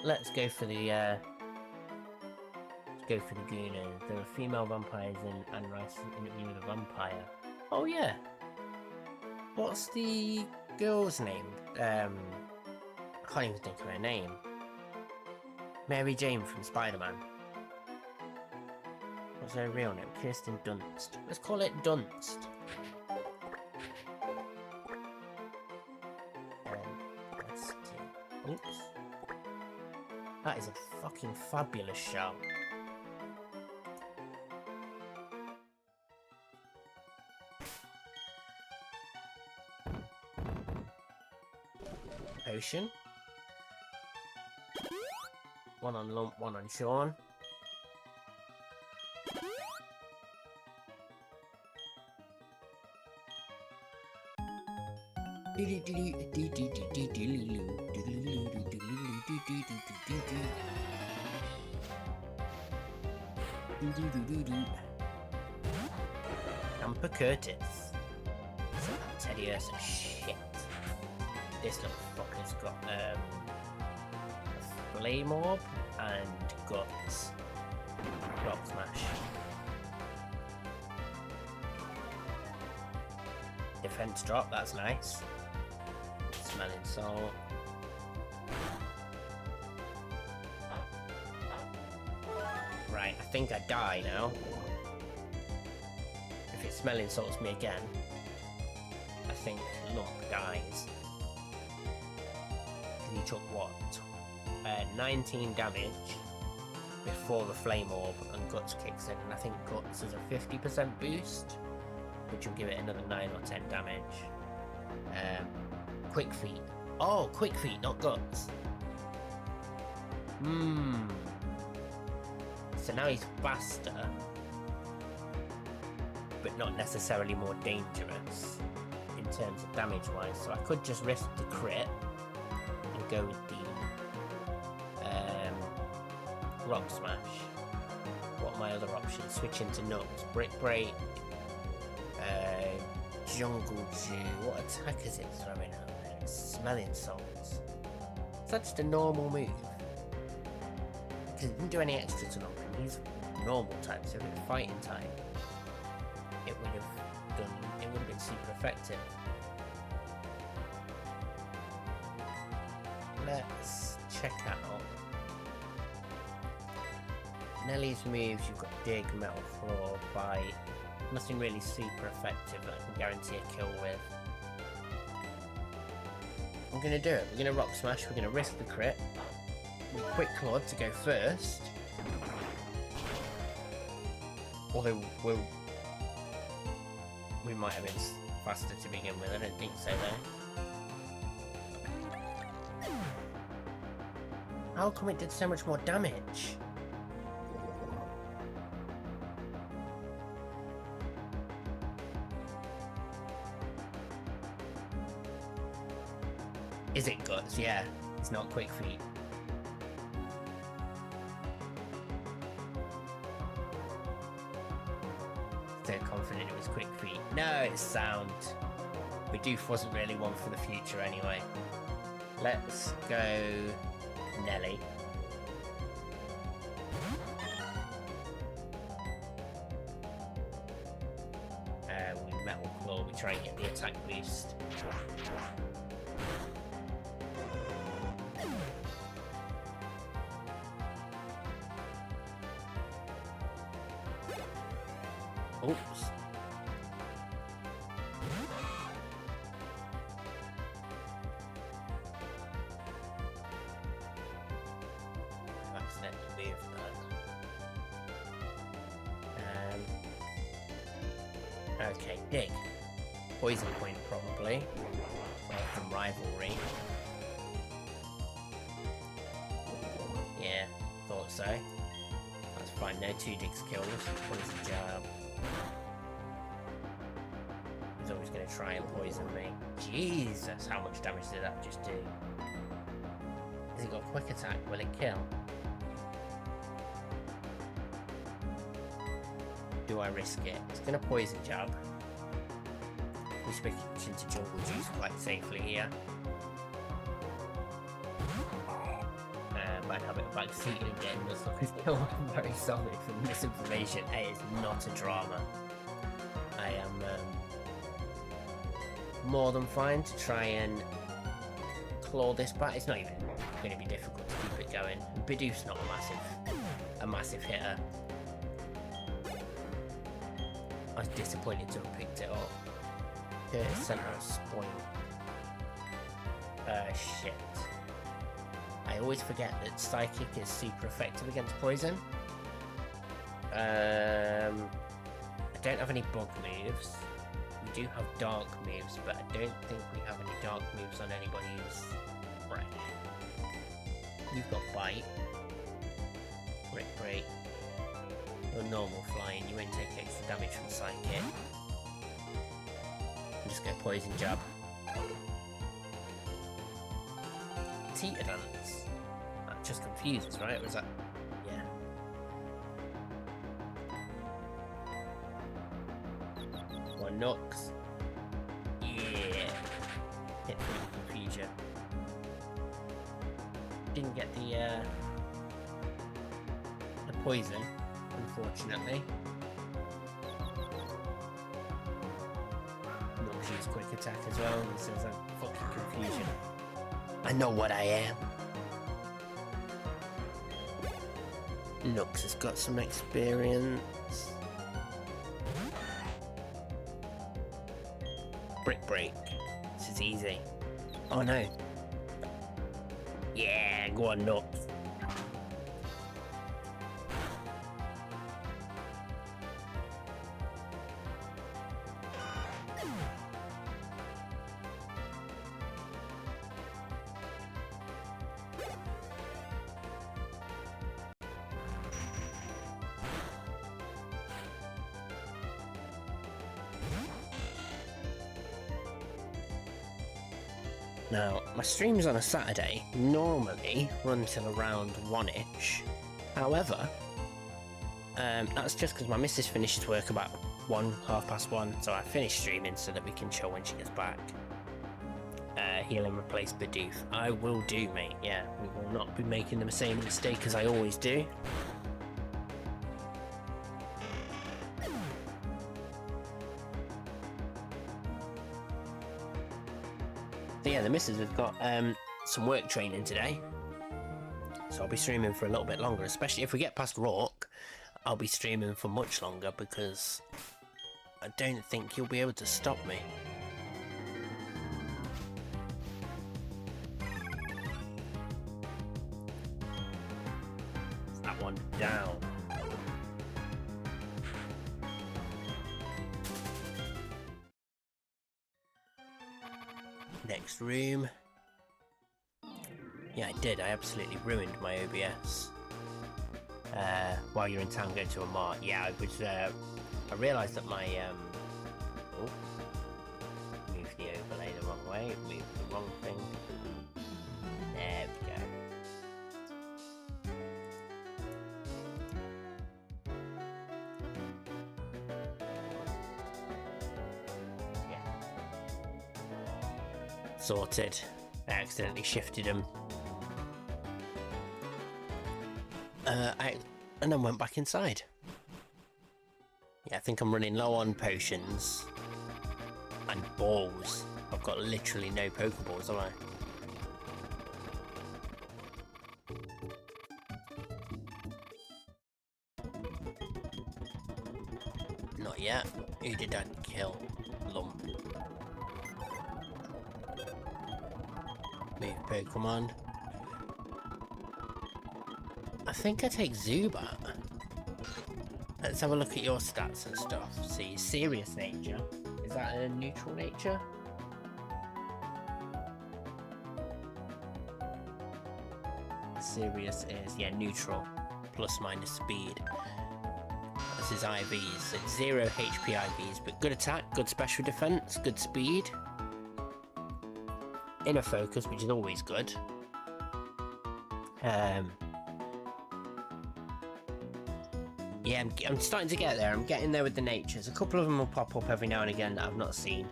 Speaker 1: Let's go for the Gooner. There are female vampires in Anne Rice's Interview with a Vampire. Oh yeah. What's the girl's name? I can't even think of her name. Mary Jane from Spider-Man. What's her real name? Kirsten Dunst. Let's call it Dunst. Let's do... Oops. That is a fucking fabulous shout. Potion. One on Lump, one on Sean. Amber Curtis. Teddy Ursa. Shit. This little fucker's got Flame Orb and Guts. Rock Smash. Defense drop, that's nice. Smelling Salt. Right, I think I die now. If it smelling salts me again, I think Lump dies. He took what? 19 damage before the Flame Orb and Guts kicks in, and I think Guts is a 50% boost, which will give it another 9 or 10 damage. Quick Feet. Oh, Quick Feet, not Guts. So now he's faster, but not necessarily more dangerous in terms of damage-wise. So I could just risk the crit and go with the Rock Smash. What are my other options? Switch into Nuts, Brick Break, Jungle Jew. What attack is it throwing out there? It's Smelling Salts. Is that just a normal move? Because it didn't do any extra to knock him. He's normal type, so if it was fighting type, it would have been super effective. Let's check out Nelly's moves. You've got Dig, Metal Claw, Bite. Nothing really super effective that I can guarantee a kill with. I'm gonna do it. We're gonna Rock Smash. We're gonna risk the crit. Quick Claw to go first. Although we might have been faster to begin with. I don't think so though. How come it did so much more damage? Is it Guts? Yeah, it's not Quick Feet. So confident it was Quick Feet. No, it's Sound. Bidoof wasn't really one for the future anyway. Let's go Nelly. We Metal Claw, we try and get the attack boost. Oops. Accidentally moved that. Okay, Dig. Poison Point probably. From Rivalry. Yeah, thought so. That's fine, no 2 Digs kills. Poison Jab. He's always going to try and poison me. Jesus, how much damage did that just do? Has it got quick attack? Will it kill? Do I risk it? It's going to poison jab. We switch into Jungle Juice quite safely here. Might have it backseated again. Nuzlocke is still very sorry for the misinformation. It is not a drama. I am more than fine to try and claw this back. It's not even going to be difficult to keep it going. Bidoof's not a massive hitter. I was disappointed to have picked it up. Centre of Spoil. Shit. I always forget that Psychic is super effective against poison. I don't have any bug moves. We do have dark moves, but I don't think we have any dark moves on anybody who's fresh. You've got Bite. Brick Break. You're normal flying, you won't take extra damage from Psychic. Just go Poison Jab. Teeter Dance. That just confuses, right? Or was that... yeah. One Nux. Yeah. Hit through the confusion. Didn't get the poison, unfortunately. Nux used quick attack as well, and says that fucking confusion. I know what I am. Nux has got some experience. Brick break. This is easy. Oh no. Yeah, go on, Nux. Now, my streams on a Saturday normally run till around 1-ish. However, that's just because my missus finishes work about 1:30, so I finish streaming so that we can chill when she gets back. Heal and replace Bidoof. I will do, mate, yeah. We will not be making the same mistake as I always do. So yeah, the missus have got some work training today, so I'll be streaming for a little bit longer, especially if we get past Roark. I'll be streaming for much longer because I don't think you'll be able to stop me. That one down. Next room. Yeah, I did. I absolutely ruined my OBS. While you're in town, go to a mart. Yeah, I was. I realised that my oh, moved the overlay the wrong way. Moved the wrong thing. There we go. Sorted. I accidentally shifted them. And then went back inside. Yeah, I think I'm running low on potions and balls. I've got literally no Pokeballs, have I? Not yet. Who did I kill? Lump. Move Pokemon. I think I take Zubat. Let's have a look at your stats and stuff. See, serious nature. Is that a neutral nature? Serious is, yeah, neutral. Plus minus speed. This is IVs. It's 0 HP IVs, but good attack, good special defense, good speed. Inner focus, which is always good. Yeah, I'm starting to get there. I'm getting there with the natures. A couple of them will pop up every now and again that I've not seen.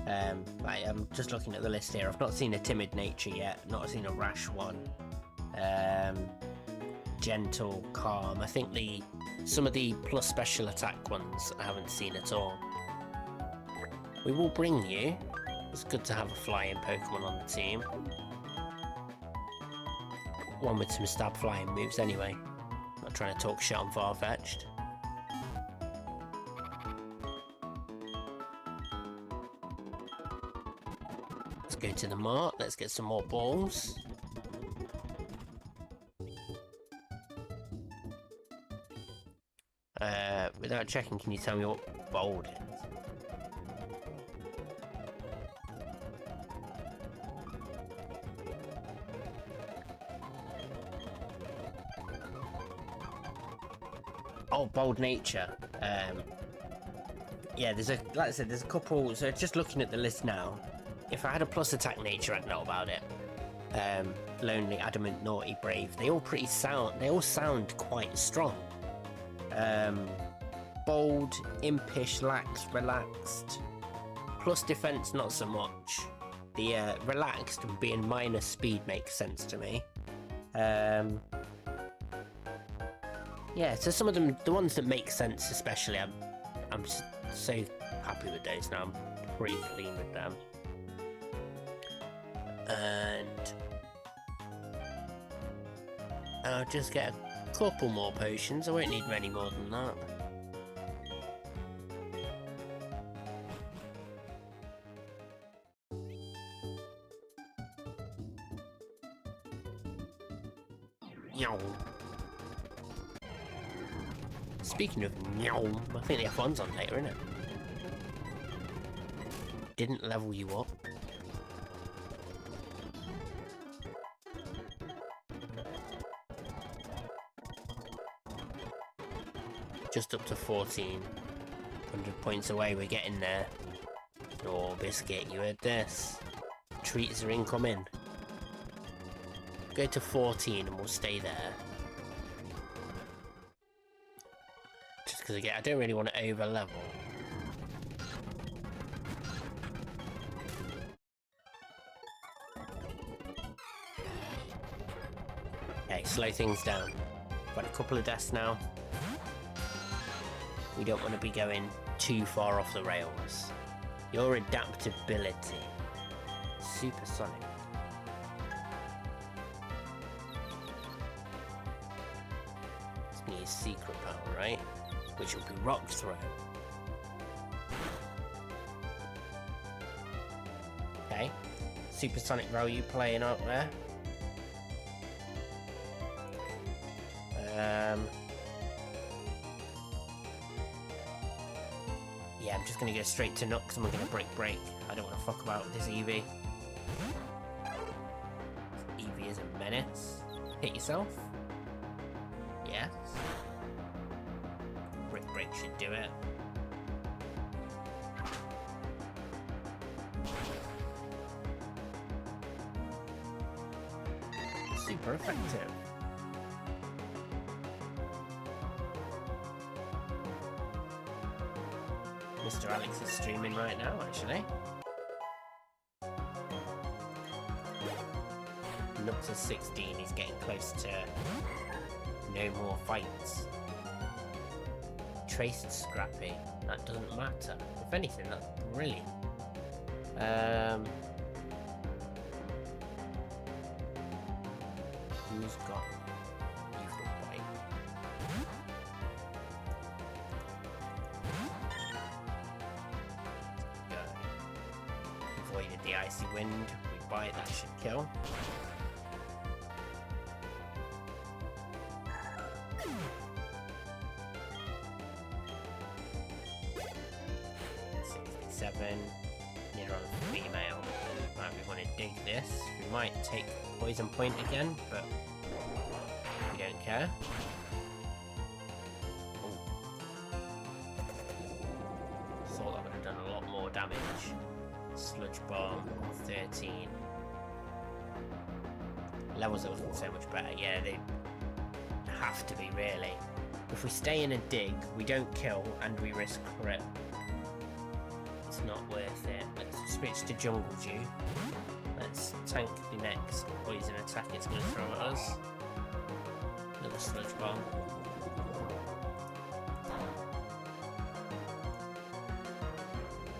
Speaker 1: I'm just looking at the list here. I've not seen a timid nature yet. Not seen a rash one. Gentle, calm. I think some of the plus special attack ones I haven't seen at all. We will bring you. It's good to have a flying Pokemon on the team. One with some stab flying moves anyway. Not trying to talk shit on Farfetch'd. Let's go to the mart. Let's get some more balls. Without checking, can you tell me what bold is? Oh, bold nature. Yeah, like I said, there's a couple. So just looking at the list now, if I had a plus attack nature, I'd know about it. Lonely, adamant, naughty, brave. They all sound quite strong. Bold, impish, lax, relaxed. Plus defense, not so much. The relaxed and being minus speed makes sense to me. Yeah, so some of them, the ones that make sense especially, I'm so happy with those now. I'm pretty clean with them. And I'll just get a couple more potions. I won't need many more than that. Speaking of Nyom, I think the F1's on later, isn't it? Didn't level you up. Just up to 1,400 points away, we're getting there. Oh, Biscuit, you heard this. Treats are incoming. Go to 14 and we'll stay there. Just because again, I don't really want to over level. Okay, slow things down. Got a couple of deaths now. We don't want to be going too far off the rails. Your adaptability. Supersonic. It's going to use secret power, right? Which will be rock throw. Okay. Supersonic value playing out there. Yeah, I'm just going to go straight to Nux and we're going to break. I don't want to fuck about with this Eevee. Eevee is a menace. Hit yourself. Yes. Break should do it. Super effective. Mr. Alex is streaming right now, actually. Nux is 16, he's getting close to no more fights. Traced Scrappy, that doesn't matter. If anything, that's brilliant. Who's got Youthful Bite? Avoided the Icy Wind. We bite, that should kill. Near on female. Right, we want to dig this. We might take Poison Point again, but we don't care. Ooh. Thought that would have done a lot more damage. Sludge Bomb, 13. Levels that wasn't so much better. Yeah, they have to be, really. If we stay in and dig, we don't kill and we risk crit. It's not worth it. Let's switch to Jungle Dew. Let's tank the next poison attack it's going to throw at us. Another Sludge Bomb.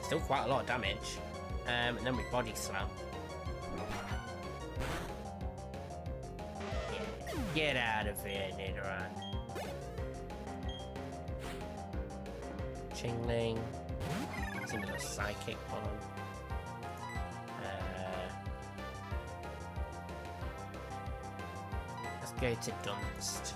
Speaker 1: Still quite a lot of damage. And then we Body Slam. Yeah. Get out of here, Nidoran. Chingling. Another Psychic on. Let's go to Dunst.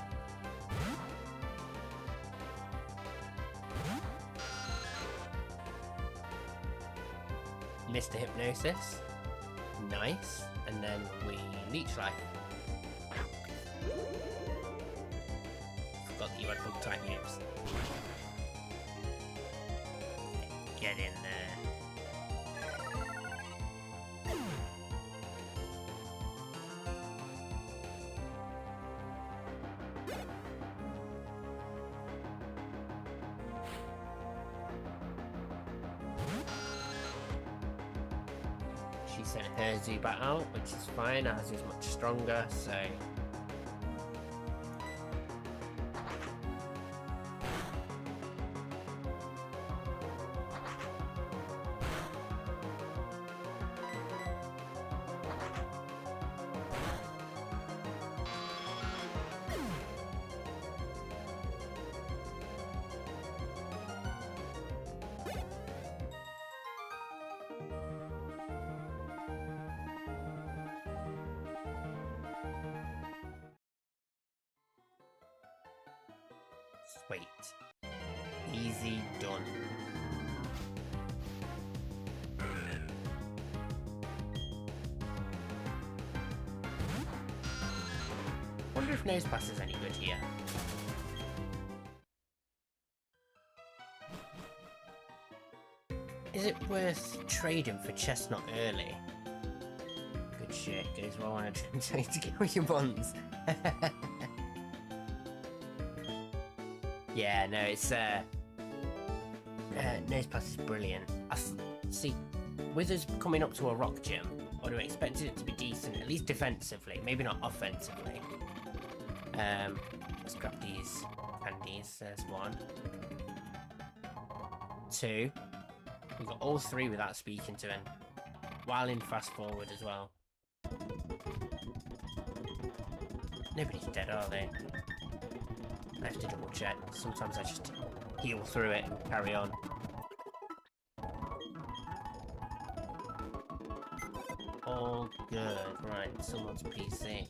Speaker 1: Mr. Hypnosis. Nice. And then we Leech Life. Forgot that you had Bug type moves. Get in there. She sent her Zubat out, which is fine. Ours is much stronger, so Wait. Easy done. Wonder if Nose Pass is any good here. Is it worth trading for Chestnut early? Good shit, goes well when I try to get all your bonds. Yeah, no, it's Nose Pass is brilliant. See, with us coming up to a rock gym, I would have expected it to be decent, at least defensively, maybe not offensively. Let's grab these candies. There's one. Two. We got all three without speaking to him, while in fast forward as well. Nobody's dead, are they? I have to double check. Sometimes I just heal through it and carry on. All good. Right, someone's PC.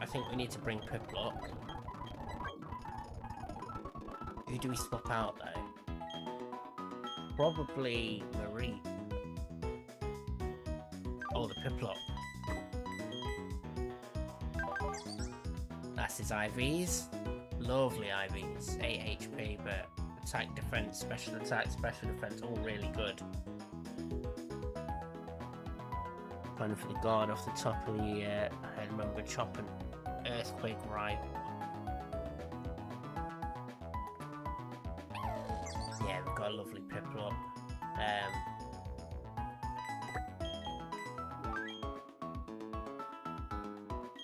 Speaker 1: I think we need to bring Piplock. Who do we swap out though? Probably Marie. Oh, the Piplock. That's his IVs. Lovely IVs. 8 HP, but attack, defense, special attack, special defense, all really good. Planning for the guard off the top of the I remember chopping earthquake right. Yeah, we've got a lovely Piplock.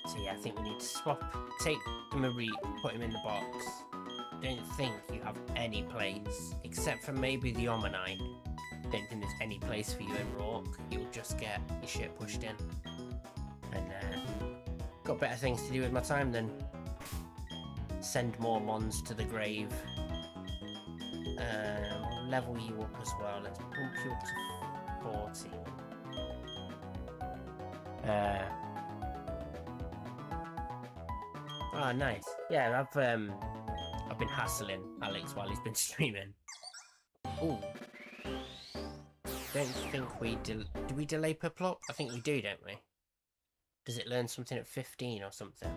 Speaker 1: So yeah, I think we need to swap, take the Marie, put him in the box. Don't think you have any place, except for maybe the Omanite. Don't think there's any place for you in Roark. You'll just get your shit pushed in. And got better things to do with my time than send more mons to the grave. Level you up as well. Let's bump you up to 40. Oh, nice. Yeah, I've been hassling Alex while he's been streaming. Ooh. Don't think we do we delay Piplock? I think we do, don't we? Does it learn something at 15 or something?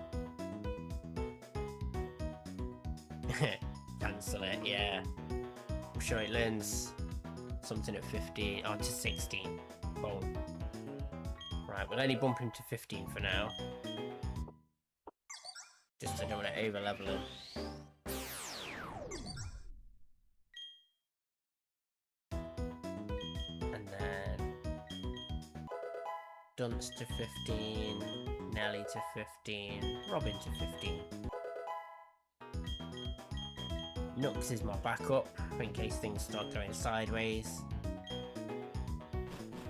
Speaker 1: Cancel it, yeah. I'm sure it learns something at 15 or to 16. Cool. Right, we'll only bump him to 15 for now. Just I don't want to over level him. Dunce to 15, Nelly to 15, Robin to 15. Nux is my backup, in case things start going sideways.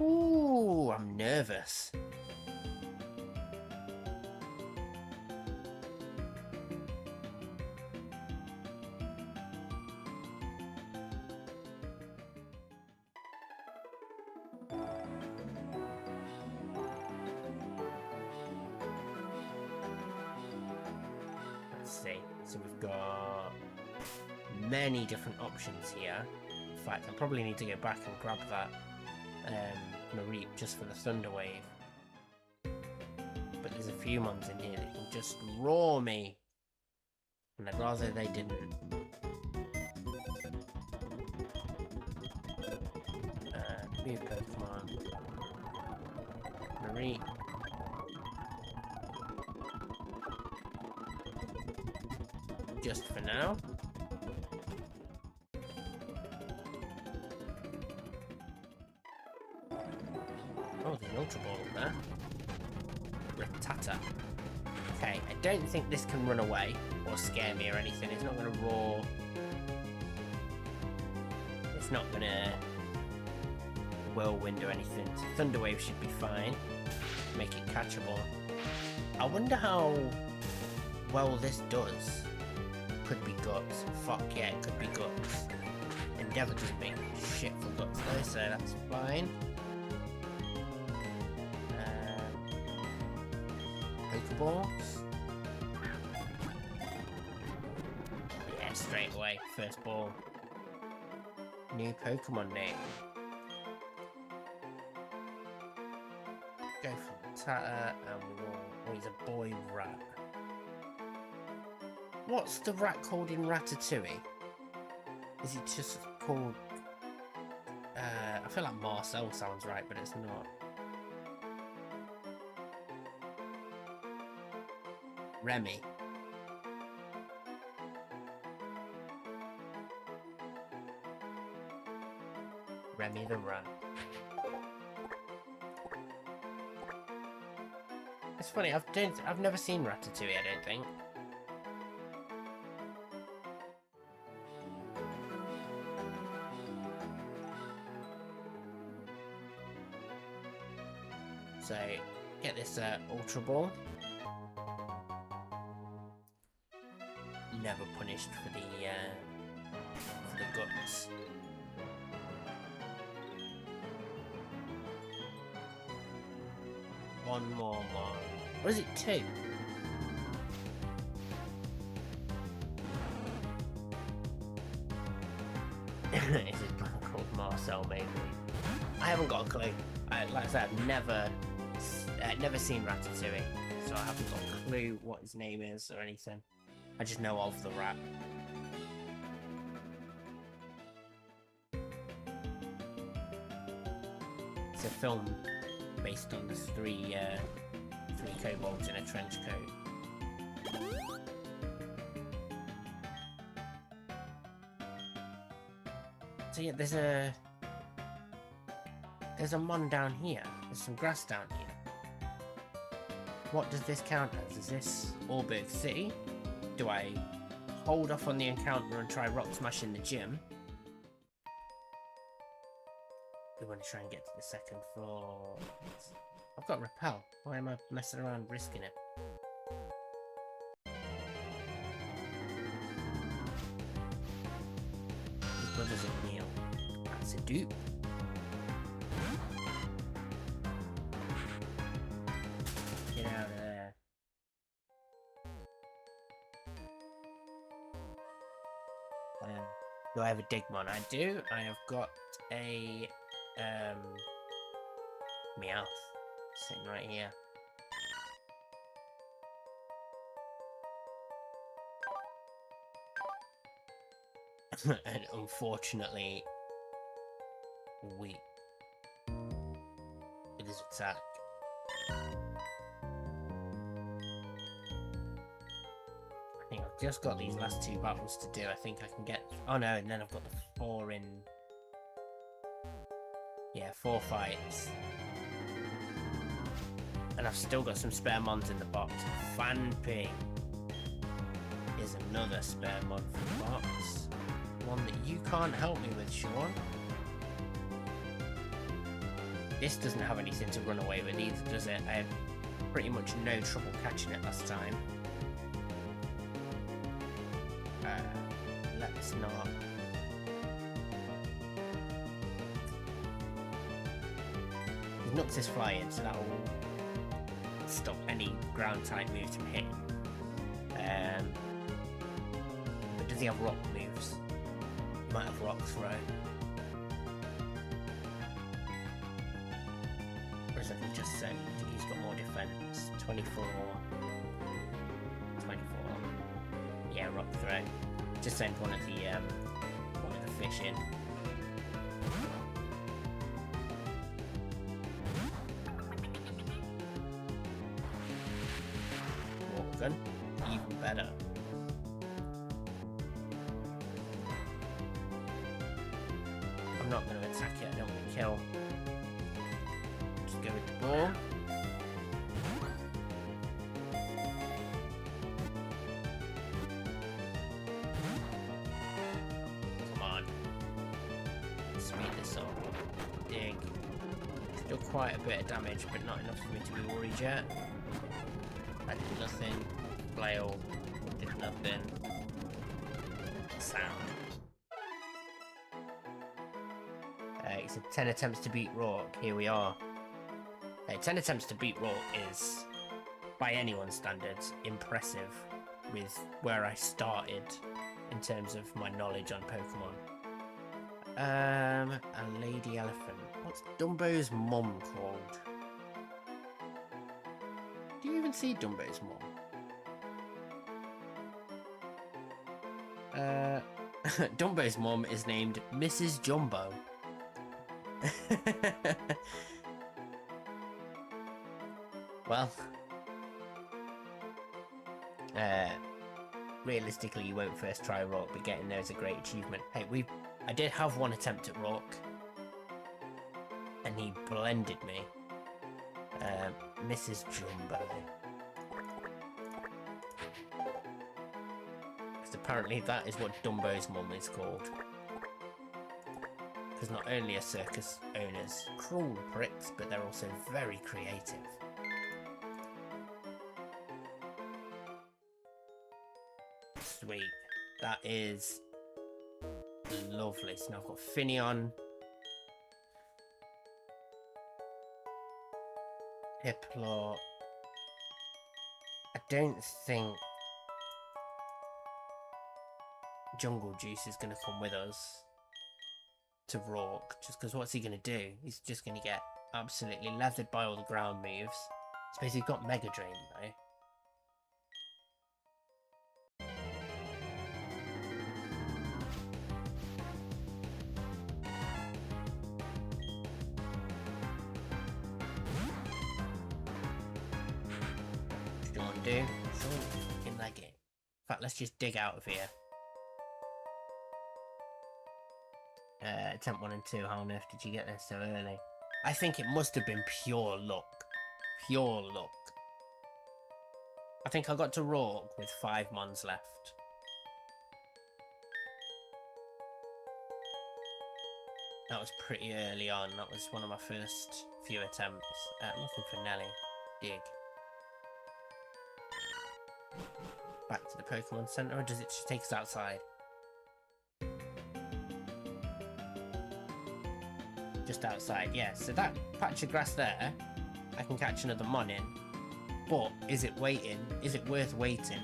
Speaker 1: Ooh, I'm nervous. So we've got many different options here. In fact, I probably need to go back and grab that Mareep just for the Thunder Wave. But there's a few mons in here that can just roar me. And I'd rather they didn't. Move Pokemon. Mareep. Just for now. Oh, there's an Ultra Ball up there. Rattata. Okay, I don't think this can run away or scare me or anything. It's not going to roar. It's not going to whirlwind or anything. So Thunder Wave should be fine. Make it catchable. I wonder how well this does. Could be guts. Fuck yeah, it could be guts. Endeavour doesn't make shit for guts though, so that's fine. Pokeballs. Yeah, straight away. First ball. New Pokemon name. Go for Tata and we'll... Oh, he's a boy rat. What's the rat called in Ratatouille? Is it just called... I feel like Marcel sounds right, but it's not. Remy. Remy the rat. It's funny, I've never seen Ratatouille, I don't think. So, get this Ultra Ball. Never punished for the guts. One more. Or is it two? Is it called Marcel, maybe? I haven't got a clue. Like I said, I've never seen Ratatouille, so I haven't got a clue what his name is or anything. I just know of the rat. It's a film based on the three kobolds in a trench coat. So yeah, there's a mon down here. There's some grass down here. What does this count as? Is this Orberg City? Do I hold off on the encounter and try rock smash in the gym? We want to try and get to the second floor. I've got repel. Why am I messing around risking it? His brother's a meal. That's a dupe. Get out of there. Do I have a Digmon? I do. I have got a Meowth sitting right here. And unfortunately, weak. It is attack. I think I've just got these last two battles to do. I think I can get... Oh no, and then I've got the 4 in... Yeah, 4 fights. And I've still got some spare mons in the box. Fanping is another spare mon from the box. One that you can't help me with, Sean. This doesn't have anything to run away with either, does it? I had pretty much no trouble catching it last time. Let's not... Nux is flying, so that will stop any ground type moves from hitting. But does he have rock moves? He might have rock throw. Or is it just send? He's got more defense. 24. 24. Yeah, rock throw. Just send one of the fish in. Morgan, even better. I'm not going to attack it, I don't want to kill. Just go with the ball. Come on. Speed this up. Dig. Still quite a bit of damage, but not enough for me to be worried yet. I did nothing. Flail did nothing. Sound. It's a 10 attempts to beat Roark. Here we are. 10 attempts to beat Roark is, by anyone's standards, impressive with where I started in terms of my knowledge on Pokemon. A lady elephant. What's Dumbo's mum called? Do you even see Dumbo's mum? Dumbo's mum is named Mrs. Jumbo. Well, realistically, you won't first try Roark, but getting there is a great achievement. Hey, I did have one attempt at Roark, and he blended me. Mrs. Jumbo. Because apparently that is what Dumbo's mum is called. Because not only are circus owners cruel pricks, but they're also very creative. Sweet. That is lovely. So now I've got Finneon, Piplup. I don't think Jungle Juice is going to come with us to Roark, just because what's he going to do? He's just going to get absolutely leathered by all the ground moves. I suppose he's got Mega Drain though. What do you want to do? In that game. In fact, let's just dig out of here. Attempt 1 and 2, how on earth did you get there so early? I think it must have been pure luck. Pure luck. I think I got to Roark with 5 mons left. That was pretty early on. That was one of my first few attempts. I'm looking for Nelly. Dig. Back to the Pokemon Center, or does it just take us outside? Just outside, yeah. So that patch of grass there, I can catch another mon in. But is it waiting? Is it worth waiting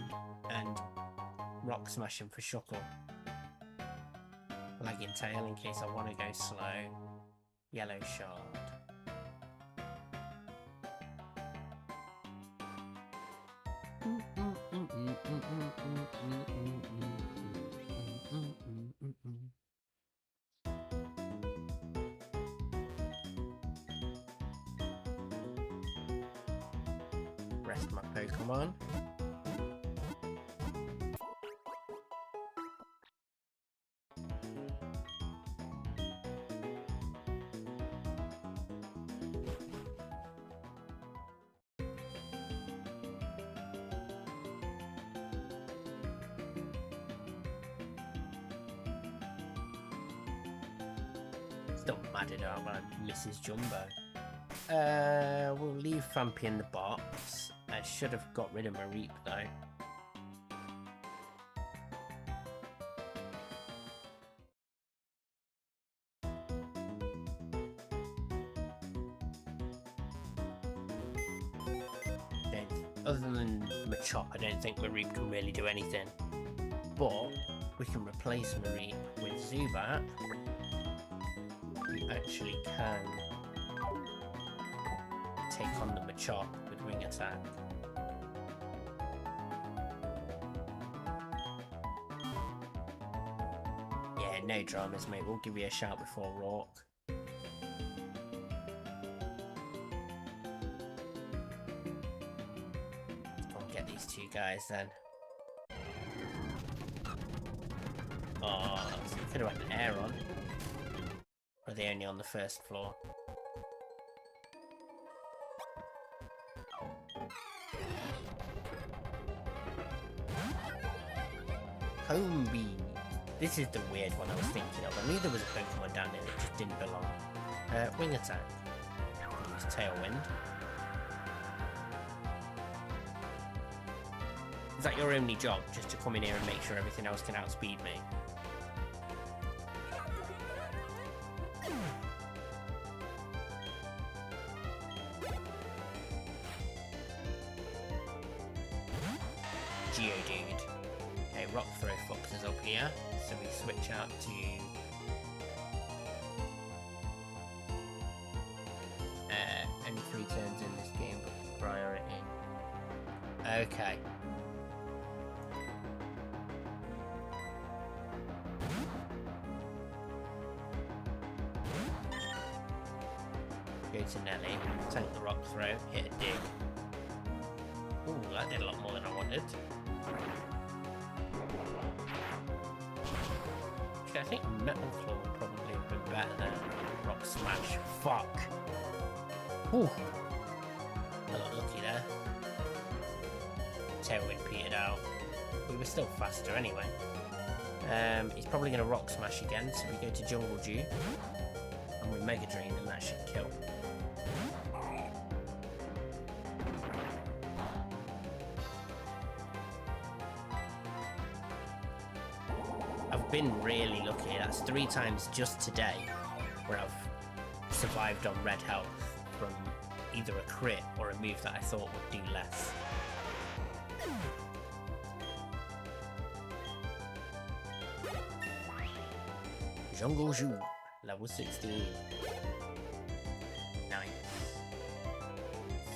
Speaker 1: and rock smashing for Shuckle? Lagging tail in case I want to go slow. Yellow shard. Rest my Pokemon. Still mad about Mrs. Jumbo. We'll leave Fampy in the box. I should have got rid of Mareep though. Other than Machop, I don't think Mareep can really do anything. But we can replace Mareep with Zubat, who actually can take on the Machop with Wing Attack. Yeah, no dramas, mate. We'll give you a shout before Roark. I'll get these two guys then. Oh, so we could have had an air on. Or are they only on the first floor? Combi. This is the weird one I was thinking of. I knew there was a Pokemon down there that just didn't belong. Wing Attack. Use Tailwind. Is that your only job? Just to come in here and make sure everything else can outspeed me? Geodude. Okay, Okay, rock throw foxes up here, so we switch out to only 3 turns in this game, but priority. Okay. Go to Nelly, tank the rock throw, hit a dig. Ooh, that did a lot more than I wanted. Actually, I think Metal Claw would probably have been better than Rock Smash. Fuck! Ooh! I got lucky there. Tailwind petered out. We were still faster anyway. He's probably going to Rock Smash again, so we go to Jungle Dew. And we Mega Drain, and that should kill. I've been really lucky. That's 3 times just today where I've survived on red health from either a crit or a move that I thought would do less. Jungle Ju, level 16. Nice.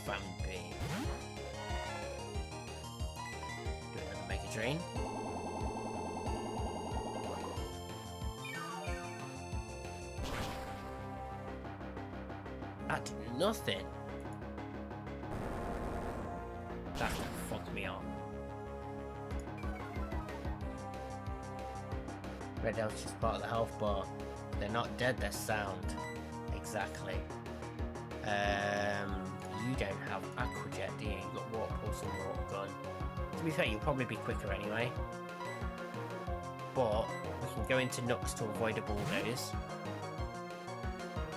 Speaker 1: Vampy. Do another Mega Drain. That did nothing. That fucked me up. Red health's just part of the health bar. They're not dead, they're sound. Exactly. You don't have Aqua Jet, do you? You've got Water Pulse and Water Gun. To be fair, you'll probably be quicker anyway. But we can go into Nooks to avoid a bulldoze.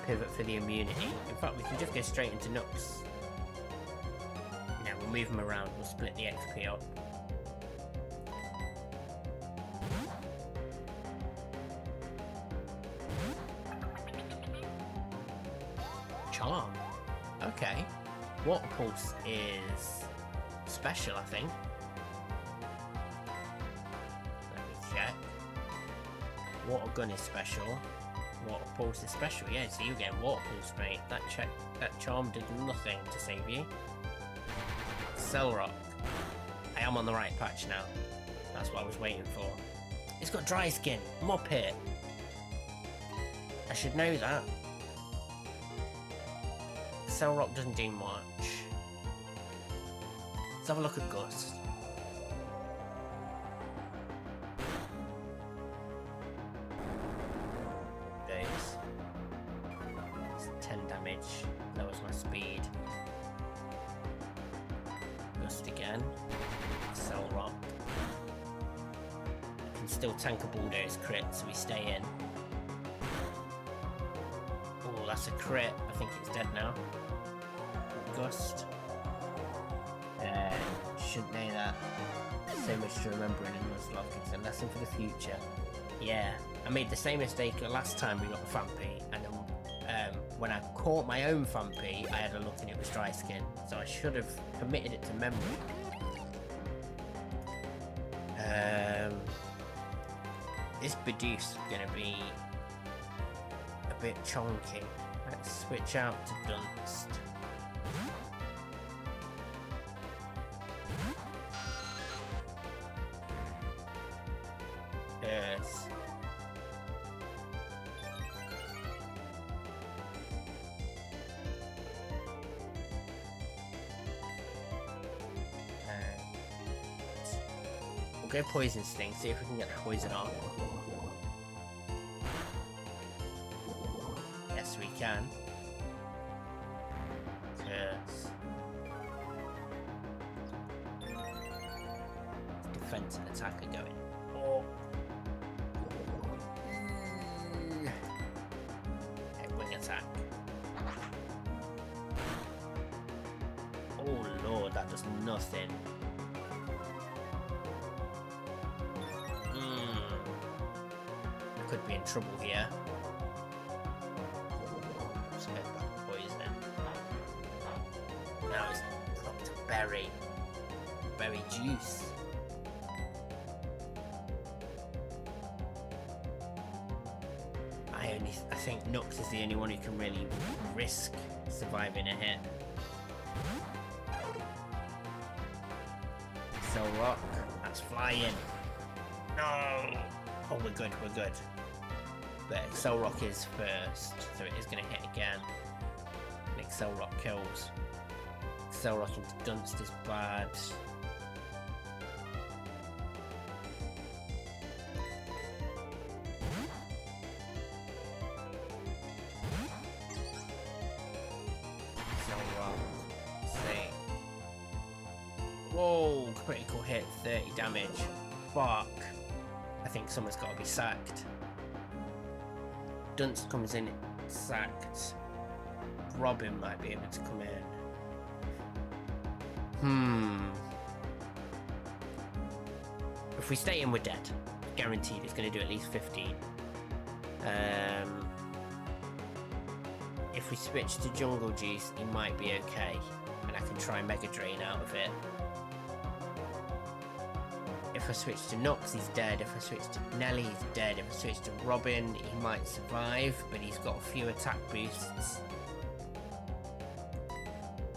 Speaker 1: Pivot for the immunity. In fact, we can just go straight into Nooks. Now we'll move them around, we'll split the XP up. Charm. Okay. Water Pulse is special, I think. Let me check. Water Gun is special. Water Pulse is special. Yeah, so you get Water Pulse, mate. That charm did nothing to save you. Cell Rock. I am on the right patch now. That's what I was waiting for. It's got Dry Skin. Muppet. I should know that. Cell Rock doesn't do much. Let's have a look at Gust. It's 10 damage. Lowers my speed. Gust again. Cell Rock. I can still tank a bulldoze crit, so we stay in. Oh, that's a crit. I think it's dead now. Gust. Shouldn't know that. So much to remember in a Nuzlocke. It's a lesson for the future. Yeah, I made the same mistake last time we got the Vampy, and when I caught my own Vampy, I had a look and it was Dry Skin, so I should have committed it to memory. This Bidoof is going to be a bit chonky. Let's switch out to Dunst. Yes. We'll go Poison Sting, see if we can get the poison off. Yes, we can. Curse. Defense and attack are going. Oh. Wing attack. Oh lord, that does nothing. Could be in trouble here. Let's get that poison. Now it's dropped berry. Berry juice. I think Nux is the only one who can really risk surviving a hit. So Roark, that's flying. No! Oh, we're good, we're good. But Roark is first, so it is going to hit again. And Roark kills. Roark into Dunst is bad. Whoa, critical hit, 30 damage. Fuck. I think someone's got to be sacked. Dunst comes in, sacked. Robin might be able to come in. If we stay in, we're dead. Guaranteed it's going to do at least 15. If we switch to Jungle Juice, he might be okay. And I can try Mega Drain out of it. If I switch to Nox, he's dead. If I switch to Nelly, he's dead. If I switch to Robin, he might survive, but he's got a few attack boosts.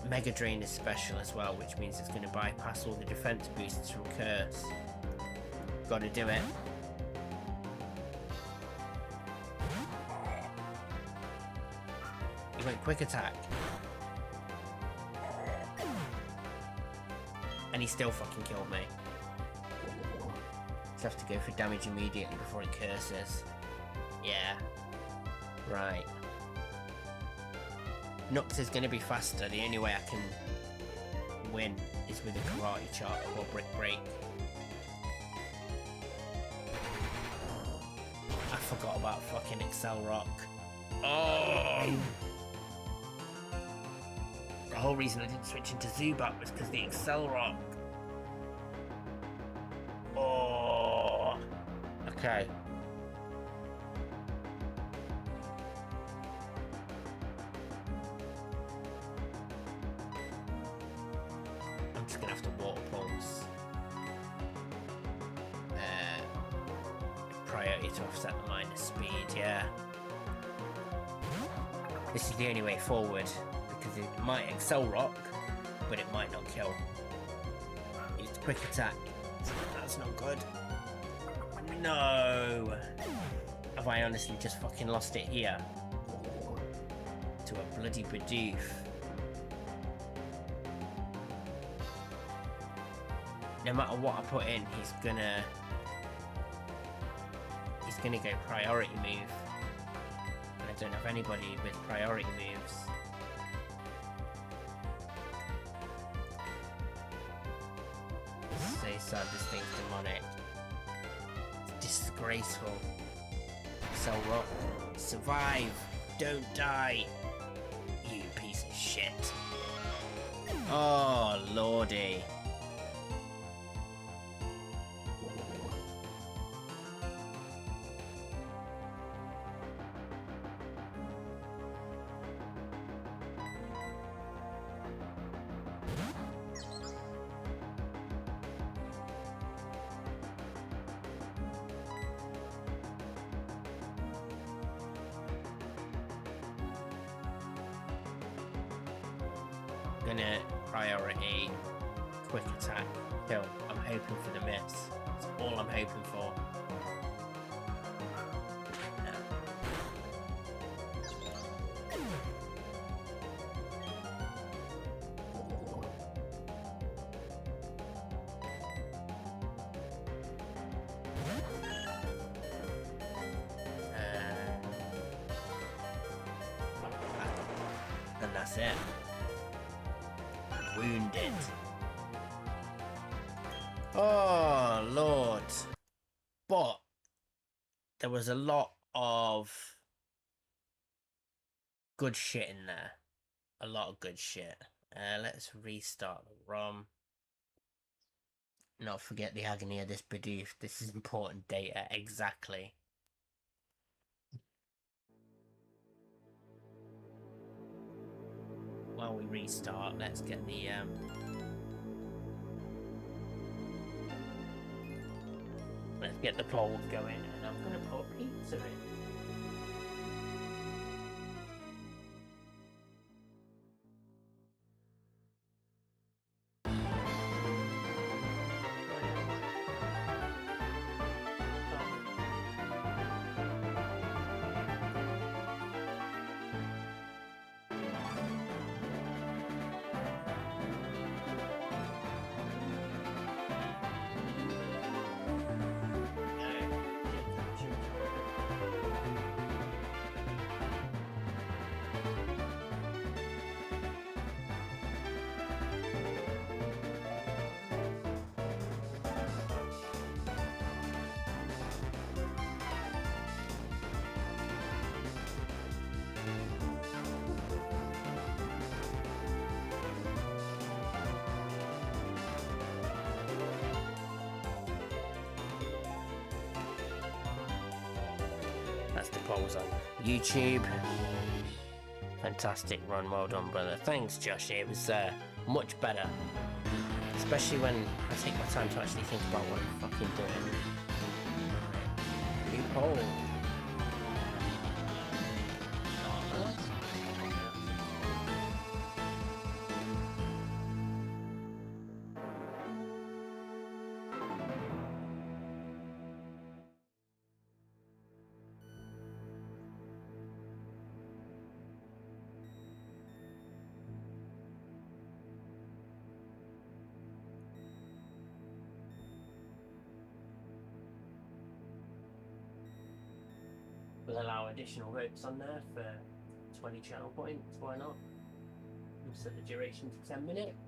Speaker 1: Mega Drain is special as well, which means it's going to bypass all the defense boosts from Curse. Gotta do it. He went quick attack. And he still fucking killed me. Just have to go for damage immediately before he curses. Yeah. Right. Nux is going to be faster. The only way I can win is with a karate chop or brick break. I forgot about fucking Roark. Oh! The whole reason I didn't switch into Zubat was because the Roark. Oh! Okay. I'm just gonna have to water pulse. Priority to offset the minus speed, yeah. This is the only way forward, because it might Roark, but it might not kill. It's quick attack. That's not good. No! Have I honestly just fucking lost it here? To a bloody Bidoof. No matter what I put in, he's gonna go priority move. And I don't have anybody with priority moves. Say sad, this thing's demonic. It's disgraceful. Roark, survive! Don't die! You piece of shit. Oh, lordy. Gonna priority quick attack kill. I'm hoping for the miss. That's all I'm hoping for. And that's it. Wounded. Oh, Lord. But there was a lot of good shit in there. A lot of good shit. Let's restart the ROM. Not forget the agony of this Bidoof. This is important data. Exactly. While we restart, let's get the polls going, and I'm gonna put pizza in. Mr. Polls on YouTube. Fantastic run, well done, brother. Thanks, Josh. It was much better, especially when I take my time to actually think about what I'm fucking doing. New poll. We'll allow additional votes on there for 20 channel points, why not? We'll set the duration to 10 minutes.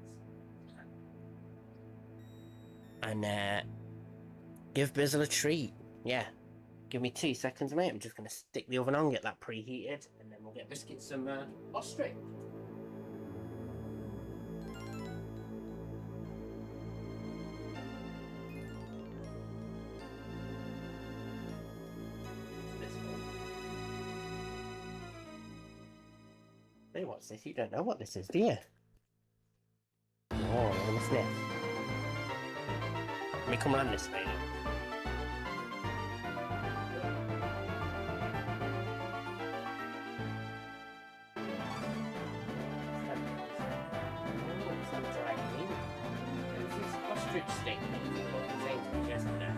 Speaker 1: And give Bizzle a treat. Yeah. Give me 2 seconds, mate. I'm just going to stick the oven on, get that preheated, and then we'll get Biscuit some ostrich. Hey, what's this? You don't know what this is, do you? Oh, I'm gonna sniff. Let me come around this way now. Ostrich steak that we got from Sainsbury's yesterday.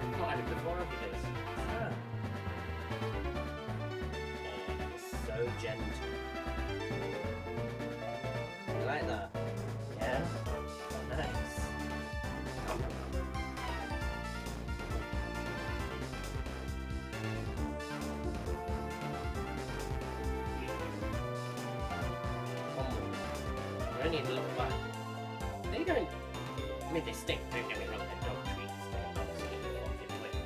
Speaker 1: I've not had it before, have you, this? So gentle. You like that? Yeah? Nice. They only look like... They don't... I mean, they stink, don't get me wrong, they're dog treats, they're absolutely fucking wicked.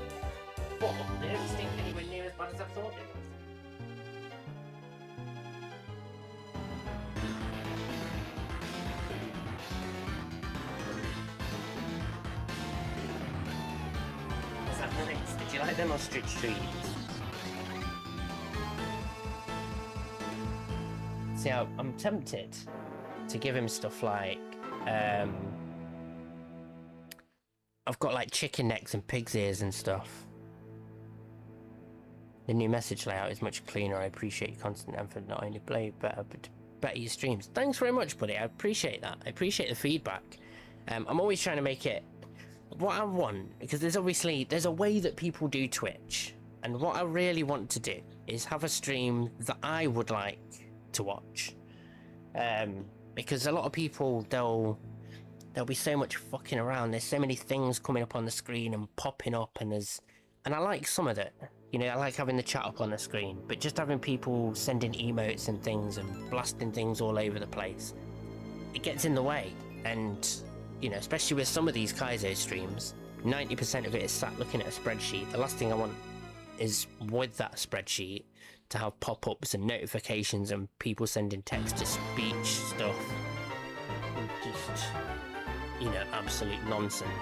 Speaker 1: But they don't stink anywhere near as bad as I thought they would. Did you like them ostrich treats? See, I'm tempted to give him stuff like, I've got like chicken necks and pig's ears and stuff. The new message layout is much cleaner. I appreciate your constant effort, not only play better, but better your streams. Thanks very much, buddy. I appreciate that. I appreciate the feedback. I'm always trying to make it what I want, because there's a way that people do Twitch, and what I really want to do is have a stream that I would like to watch, because a lot of people, there'll be so much fucking around, there's so many things coming up on the screen and popping up, and I like some of it, you know, I like having the chat up on the screen, but just having people sending emotes and things and blasting things all over the place, it gets in the way. And you know, especially with some of these Kaizo streams, 90% of it is sat looking at a spreadsheet. The last thing I want is, with that spreadsheet, to have pop-ups and notifications and people sending text-to-speech stuff. Just, you know, absolute nonsense.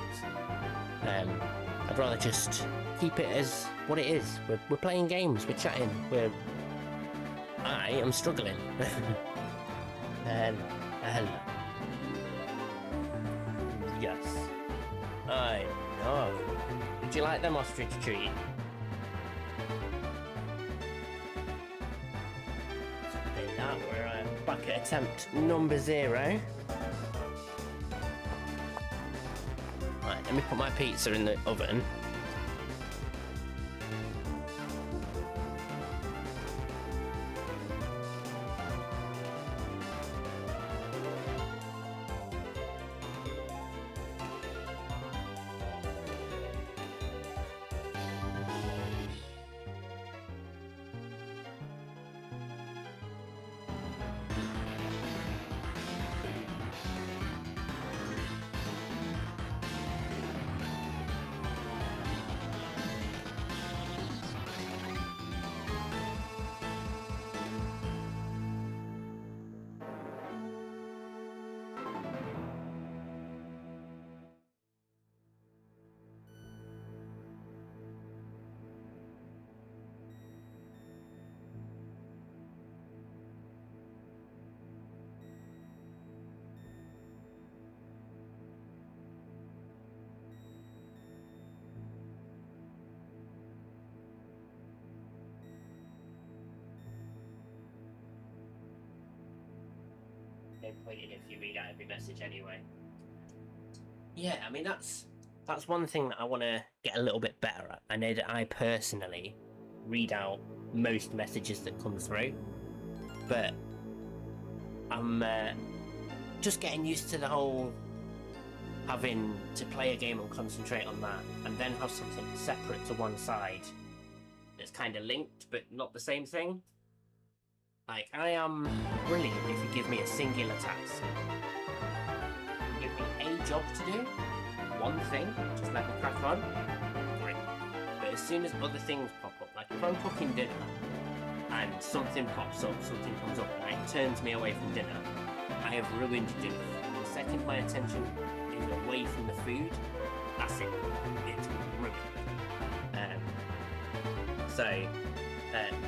Speaker 1: I'd rather just keep it as what it is. We're playing games, we're chatting, I am struggling. Yes, I know. Did you like them ostrich treat? So that we're back at attempt number 0. Right, let me put my pizza in the oven. no point in if you read out every message anyway. Yeah, I mean that's one thing that I want to get a little bit better at. I know that I personally read out most messages that come through, but I'm just getting used to the whole having to play a game and concentrate on that, and then have something separate to one side that's kind of linked but not the same thing. Like, I am brilliant if you give me a singular task. Give me a job to do, one thing, just let me crack on, great. But as soon as other things pop up, like if I'm cooking dinner and something pops up, something comes up and it turns me away from dinner, I have ruined dinner. The second my attention is away from the food, that's it. It's ruined.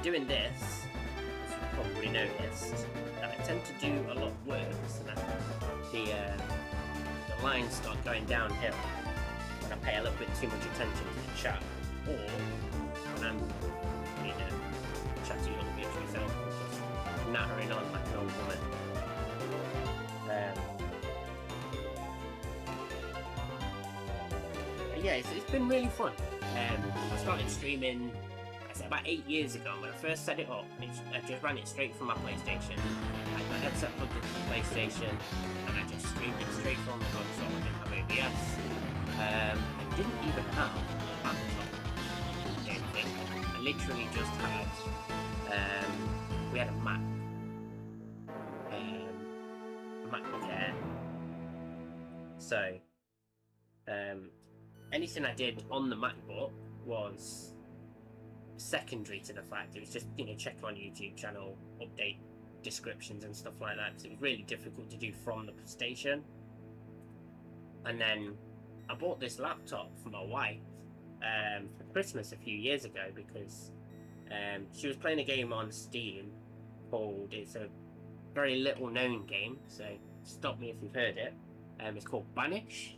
Speaker 1: Doing this, as you've probably noticed, that I tend to do a lot worse, and the lines start going downhill when I pay a little bit too much attention to the chat, or when I'm chatting a little bit to myself, just nattering on like an old woman. Yeah, it's been really fun. I started streaming about 8 years ago. When I first set it up, I just ran it straight from my PlayStation. I had my headset plugged into the PlayStation, and I just streamed it straight from the console. I didn't have OBS. I didn't even have a laptop. I literally just had. We had a Mac. A MacBook Air. So, anything I did on the MacBook was secondary to the fact. It was just, check on YouTube channel, update descriptions and stuff like that. So it was really difficult to do from the station. And then I bought this laptop for my wife for Christmas a few years ago because she was playing a game on Steam called, it's a very little known game, so stop me if you've heard it. It's called Banish.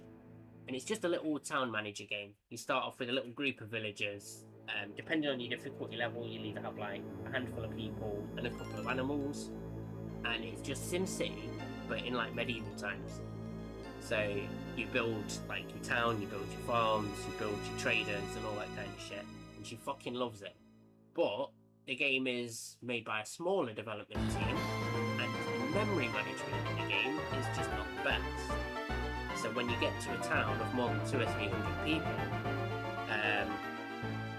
Speaker 1: And it's just a little town manager game. You start off with a little group of villagers. Depending on your difficulty level, you'll either have like a handful of people and a couple of animals. And it's just SimCity, but in like medieval times. So you build like your town, you build your farms, you build your traders and all that kind of shit. And she fucking loves it. But the game is made by a smaller development team, and the memory management in the game is just not the best. So when you get to a town of more than 200 or 300 people,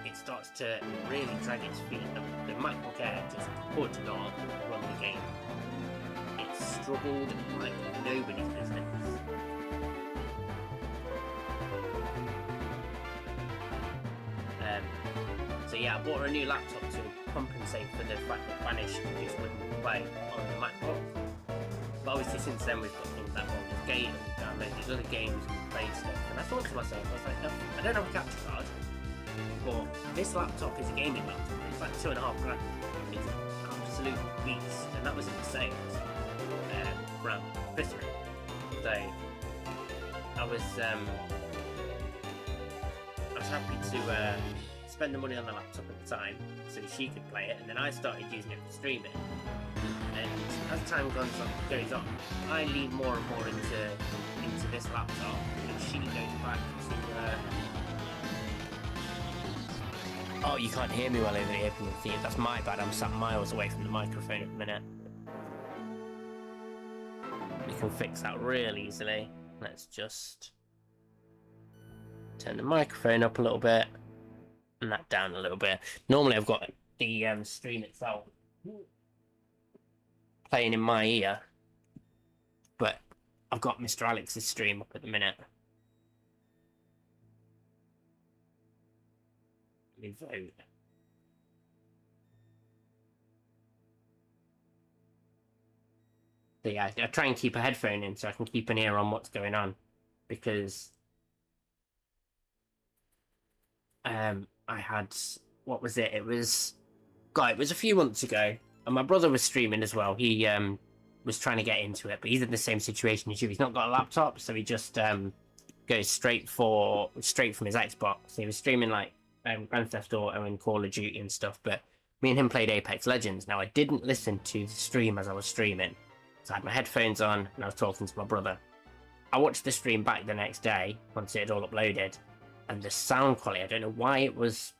Speaker 1: it starts to really drag its feet. The MacBook Air just could not run the game. It struggled like nobody's business. So yeah, I bought her a new laptop to compensate for the fact that Vanish just wouldn't play on the MacBook. But obviously since then we've got things like Baldur's Gate and we've downloaded these other games and we've played stuff. And I thought to myself, I was like, no, I don't have a capture card, but this laptop is a gaming laptop. It's like $2,500. It's an absolute beast, and that was in the sales around Christmas. So I was happy to spend the money on the laptop at the time so she could play it, and then I started using it for streaming. And as time goes on, I lean more and more into this laptop, and she goes back to. Oh, you can't hear me well over the open theme. That's my bad. I'm sat miles away from the microphone at the minute. We can fix that real easily. Let's just turn the microphone up a little bit and that down a little bit. Normally I've got the stream itself playing in my ear, but I've got Mr. Alex's stream up at the minute. Let me vote. So yeah, I try and keep a headphone in so I can keep an ear on what's going on, because I had, what was it? It was a few months ago, and my brother was streaming as well. He was trying to get into it, but he's in the same situation as you. He's not got a laptop, so he just goes straight from his Xbox. So he was streaming like Grand Theft Auto and Call of Duty and stuff, but me and him played Apex Legends. Now, I didn't listen to the stream as I was streaming, So I had my headphones on and I was talking to my brother. I watched the stream back the next day once it had all uploaded, and the sound quality, I don't know why it was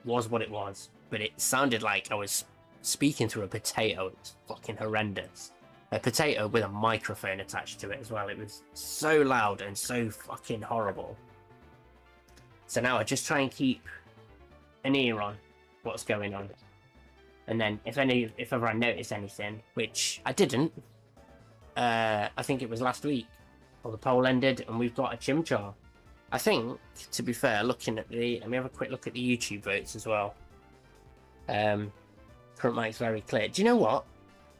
Speaker 1: what it was, but it sounded like I was speaking through a potato. It was fucking horrendous. A potato with a microphone attached to it as well. It was so loud and so fucking horrible. So now I just try and keep an ear on what's going on. And then if ever I notice anything, which I didn't, I think it was last week, well, the poll ended and we've got a Chimchar. I think, to be fair, looking at let me have a quick look at the YouTube votes as well. Current mic's very clear. Do you know what?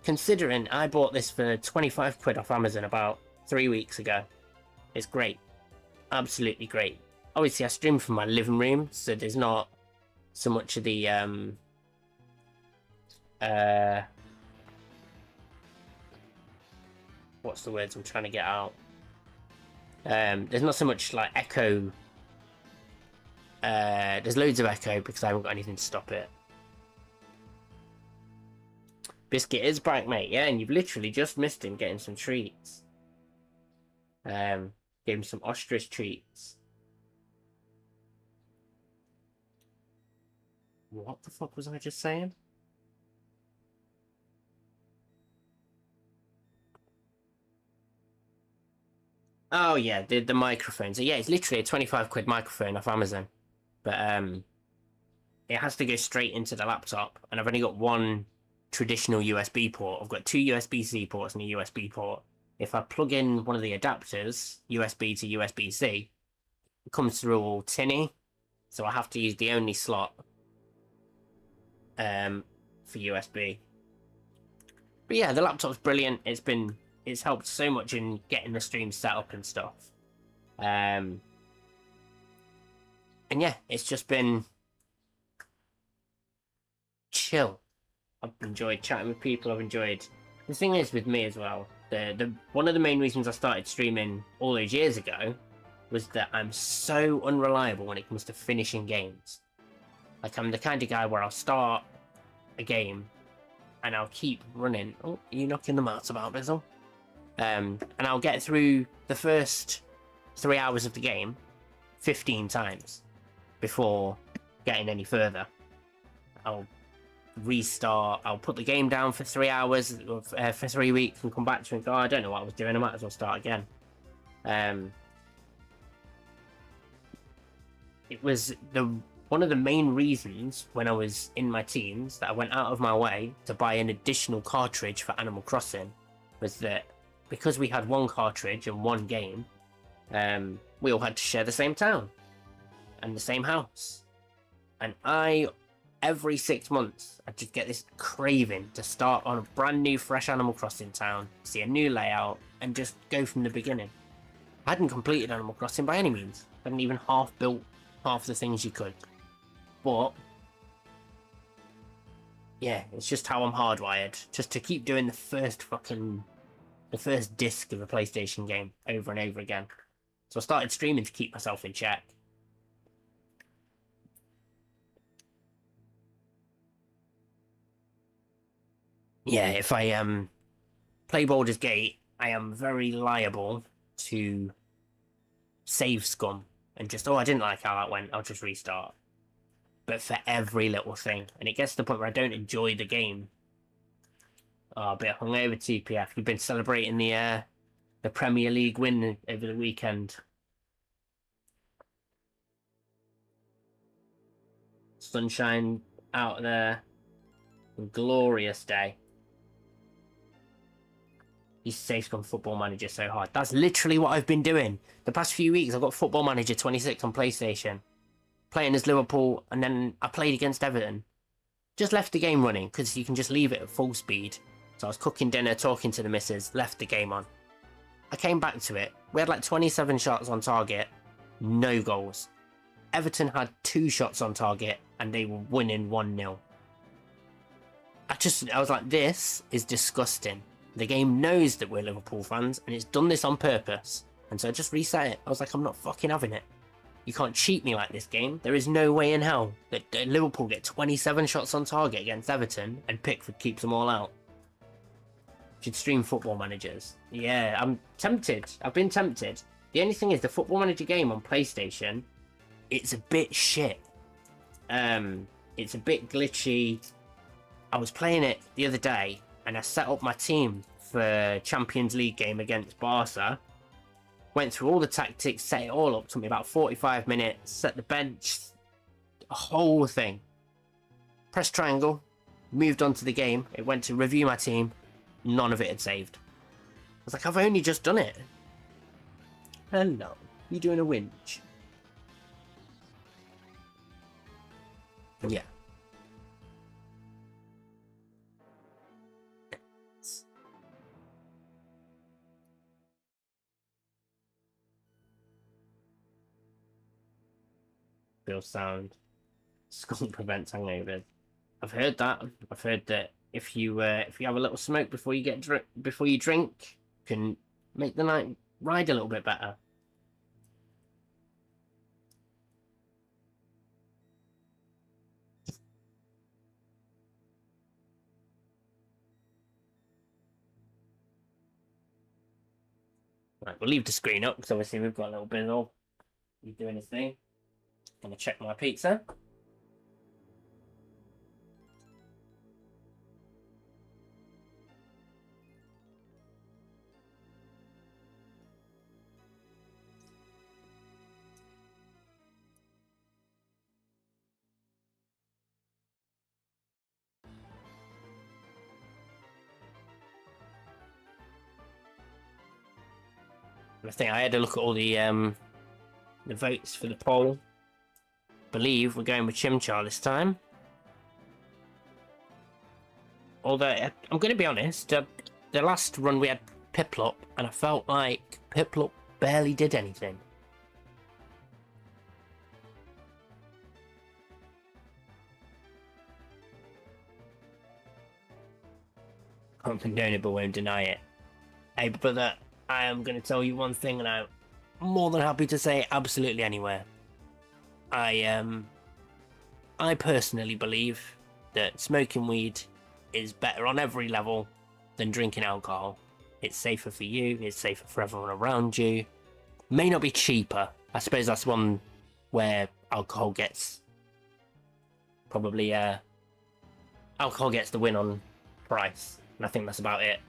Speaker 1: Considering I bought this for 25 quid off Amazon about 3 weeks ago, it's great. Absolutely great. Obviously, I stream from my living room, so there's not so much of the what's the words I'm trying to get out? There's not so much like echo. There's loads of echo because I haven't got anything to stop it. Biscuit is back, mate. Yeah, and you've literally just missed him getting some treats. Gave him some ostrich treats. What the fuck was I just saying? Oh yeah, the microphone. So yeah, it's literally a 25 quid microphone off Amazon. But it has to go straight into the laptop, and I've only got one traditional USB port. I've got two USB-C ports and a USB port. If I plug in one of the adapters, USB to USB-C, it comes through all tinny, so I have to use the only slot for USB. But yeah, the laptop's brilliant. It's helped so much in getting the stream set up and stuff. And yeah, it's just been chill. I've enjoyed chatting with people. I've enjoyed... The thing is with me as well, the one of the main reasons I started streaming all those years ago was that I'm so unreliable when it comes to finishing games. Like, I'm the kind of guy where I'll start a game and I'll keep running. Oh, are you knocking the mats about, Bizzle? And I'll get through the first 3 hours of the game 15 times before getting any further. I'll restart, I'll put the game down for 3 hours, for 3 weeks, and come back to it and go, oh, I don't know what I was doing, I might as well start again. It was one of the main reasons when I was in my teens that I went out of my way to buy an additional cartridge for Animal Crossing, was that because we had one cartridge and one game, we all had to share the same town and the same house. And every 6 months, I just get this craving to start on a brand new, fresh Animal Crossing town, see a new layout, and just go from the beginning. I hadn't completed Animal Crossing by any means. I hadn't even built half the things you could. But yeah, it's just how I'm hardwired, just to keep doing the first disc of a PlayStation game over and over again. So I started streaming to keep myself in check. Yeah, if I play Baldur's Gate, I am very liable to save scum and just, oh, I didn't like how that went, I'll just restart. But for every little thing, and it gets to the point where I don't enjoy the game. Oh, a bit hungover, TPF. You've been celebrating the Premier League win over the weekend. Sunshine out there. A glorious day. He's safe on Football Manager so hard. That's literally what I've been doing. The past few weeks, I've got Football Manager 26 on PlayStation. Playing as Liverpool, and then I played against Everton. Just left the game running, because you can just leave it at full speed. So I was cooking dinner, talking to the missus, left the game on. I came back to it. We had like 27 shots on target, no goals. Everton had 2 shots on target, and they were winning 1-0. I was like, this is disgusting. The game knows that we're Liverpool fans, and it's done this on purpose. And so I just reset it. I was like, I'm not fucking having it. You can't cheat me like this game. There is no way in hell that Liverpool get 27 shots on target against Everton and Pickford keeps them all out. Should stream Football Managers. Yeah, I'm tempted. I've been tempted. The only thing is, the Football Manager game on PlayStation, it's a bit shit. It's a bit glitchy. I was playing it the other day, and I set up my team for Champions League game against Barca. Went through all the tactics, set it all up. Took me about 45 minutes. Set the bench, a whole thing. Pressed triangle, moved on to the game. It went to review my team. None of it had saved. I was like, I've only just done it. Hello, you doing a winch? Yeah. Feel sound. Skunk prevents hangovers. I've heard that. I've heard that if you have a little smoke before you drink, can make the night ride a little bit better. Right, we'll leave the screen up because obviously we've got a little bit of you doing his thing. Gonna check my pizza. I think I had a look at all the votes for the poll. Believe we're going with Chimchar this time. Although I'm going to be honest, the last run we had Piplup, and I felt like Piplup barely did anything. Can't condone it, but won't deny it. Hey, brother, I am going to tell you one thing, and I'm more than happy to say it absolutely anywhere. I personally believe that smoking weed is better on every level than drinking alcohol. It's safer for you, it's safer for everyone around you. May not be cheaper. I suppose that's one where alcohol gets probably alcohol gets the win on price. And I think that's about it.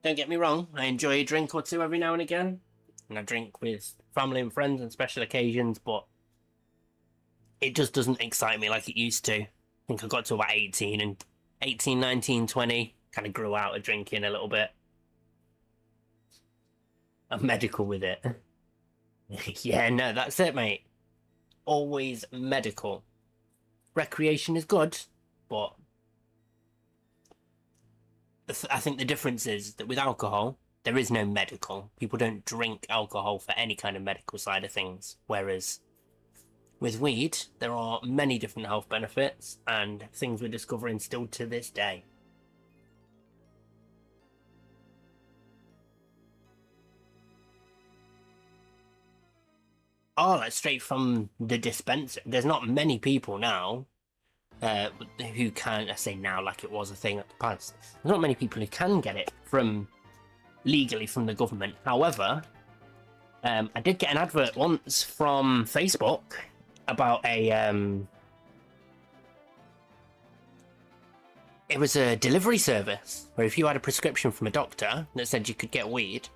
Speaker 1: Don't get me wrong, I enjoy a drink or two every now and again. And I drink with family and friends on special occasions, but it just doesn't excite me like it used to. I think I got to about 18, and 18, 19, 20, kind of grew out of drinking a little bit. I'm medical with it. Yeah, no, that's it, mate. Always medical. Recreation is good, but I think the difference is that with alcohol, there is no medical. People don't drink alcohol for any kind of medical side of things. Whereas with weed, there are many different health benefits and things we're discovering still to this day. Oh, that's straight from the dispenser. There's not many people now who can, I say now like it was a thing at the past, there's not many people who can get it from legally from the government. However, I did get an advert once from Facebook about it was a delivery service where if you had a prescription from a doctor that said you could get weed,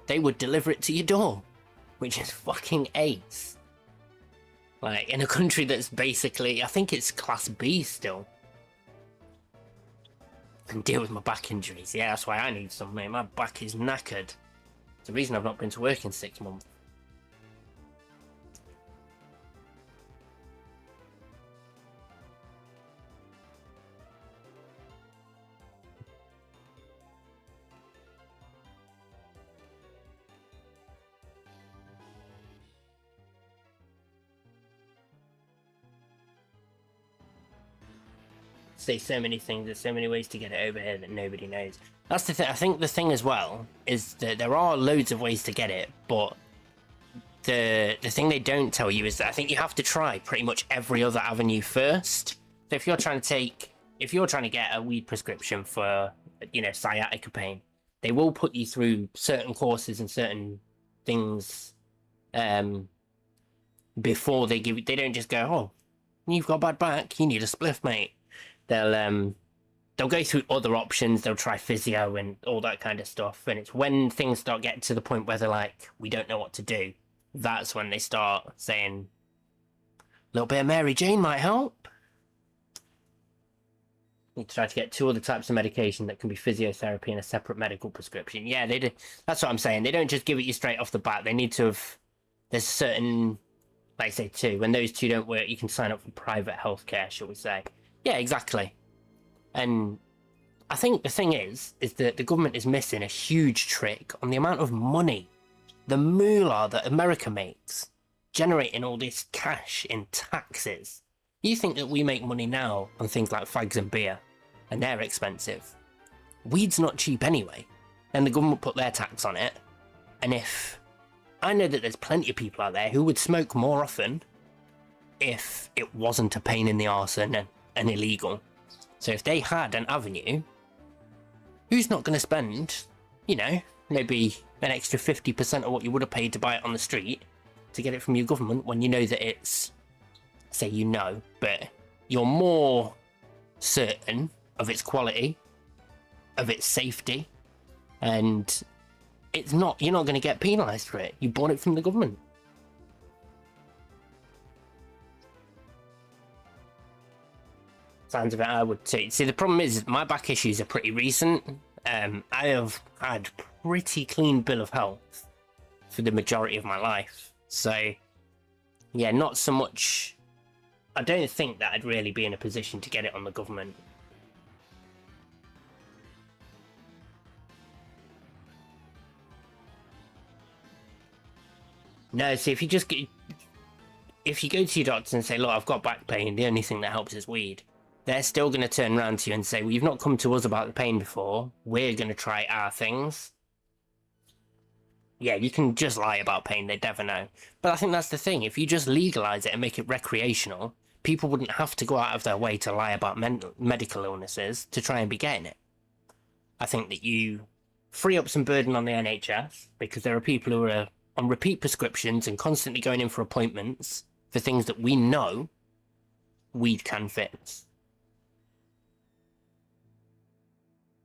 Speaker 1: they would deliver it to your door, which is fucking ace. Like, in a country that's basically, I think it's Class B still. And deal with my back injuries. Yeah, that's why I need some, mate. My back is knackered. It's the reason I've not been to work in 6 months. say so many things. There's so many ways to get it over here that nobody knows. That's the thing. I think the thing as well is that there are loads of ways to get it, but the thing they don't tell you is that I think you have to try pretty much every other avenue first. So if you're trying to get a weed prescription for, you know, sciatica pain, they will put you through certain courses and certain things before they give you. They don't just go, oh, you've got a bad back, you need a spliff, mate. They'll go through other options. They'll try physio and all that kind of stuff. And it's when things start getting to the point where they're like, we don't know what to do, that's when they start saying, a little bit of Mary Jane might help. Need to try to get 2 other types of medication that can be physiotherapy and a separate medical prescription. Yeah, they do. That's what I'm saying. They don't just give it you straight off the bat. They need to have. There's certain, like I say, 2. When those 2 don't work, you can sign up for private healthcare, shall we say? Yeah, exactly. And I think the thing is that the government is missing a huge trick on the amount of money, the moolah that America makes, generating all this cash in taxes. You think that we make money now on things like fags and beer, and they're expensive. Weed's not cheap anyway, and the government put their tax on it. And if I know that there's plenty of people out there who would smoke more often if it wasn't a pain in the arse and illegal. So if they had an avenue, who's not going to spend, you know, maybe an extra 50% of what you would have paid to buy it on the street to get it from your government when you know that it's, say you know, but you're more certain of its quality, of its safety, and it's not, you're not going to get penalised for it. You bought it from the government. Sounds of it, I would too. See, the problem is my back issues are pretty recent. I have had pretty clean bill of health for the majority of my life. So, yeah, not so much. I don't think that I'd really be in a position to get it on the government. No, see, if you go to your doctor and say, look, I've got back pain, the only thing that helps is weed, they're still going to turn around to you and say, well, you've not come to us about the pain before, we're going to try our things. Yeah, you can just lie about pain, they never know. But I think that's the thing, if you just legalise it and make it recreational, people wouldn't have to go out of their way to lie about medical illnesses to try and be getting it. I think that you free up some burden on the NHS, because there are people who are on repeat prescriptions and constantly going in for appointments for things that we know weed can fix.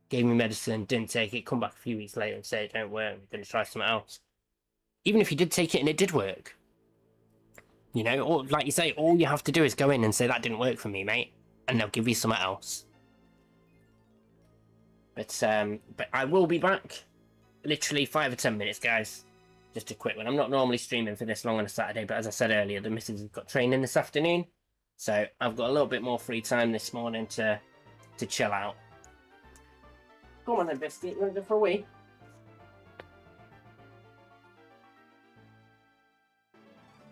Speaker 1: Gave me medicine, didn't take it, come back a few weeks later and say it don't work, we're going to try something else. Even if you did take it and it did work, you know, or like you say, all you have to do is go in and say that didn't work for me, mate, and they'll give you something else. But I will be back, literally 5 or 10 minutes, guys. Just a quick one. I'm not normally streaming for this long on a Saturday, but as I said earlier, the missus has got training this afternoon, so I've got a little bit more free time this morning to chill out. Come on then, Biscuit, you want to go for a wee?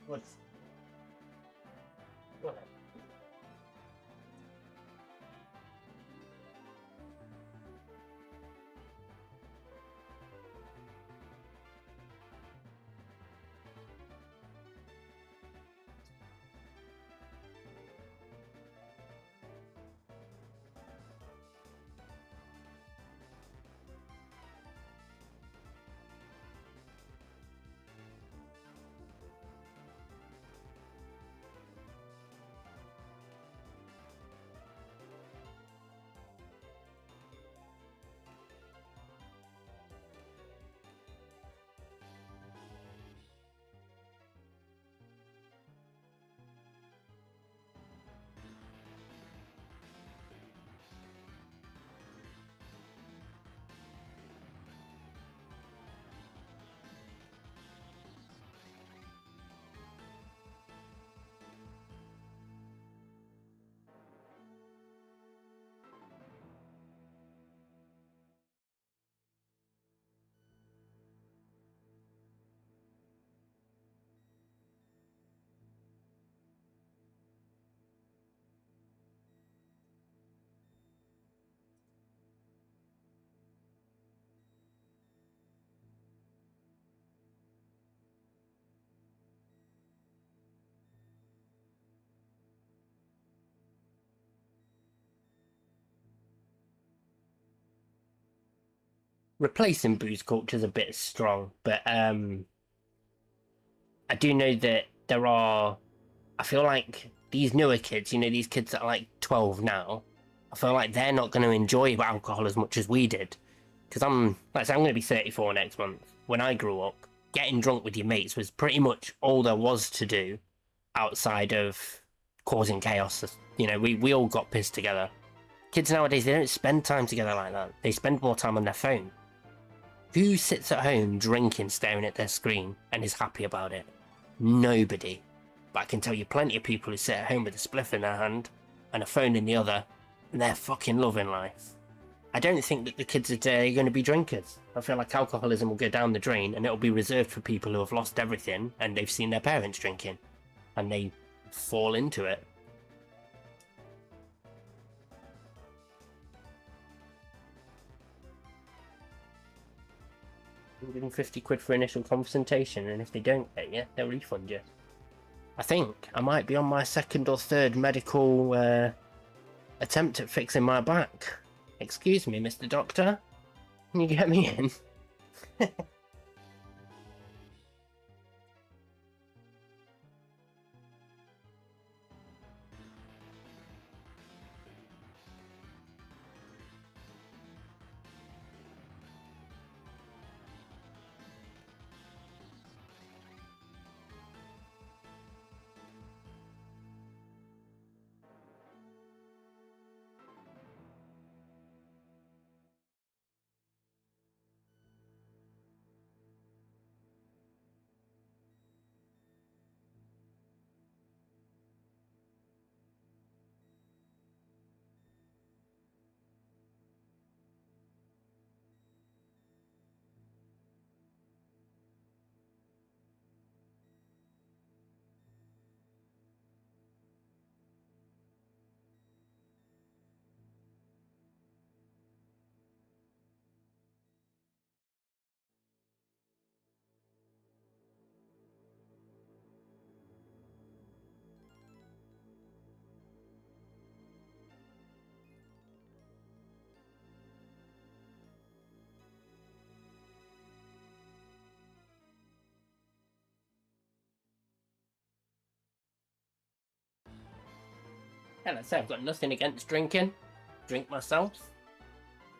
Speaker 1: What? Go on then. replacing booze culture is a bit strong, but I do know that there are. I feel like these newer kids, these kids that are like 12 now, I feel like they're not going to enjoy alcohol as much as we did. Because I'm going to be 34 next month. When I grew up, getting drunk with your mates was pretty much all there was to do outside of causing chaos. We all got pissed together. Kids nowadays, they don't spend time together like that. They spend more time on their phone. Who sits at home drinking, staring at their screen, and is happy about it? Nobody. But I can tell you plenty of people who sit at home with a spliff in their hand and a phone in the other, and they're fucking loving life. I don't think that the kids today are going to be drinkers. I feel like alcoholism will go down the drain, and it'll be reserved for people who have lost everything and they've seen their parents drinking, and they fall into it. 150 quid for initial consultation, and if they don't get you, they'll refund you. I think I might be on my second or third medical attempt at fixing my back. Excuse me, Mr. Doctor. Can you get me in? Yeah, let's say I've got nothing against drinking. Drink myself.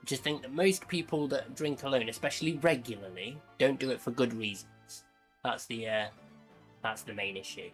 Speaker 1: Just think that most people that drink alone, especially regularly, don't do it for good reasons. That's the main issue.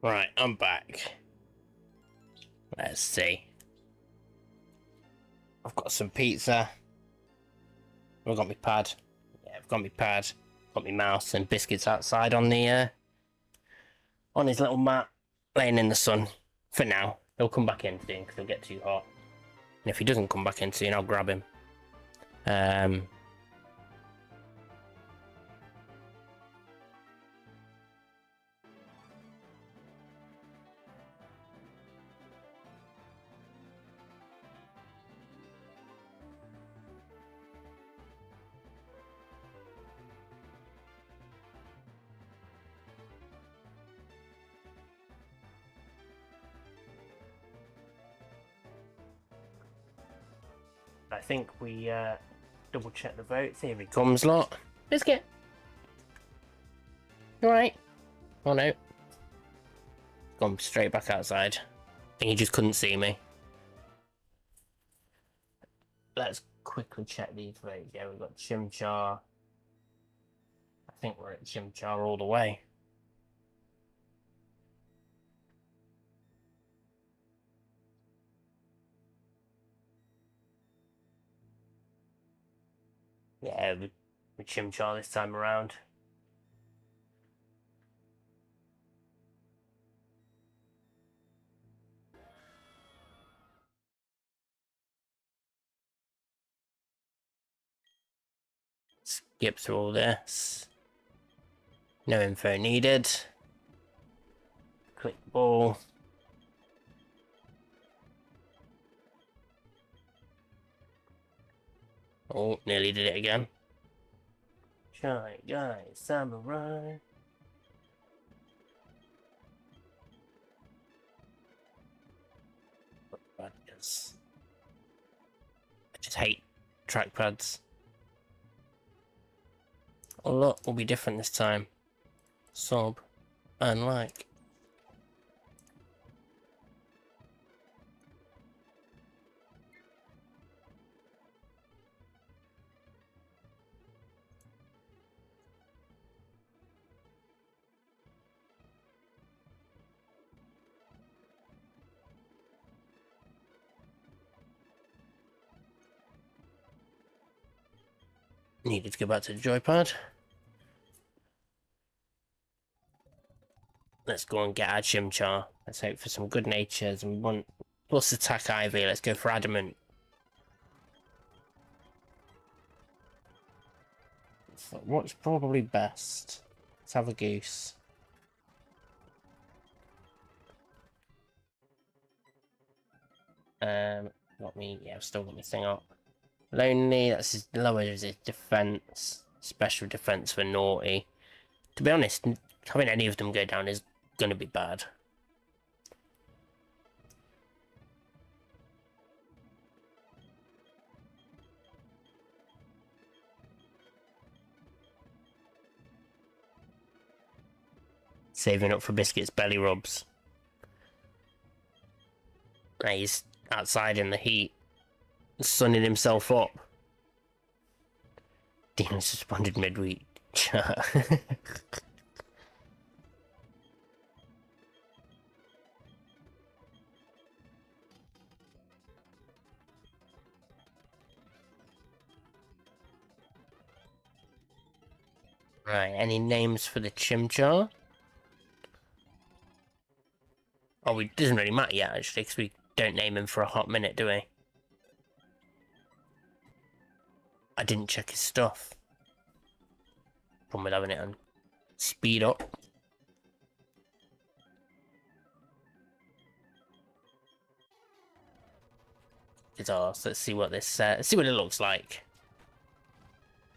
Speaker 1: Right, I'm back. Let's see. I've got some pizza. I've got my pad. Yeah, I've got my pad. Got my mouse and biscuits outside on the on his little mat, laying in the sun. For now, he'll come back in soon because he'll get too hot. And if he doesn't come back in soon, I'll grab him. I think we double check the votes. Here he comes, lot. Biscuit. You alright? Oh no. Gone straight back outside. I think he just couldn't see me. Let's quickly check these votes. Yeah, we've got Chimchar. I think we're at Chimchar all the way. Yeah, with Chimchar this time around. Skip through all this. No info needed. Click ball. Oh, nearly did it again. Shy Guy Samurai. I just hate trackpads. A lot will be different this time. Sob and like. Needed to go back to the joypad. Let's go and get our Chimchar. Let's hope for some good natures and one plus attack Ivy. Let's go for Adamant. What's probably best? Let's have a goose. Got me. Yeah, I've still got my thing up. Lonely. That's his lowers his defense. Special defense for naughty. To be honest, having any of them go down is going to be bad. Saving up for Biscuit's belly rubs. He's outside in the heat, sunning himself up. Demon suspended midweek. Right, any names for the Chimchar? Oh, it doesn't really matter yet, actually, because we don't name him for a hot minute, do we? I didn't check his stuff. Problem with having it on speed up. Guitars. Let's see what this. Let's see what it looks like.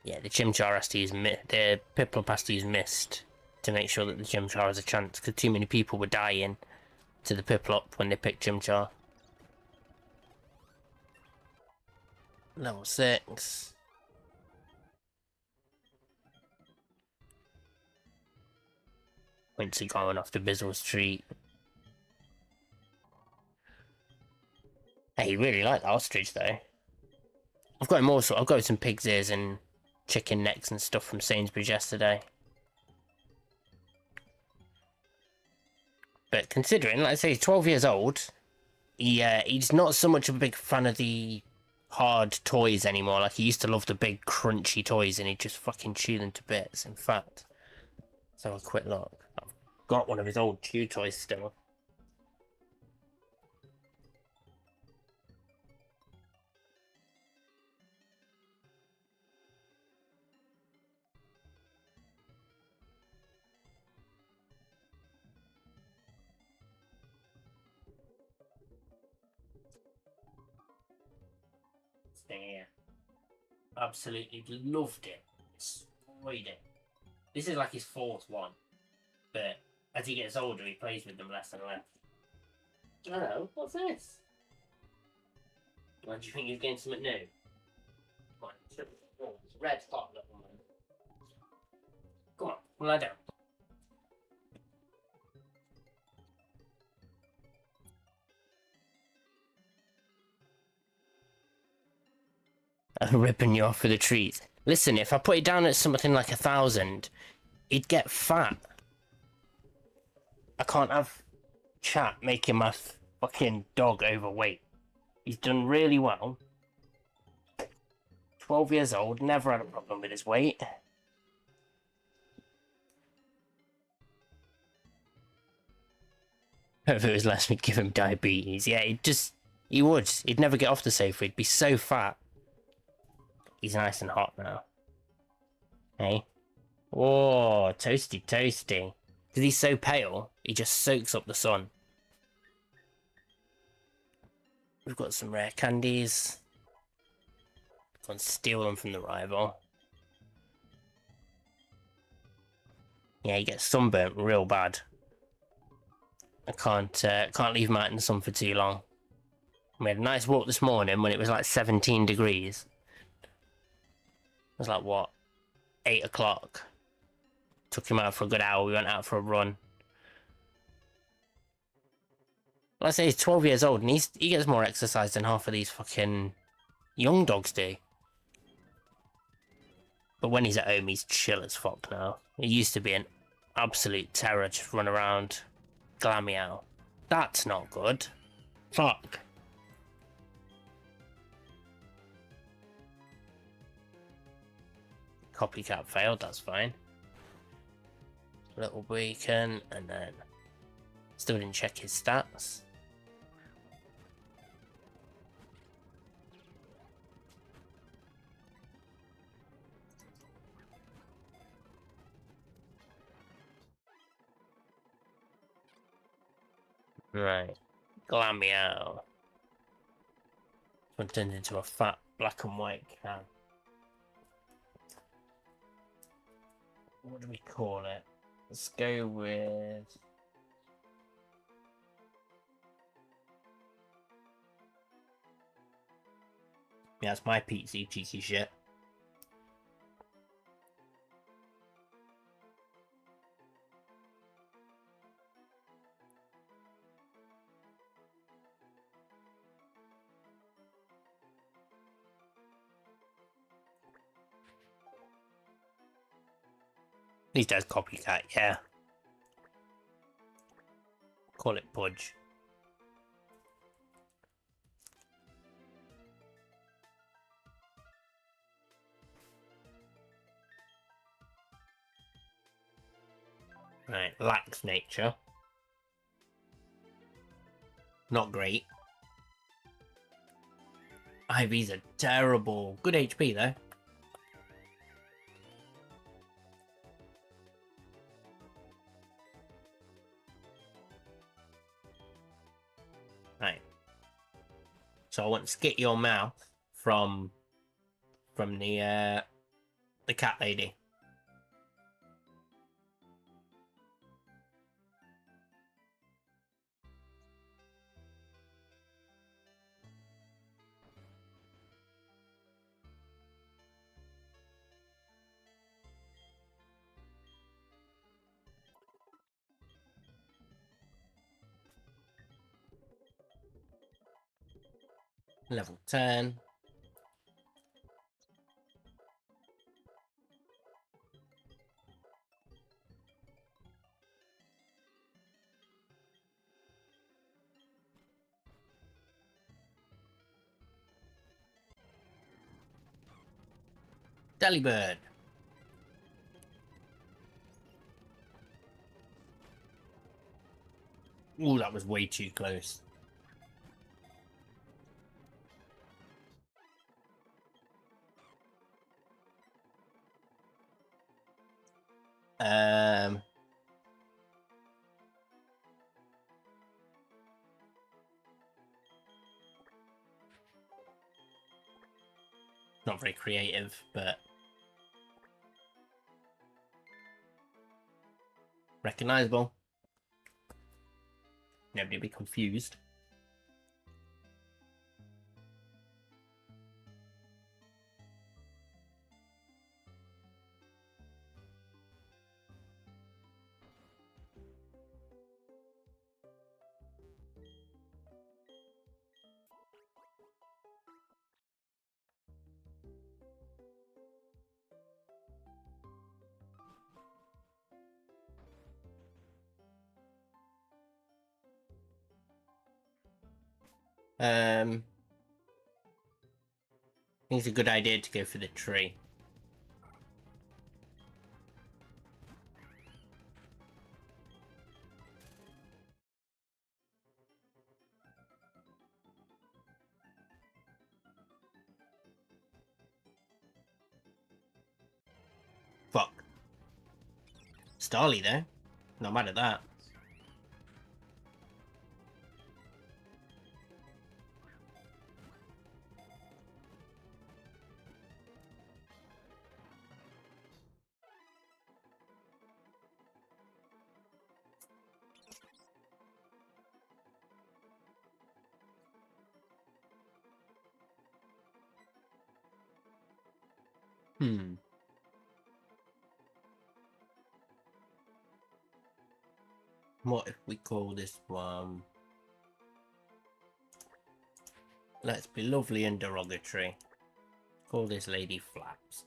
Speaker 1: Yeah, the Chimchar has to use the Piplup has to use Mist to make sure that the Chimchar has a chance, because too many people were dying to the Piplup when they picked Chimchar. Level 6. Quincy going off to Bizzle's treat. Hey, you really like the ostrich though. I've got him also. I've got some pig's ears and chicken necks and stuff from Sainsbury's yesterday. But considering, like I say, he's 12 years old, he's not so much of a big fan of the hard toys anymore. Like, he used to love the big crunchy toys, and he'd just fucking chew them to bits. In fact, let's have a quick look. I've got one of his old chew toys still. Yeah. Absolutely loved it. Destroyed it. This is like his fourth one, but as he gets older, he plays with them less and less. Hello, what's this? Why do you think you're getting something new? Come on, it's red hot little man. Come on, lie down. I'm ripping you off for the treat. Listen, if I put it down at something like 1,000, he'd get fat. I can't have chat making my fucking dog overweight. He's done really well. 12 years old, never had a problem with his weight. If it was less, we'd give him diabetes. Yeah, he would. He'd never get off the sofa. He'd be so fat. He's nice and hot now. Hey? Oh, toasty, toasty. Because he's so pale, he just soaks up the sun. We've got some rare candies. Go and steal them from the rival. Yeah, he gets sunburnt real bad. I can't leave him out in the sun for too long. We had a nice walk this morning when it was like 17 degrees. It was like, what, 8 o'clock. Took him out for a good hour. We went out for a run. Like I say, he's 12 years old and he gets more exercise than half of these fucking young dogs do. But when he's at home, he's chill as fuck now. He used to be an absolute terror to run around. Glammeow. That's not good. Fuck. Copycat failed, that's fine. Little beacon, and then still didn't check his stats. Right. Glammeow. One turned into a fat black and white cat. What do we call it? Let's go with... Yeah, it's my pizza, you cheeky shit. These days, copycat, yeah. Call it Pudge. Right, lax nature. Not great. IVs are terrible. Good HP though. Right. So I want to skit your mouth from the cat lady. Level 10. Delibird. Ooh, that was way too close. Not very creative, but recognizable. Nobody will be confused. I think it's a good idea to go for the tree. Fuck. Starly though. Not mad at that. What if we call this one... Let's be lovely and derogatory. Call this lady Flaps.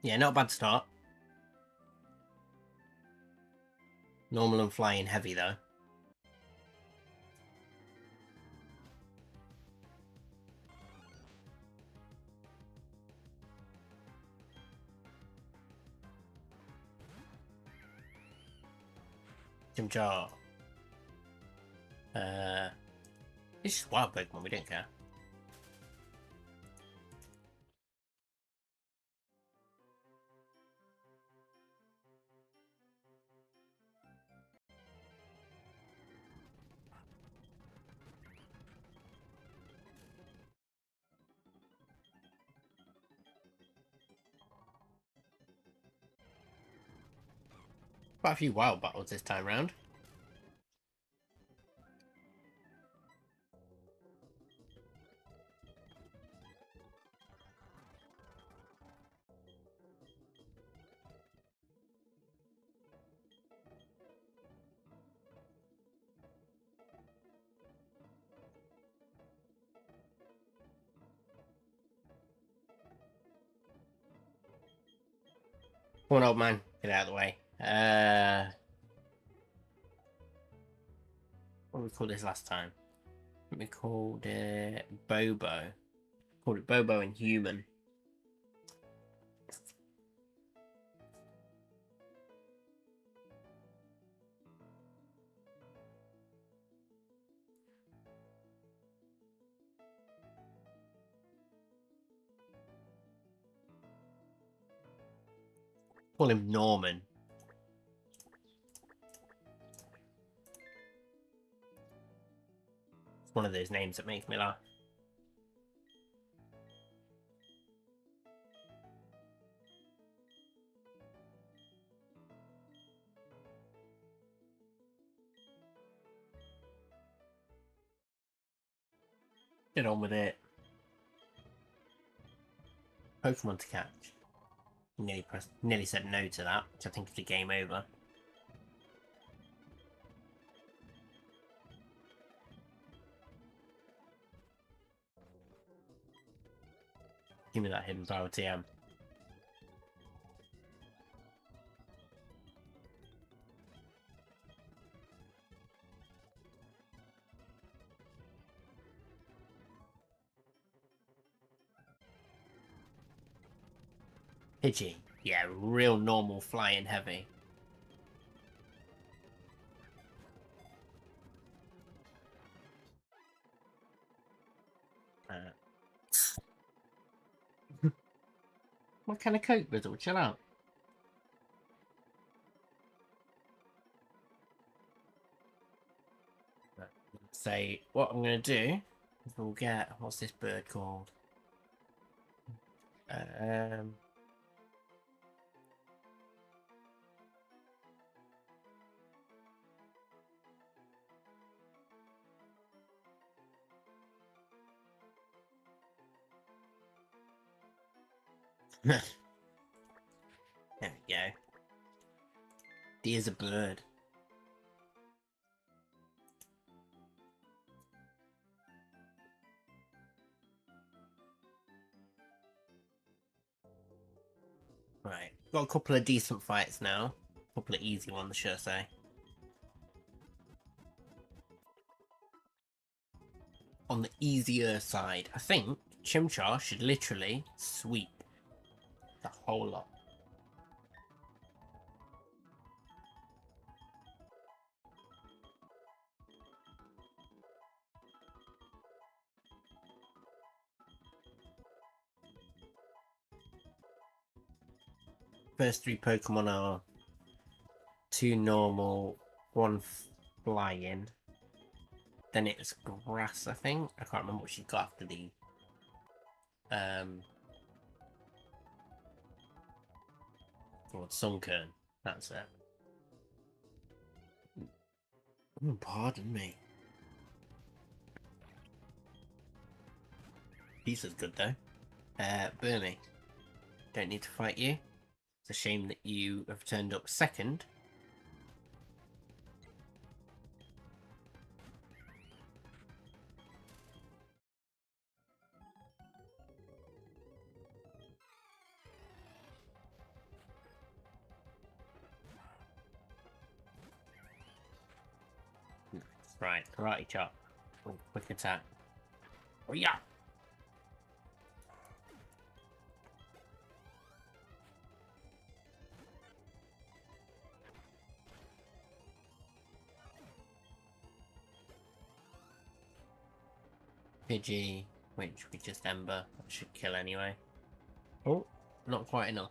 Speaker 1: Yeah, not a bad start. Normal and flying heavy though. Jimjar. It's just wild Pokemon, we don't care. Quite a few wild battles this time round. Come on, old man, get out of the way. What did we call this last time? We called it Bobo. Called it Bobo and Human. Call him Norman. It's one of those names that makes me laugh. Get on with it. Pokemon to catch. Nearly said no to that, which I think is the game over. Give me that hidden power TM. Pidgey. Yeah, real normal flying heavy. What kind of coke was it? Chill out. Say what I'm gonna do is we'll get, what's this bird called? There we go. There's a bird. Right, got a couple of decent fights now. A couple of easy ones, should I say. On the easier side, I think Chimchar should literally sweep the whole lot. First three Pokemon are 2 normal, 1 flying. Then it's grass, I think. I can't remember what she got after the Sunkern. That's it. Oh, pardon me. This is good though. Burmy. Don't need to fight you. It's a shame that you have turned up second. Right, karate chop. Oh, quick attack. Oh yeah. Pidgey, which we just Ember. That should kill anyway. Oh, not quite enough.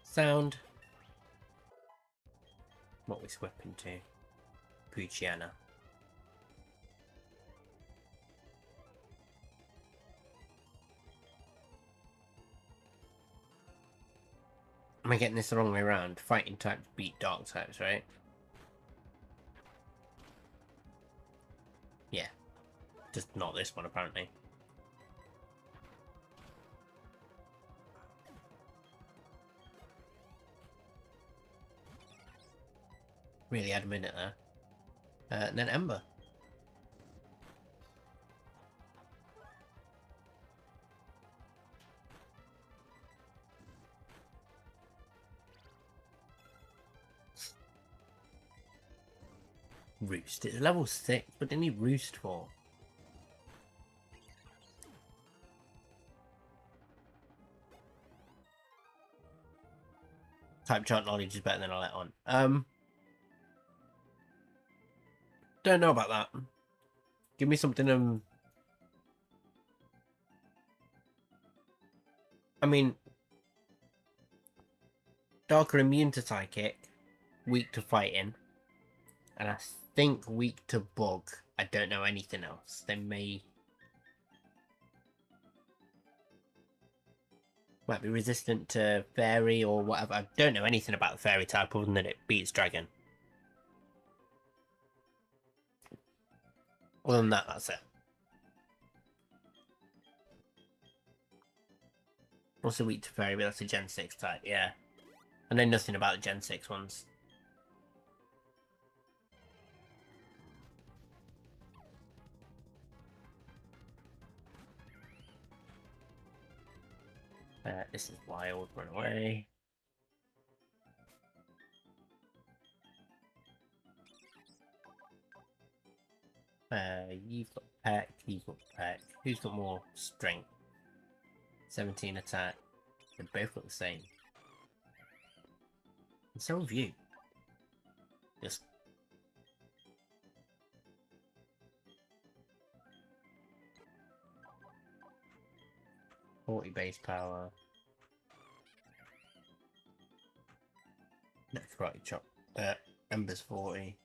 Speaker 1: Sound. What we whipping to? Puchiana. Am I getting this the wrong way around? Fighting types beat dark types, right? Yeah. Just not this one, apparently. Really had a minute there. And then Ember. Roost. It's level 6, but didn't he roost for? Type chart knowledge is better than I let on. Don't know about that. Give me something, I mean, Darker immune to Psychic, weak to fighting, and I think weak to Bug. I don't know anything else. They might be resistant to Fairy or whatever. I don't know anything about the Fairy type other than that it beats Dragon. Other than that, that's it. Also weak to fairy, but that's a Gen 6 type, yeah. I know nothing about the Gen 6 ones. This is wild, run away. You've got Peck, you've got Peck. Who's got more strength? 17 attack. They both look the same. And so have you. Just... $40 base power. Next karate chop. Ember's 40.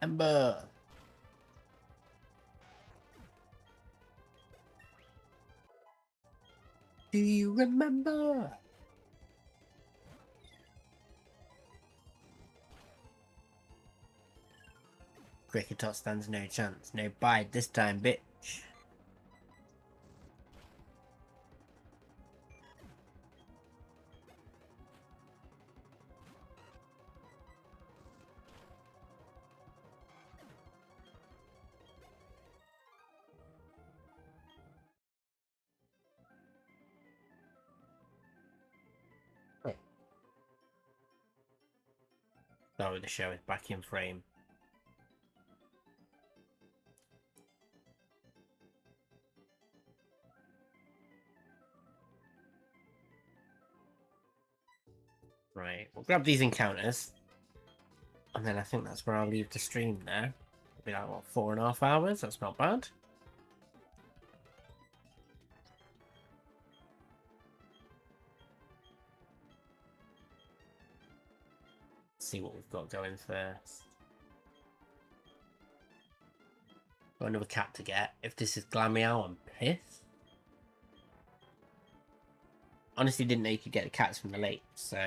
Speaker 1: Ember! Do you remember? Cricketot stands no chance. No bide this time, bitch. Sorry, the show is back in frame. Right, we'll grab these encounters. And then I think that's where I'll leave the stream there. It'll be like, what, 4.5 hours? That's not bad. Let's see what we've got going first. Got another cat to get. If this is Glameow, I'm pissed. Honestly, didn't know you could get the cats from the lake, so...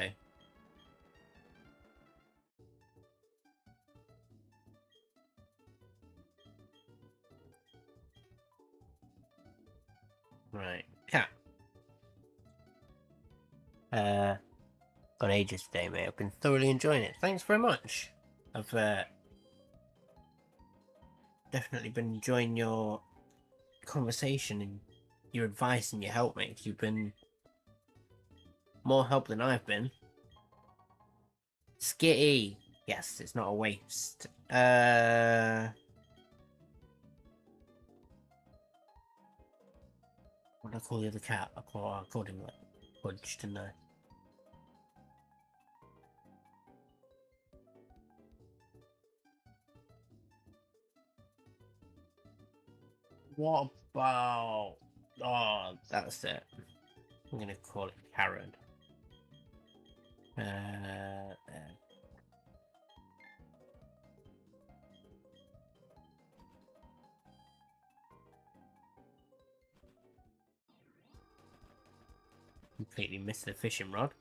Speaker 1: Right, cat. Got ages today, mate. I've been thoroughly enjoying it. Thanks very much. I've definitely been enjoying your conversation and your advice and your help, mate. You've been more help than I've been. Skitty. Yes, it's not a waste. What did I call the other cat? I called him like Pudge, didn't I? What about... Oh, that's it. I'm gonna call it Karen. Completely missed the fishing rod.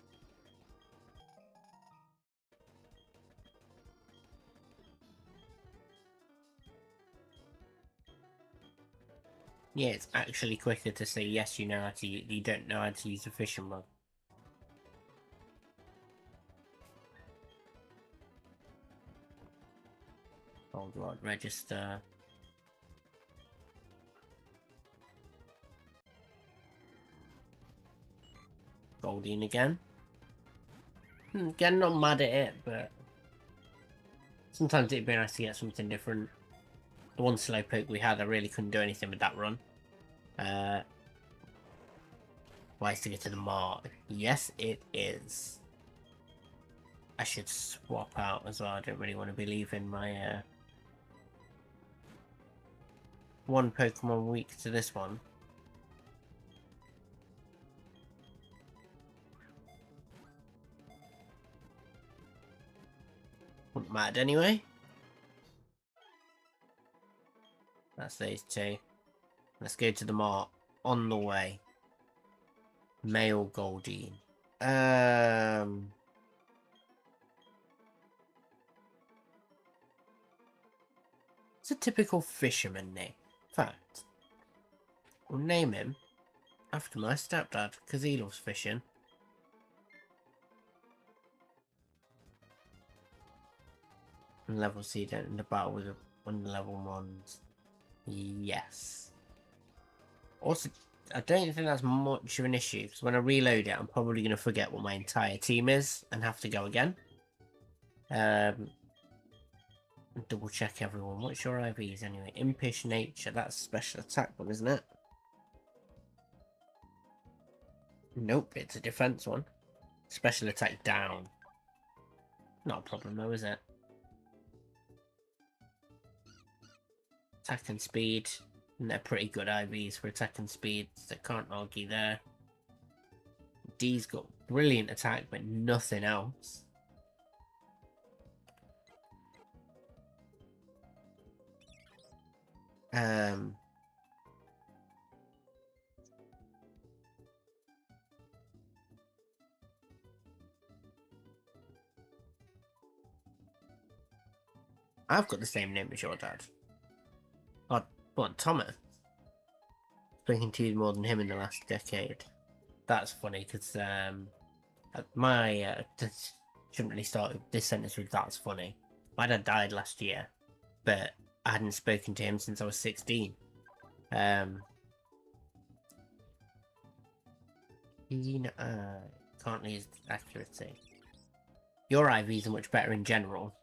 Speaker 1: Yeah, it's actually quicker to say yes, you know how to. You don't know how to use a fishing rod. Gold rod register. Goldine again. Again, not mad at it, but sometimes it'd be nice to get something different. The one Slowpoke we had, I really couldn't do anything with that run. Wise to get to the mark. Yes, it is. I should swap out as well. I don't really want to be leaving my one Pokemon week to this one. Wouldn't matter anyway. That's these two. Let's go to the mark. On the way. Male Goldine. It's a typical fisherman name. In fact, we'll name him after my stepdad, because he loves fishing. And level C down in the battle with one of the level 1s. Yes. Also, I don't think that's much of an issue, because when I reload it, I'm probably going to forget what my entire team is, and have to go again. Double check everyone. What's your IVs anyway? Impish Nature, that's special attack one, isn't it? Nope, it's a defense one. Special attack down. Not a problem though, is it? Attack and speed. And they're pretty good IVs for attack and speed, so can't argue there. D's got brilliant attack, but nothing else. I've got the same name as your dad. Oh, what, Thomas? Speaking to you more than him in the last decade. That's funny, because my shouldn't really start this sentence with "that's funny." My dad died last year, but I hadn't spoken to him since I was 16. Can't use accuracy. Your IVs are much better in general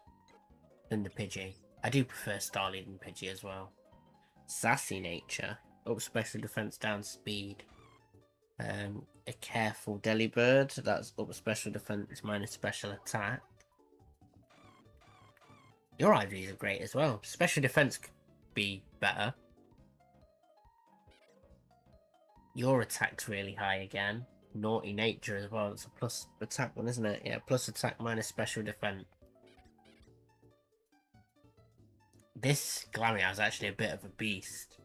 Speaker 1: than the Pidgey. I do prefer Starly than Pidgey as well. Sassy Nature. Up special defense, down speed. A Careful Delibird. That's up special defense, minus special attack. Your IVs are great as well. Special defense could be better. Your attack's really high again. Naughty Nature as well. It's a plus attack one, isn't it? Yeah, plus attack minus special defense. This Glameow is actually a bit of a beast.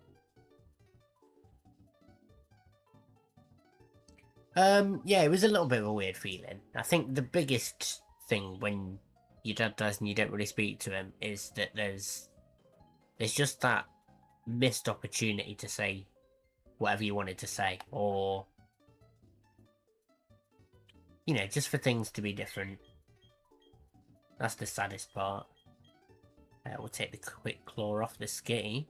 Speaker 1: Yeah, it was a little bit of a weird feeling. I think the biggest thing when your dad dies and you don't really speak to him is that there's just that missed opportunity to say whatever you wanted to say, or you know, just for things to be different. That's the saddest part. We'll take the quick claw off the Skitty.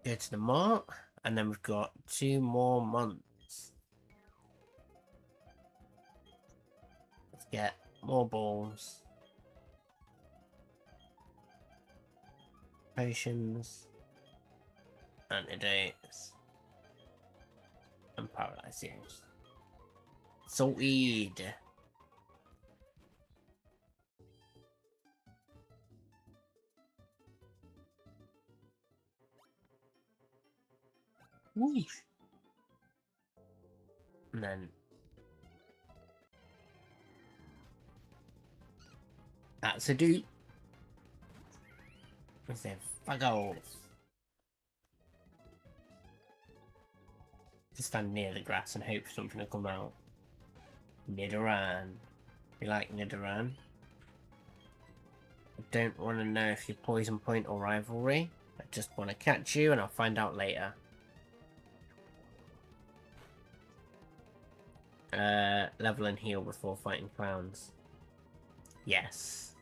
Speaker 1: Go to the mart, and then we've got 2 more months. Let's get more balls. Potions. Antidotes. And paralyzers. Salted. Whoosh. And then that's a dude. What's that? Fuck off. Just stand near the grass and hope something will come out. Nidoran. You like Nidoran? I don't want to know if you're Poison Point or Rivalry. I just want to catch you and I'll find out later. Level and heal before fighting clowns. Yes.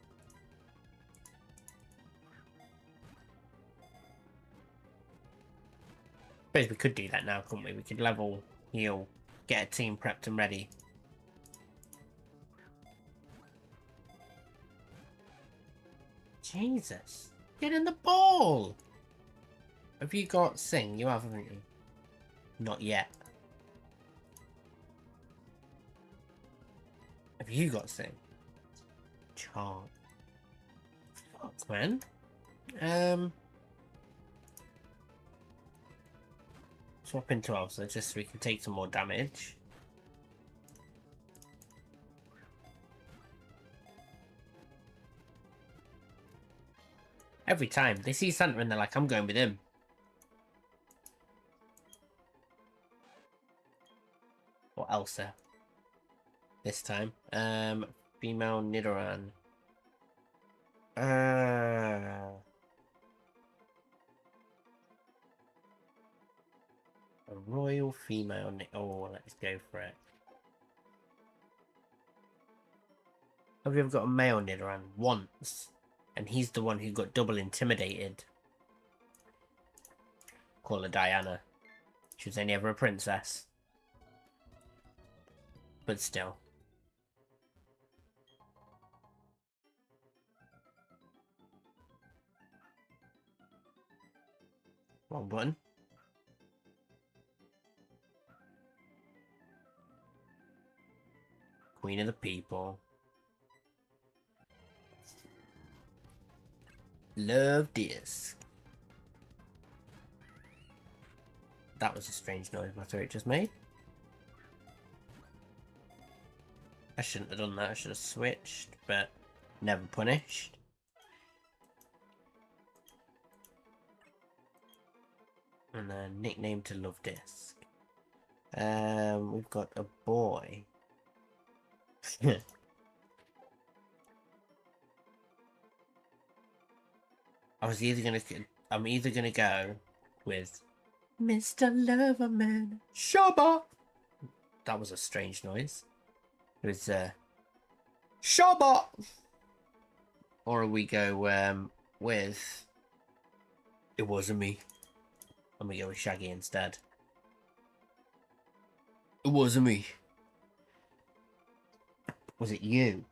Speaker 1: Suppose we could do that now, couldn't we? We could level, heal, get a team prepped and ready. Jesus. Get in the ball! Have you got Sing? You have, haven't you? Not yet. Have you got Sing? Charm. Fuck, man. Swap into Elsa just so we can take some more damage. Every time they see Santa and they're like, I'm going with him. Or Elsa. This time. Female Nidoran. A royal female. Oh, let's go for it. Have you ever got a male Nidoran? Once. And he's the one who got double intimidated. Call her Diana. She was only ever a princess. But still. Wrong button. Queen of the people. Love disc. That was a strange noise my throat just made. I shouldn't have done that, I should have switched, but never punished. And then nickname to Love Disc. We've got a boy. I'm either gonna go with Mr. Loverman Shabba. That was a strange noise. It was Shabba. Or we go with It Wasn't Me. And we go with Shaggy instead. It wasn't me. Was it you?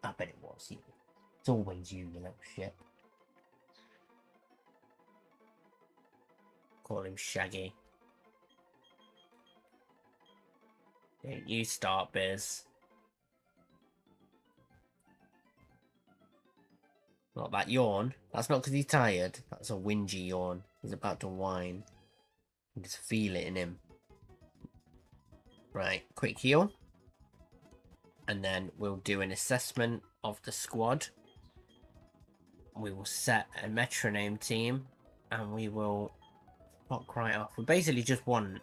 Speaker 1: I bet it was you. It's always you, you little shit. Call him Shaggy. Don't you start, Biz. Not that yawn. That's not because he's tired. That's a whingy yawn. He's about to whine. You can just feel it in him. Right, quick heal. And then we'll do an assessment of the squad. We will set a metronome team. And we will block right off. We basically just want...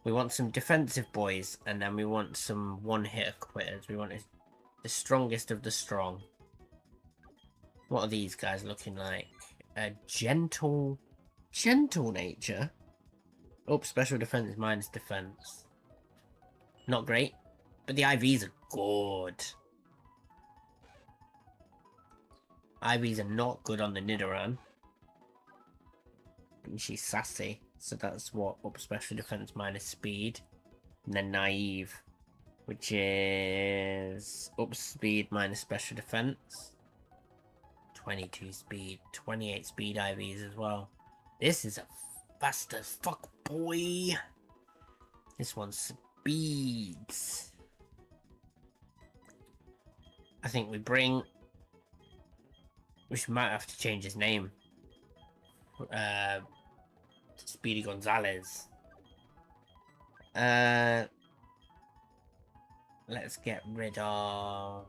Speaker 1: We want some defensive boys. And then we want some one-hitter quitters. We want the strongest of the strong. What are these guys looking like? A gentle nature. Oh, special defense is minus defense. Not great, but the IVs are good. IVs are not good on the Nidoran. And she's sassy, so that's what up special defense minus speed. And then naive, which is up speed minus special defense. 22 speed, 28 speed IVs as well. This is a fast as fuck, boy. This one's speeds. I think we might have to change his name. Speedy Gonzalez. Let's get rid of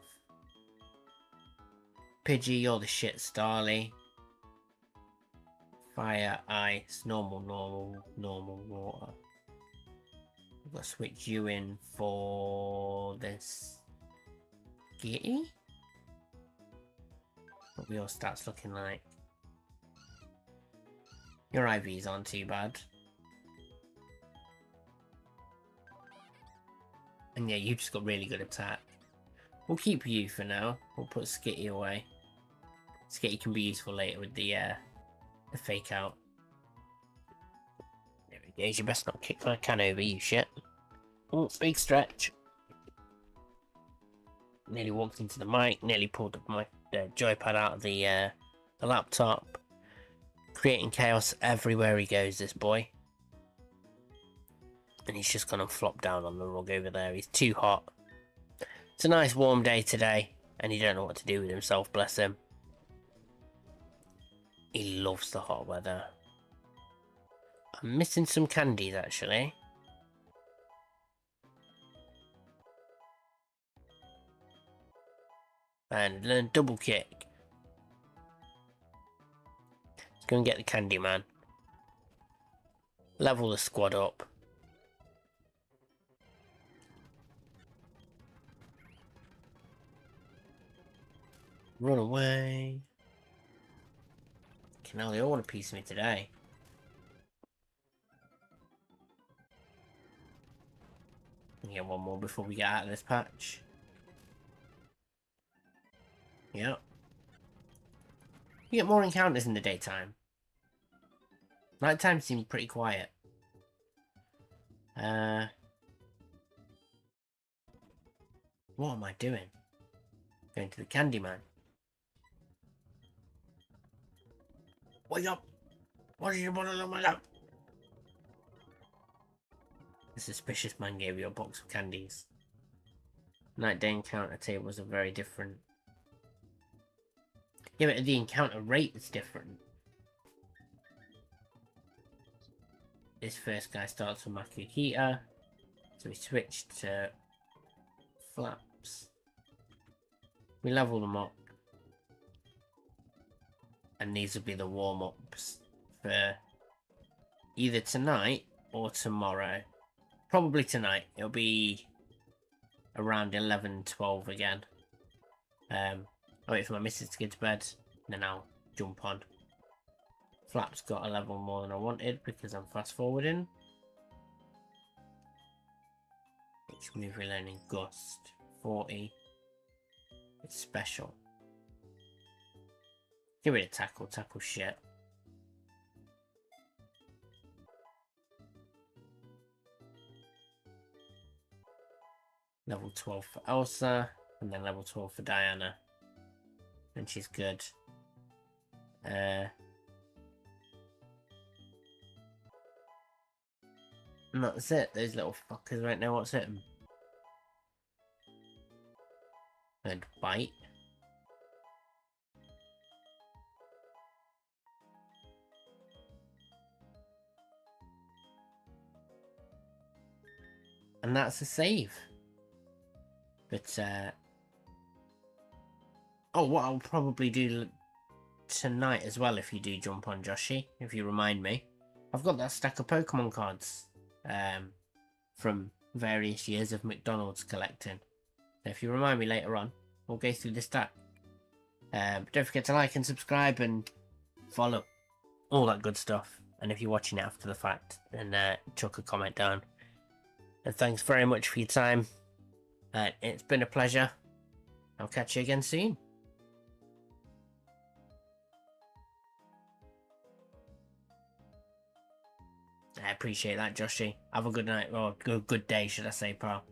Speaker 1: Pidgey, you're the shit, Starly. Fire, ice, normal, water. We've got to switch you in for this Gitty. What are your stats looking like? Your IVs aren't too bad. And yeah, you've just got really good attack. We'll keep you for now. We'll put Skitty away. Skitty can be useful later with the fake out. There we go. You best not kick my can over, you shit. Oh, big stretch. Nearly walked into the mic. Nearly pulled my joypad out of the laptop. Creating chaos everywhere he goes, this boy. And he's just gonna flop down on the rug over there. He's too hot. It's a nice warm day today, and he don't know what to do with himself, bless him. He loves the hot weather. I'm missing some candies, actually. And learn double kick. Let's go and get the candy man. Level the squad up. Run away. Now they all want a piece of me today. Get one more before we get out of this patch. Yep. You get more encounters in the daytime. Nighttime seems pretty quiet. What am I doing? Going to the Candyman. Wake up! What did you want to wake up? The suspicious man gave you a box of candies. Night-day encounter tables are very different. Yeah, but the encounter rate is different. This first guy starts with Makukita, so we switched to Flaps. We level them up. And these will be the warm-ups for either tonight or tomorrow. Probably tonight. It'll be around 11, 12 again. I'll wait for my missus to get to bed, and then I'll jump on. Flaps got a level more than I wanted because I'm fast forwarding. Which move learning Gust 40. It's special. Get rid of tackle, tackle shit. Level 12 for Elsa, and then level 12 for Diana. And she's good. And that's it. Those little fuckers right now, what's it? And bite. And that's a save. But, oh, what I'll probably do tonight as well, if you do jump on Joshi, if you remind me. I've got that stack of Pokemon cards, from various years of McDonald's collecting. So if you remind me later on, we'll go through the stack. But don't forget to like and subscribe and follow. All that good stuff. And if you're watching it after the fact, then chuck a comment down. And thanks very much for your time. It's been a pleasure. I'll catch you again soon. I appreciate that, Joshi. Have a good night, or good day, should I say, pal.